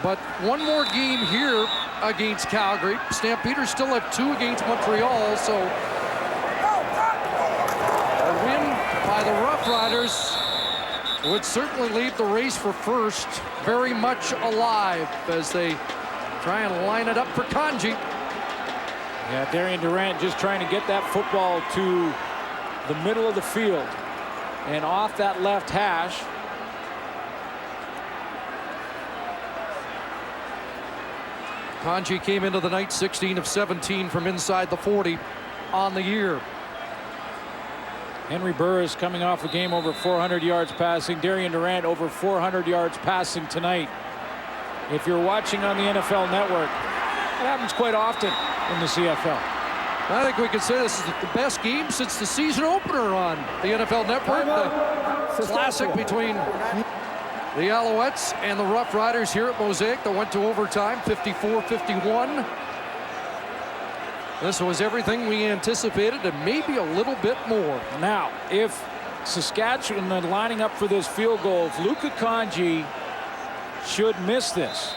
But one more game here against Calgary. Stampeders still have 2 against Montreal, so a win by the Roughriders would certainly leave the race for first very much alive as they try and line it up for Kanji. Yeah, Darian Durant just trying to get that football to the middle of the field and off that left hash. Kanji came into the night 16 of 17 from inside the 40 on the year. Henry Burris coming off a game over 400 yards passing. Darian Durant over 400 yards passing tonight. If you're watching on the NFL Network, it happens quite often in the CFL. I think we could say this is the best game since the season opener on the NFL Network. The classic between the Alouettes and the Roughriders here at Mosaic that went to overtime, 54-51. This was everything we anticipated and maybe a little bit more. Now, if Saskatchewan are lining up for this field goal, if Luka Kanji should miss this,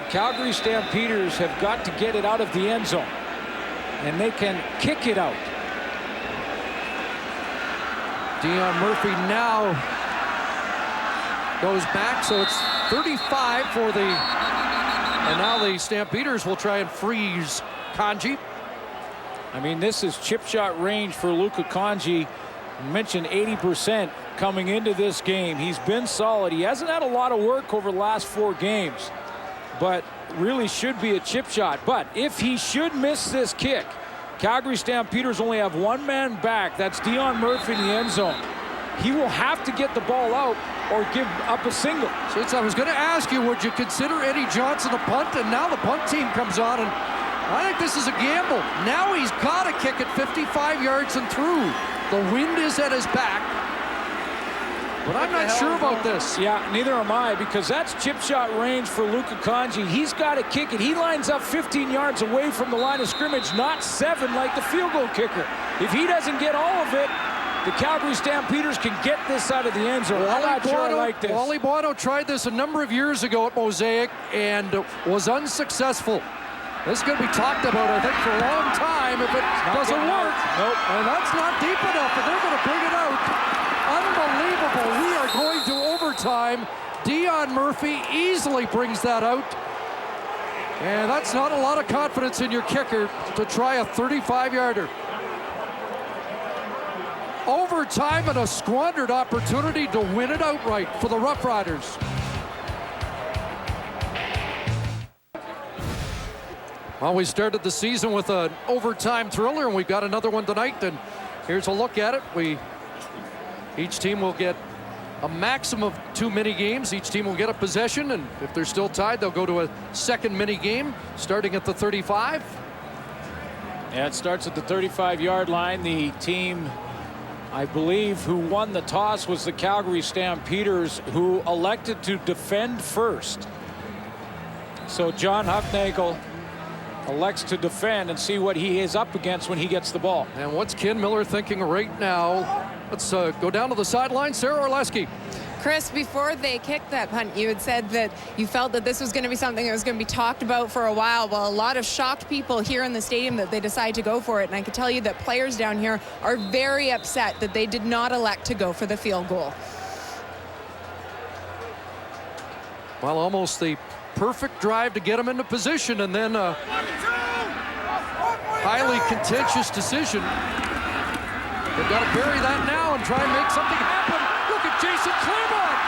the Calgary Stampeders have got to get it out of the end zone, and they can kick it out. Dion Murphy now goes back, so it's 35 for the, and now the Stampeders will try and freeze Kanji. I mean, this is chip shot range for Luka Kanji. I mentioned 80% coming into this game. He's been solid. He hasn't had a lot of work over the last 4 games, but really should be a chip shot. But if he should miss this kick, Calgary Stampeders only have 1 man back. That's Dion Murphy in the end zone. He will have to get the ball out or give up a single. So I was going to ask you, would you consider Eddie Johnson a punt? And now the punt team comes on, and I think this is a gamble. Now he's got to kick it 55 yards and through. The wind is at his back. But I'm not sure about this. Yeah, neither am I, because that's chip shot range for Luka Kanji. He's got to kick it. He lines up 15 yards away from the line of scrimmage, not 7 like the field goal kicker. If he doesn't get all of it, the Calgary Stampeders can get this out of the end zone. I'm not sure I like this. Wally Bono tried this a number of years ago at Mosaic and was unsuccessful. This is going to be talked about, I think, for a long time if it doesn't work. Nope. And that's not deep enough, and they're going to bring it out. Unbelievable. We are going to overtime. Dion Murphy easily brings that out. And that's not a lot of confidence in your kicker to try a 35-yarder. Overtime and a squandered opportunity to win it outright for the Roughriders. Well, we started the season with an overtime thriller, and we've got another one tonight. And here's a look at it. Each team will get a maximum of 2 mini games. Each team will get a possession, and if they're still tied, they'll go to a second mini game starting at the 35. Yeah, it starts at the 35-yard line. The team, I believe, who won the toss was the Calgary Stampeders, who elected to defend first. So John Huffnagel elects to defend and see what he is up against when he gets the ball. And what's Ken Miller thinking right now? Let's go down to the sideline. Sarah Orleski. Chris, before they kicked that punt, you had said that you felt that this was going to be something that was going to be talked about for a while. Well, a lot of shocked people here in the stadium that they decided to go for it. And I can tell you that players down here are very upset that they did not elect to go for the field goal. Well, almost the perfect drive to get them into position, and then a highly contentious decision. They've got to bury that now and try and make something happen. Look at Jason Claremont.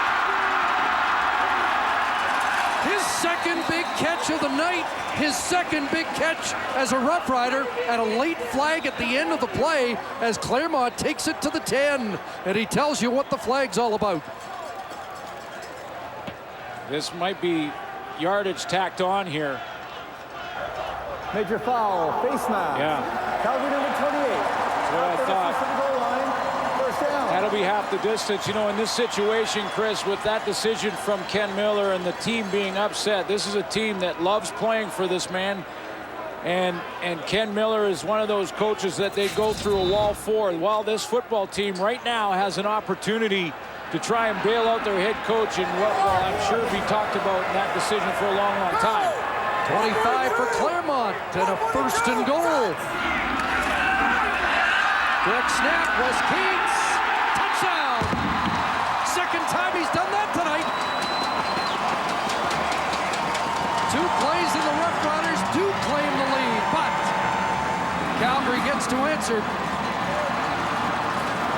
His second big catch of the night, his second big catch as a Rough Rider, and a late flag at the end of the play as Claremont takes it to the 10, and he tells you what the flag's all about. This might be yardage tacked on here. Major foul, face mask. Yeah. Calgary number 28. That's what I thought. From the goal line. First down. That'll be half the distance. You know, in this situation, Chris, with that decision from Ken Miller and the team being upset, this is a team that loves playing for this man. And Ken Miller is one of those coaches that they go through a wall for. While this football team right now has an opportunity to try and bail out their head coach in what will, I'm sure, be talked about in that decision for a long, long time. 25 for Claremont and a first and goal. Direct snap, Wes Keats. Touchdown. Second time he's done that tonight. 2 plays and the Rough Riders do claim the lead, but Calgary gets to answer.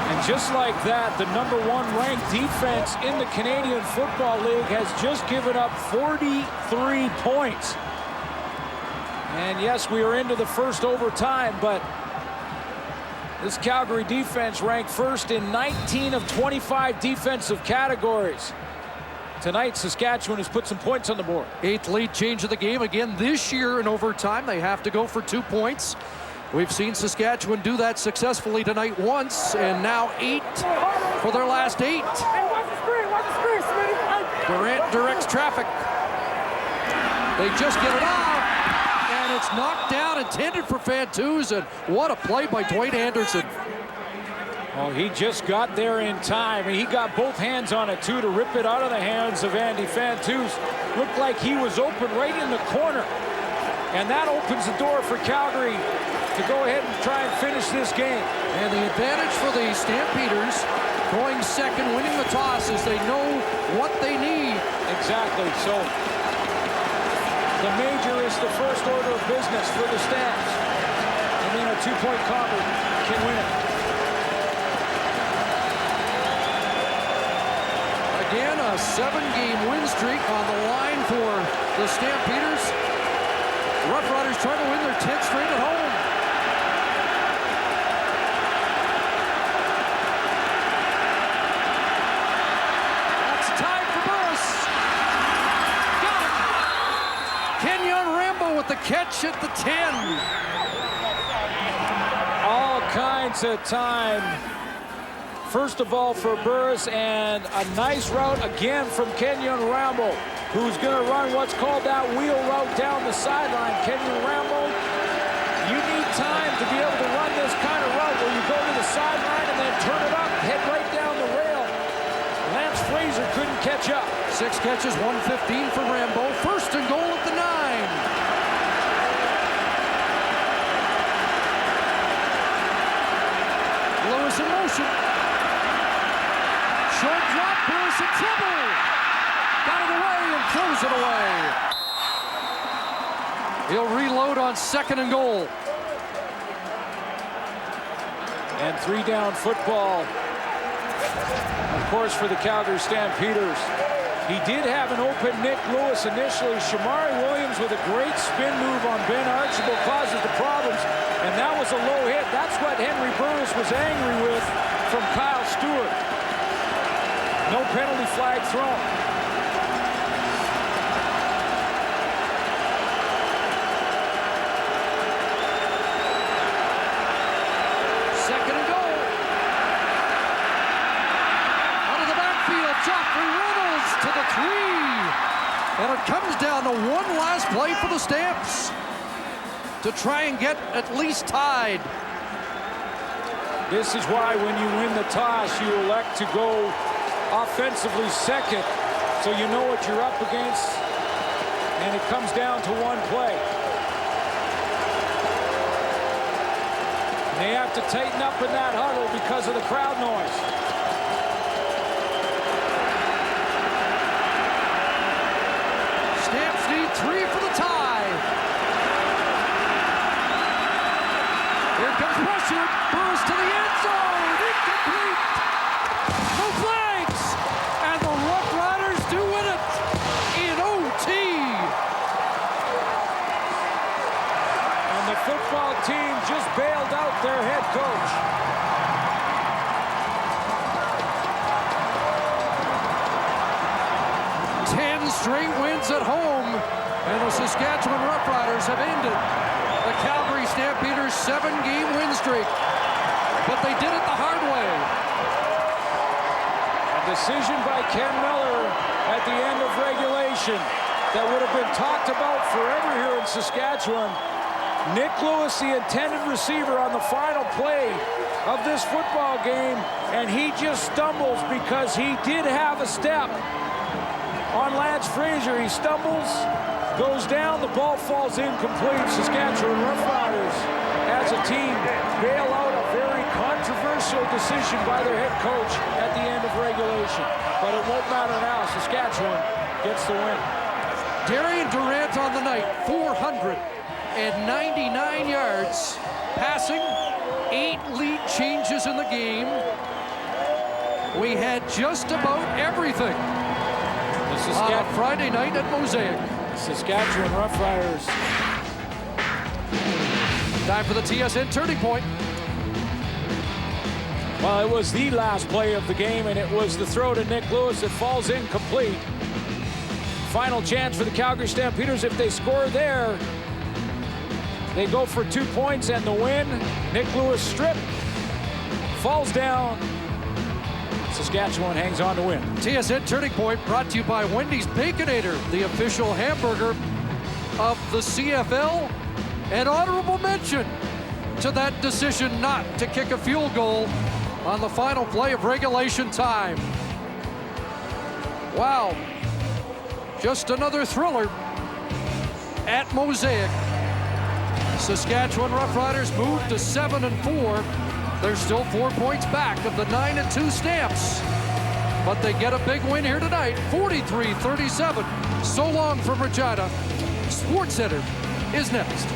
And just like that, the #1 ranked defense in the Canadian Football League has just given up 43 points. And yes, we are into the first overtime, but this Calgary defense ranked first in 19 of 25 defensive categories. Tonight, Saskatchewan has put some points on the board. 8th lead change of the game. Again, this year in overtime, they have to go for 2 points. We've seen Saskatchewan do that successfully tonight once, and now 8 for their last 8. Durant directs traffic. They just get it off, and it's knocked down, intended for Fantus, and what a play by Dwight Anderson. Oh, he just got there in time, and he got both hands on it, too, to rip it out of the hands of Andy Fantus. Looked like he was open right in the corner, and that opens the door for Calgary to go ahead and try and finish this game. And the advantage for the Stampeders going second, winning the toss, is they know what they need. Exactly. So the major is the first order of business for the Stamps. And then a 2-point convert can win it. Again, a 7-game win streak on the line for the Stampeders. Rough Riders trying to win their 10th straight at home. With the catch at the 10. All kinds of time. First of all for Burris, and a nice route again from Kenyon Rambo, who's going to run what's called that wheel route down the sideline. Kenyon Rambo, you need time to be able to run this kind of route where you go to the sideline and then turn it up, head right down the rail. Lance Fraser couldn't catch up. 6 catches, 115 for Rambo. First and goal at the 9. Lewis in motion. Short drop, Burris in trouble. Got it away and throws it away. He'll reload on 2nd and goal. And 3-down football, of course, for the Calgary Stampeders. He did have an open Nick Lewis initially. Shamari Williams with a great spin move on Ben Archibald causes the problems, and that was a low hit. That's what Henry Burris was angry with from Kyle Stewart. No penalty flag thrown. And it comes down to one last play for the Stamps to try and get at least tied. This is why when you win the toss, you elect to go offensively second, so you know what you're up against, and it comes down to one play. They have to tighten up in that huddle because of the crowd noise. Stamps need 3 for the tie. Here comes pressure. Burris to the end zone. Incomplete. No flags. And the Roughriders do win it in OT. And the football team just bailed out their head coach. Straight wins at home, and the Saskatchewan Roughriders have ended the Calgary Stampeders' 7-game win streak. But they did it the hard way. A decision by Ken Miller at the end of regulation that would have been talked about forever here in Saskatchewan. Nick Lewis, the intended receiver on the final play of this football game, and he just stumbles because he did have a step on Lance Frazier. He stumbles, goes down, the ball falls incomplete. Saskatchewan Roughriders, as a team, bail out a very controversial decision by their head coach at the end of regulation. But it won't matter now. Saskatchewan gets the win. Darian Durant on the night, 499 yards, passing, 8 lead changes in the game. We had just about everything on a Friday night at Mosaic. Saskatchewan Roughriders. Time for the TSN turning point. Well, it was the last play of the game, and it was the throw to Nick Lewis that falls incomplete. Final chance for the Calgary Stampeders. If they score there, they go for 2 points and the win. Nick Lewis stripped, falls down. Saskatchewan hangs on to win. TSN Turning Point brought to you by Wendy's Baconator, the official hamburger of the CFL. An honorable mention to that decision not to kick a field goal on the final play of regulation time. Wow. Just another thriller at Mosaic. Saskatchewan Roughriders moved to 7-4. They're still 4 points back of the 9-2 Stamps. But they get a big win here tonight, 43-37. So long from Regina. SportsCenter is next.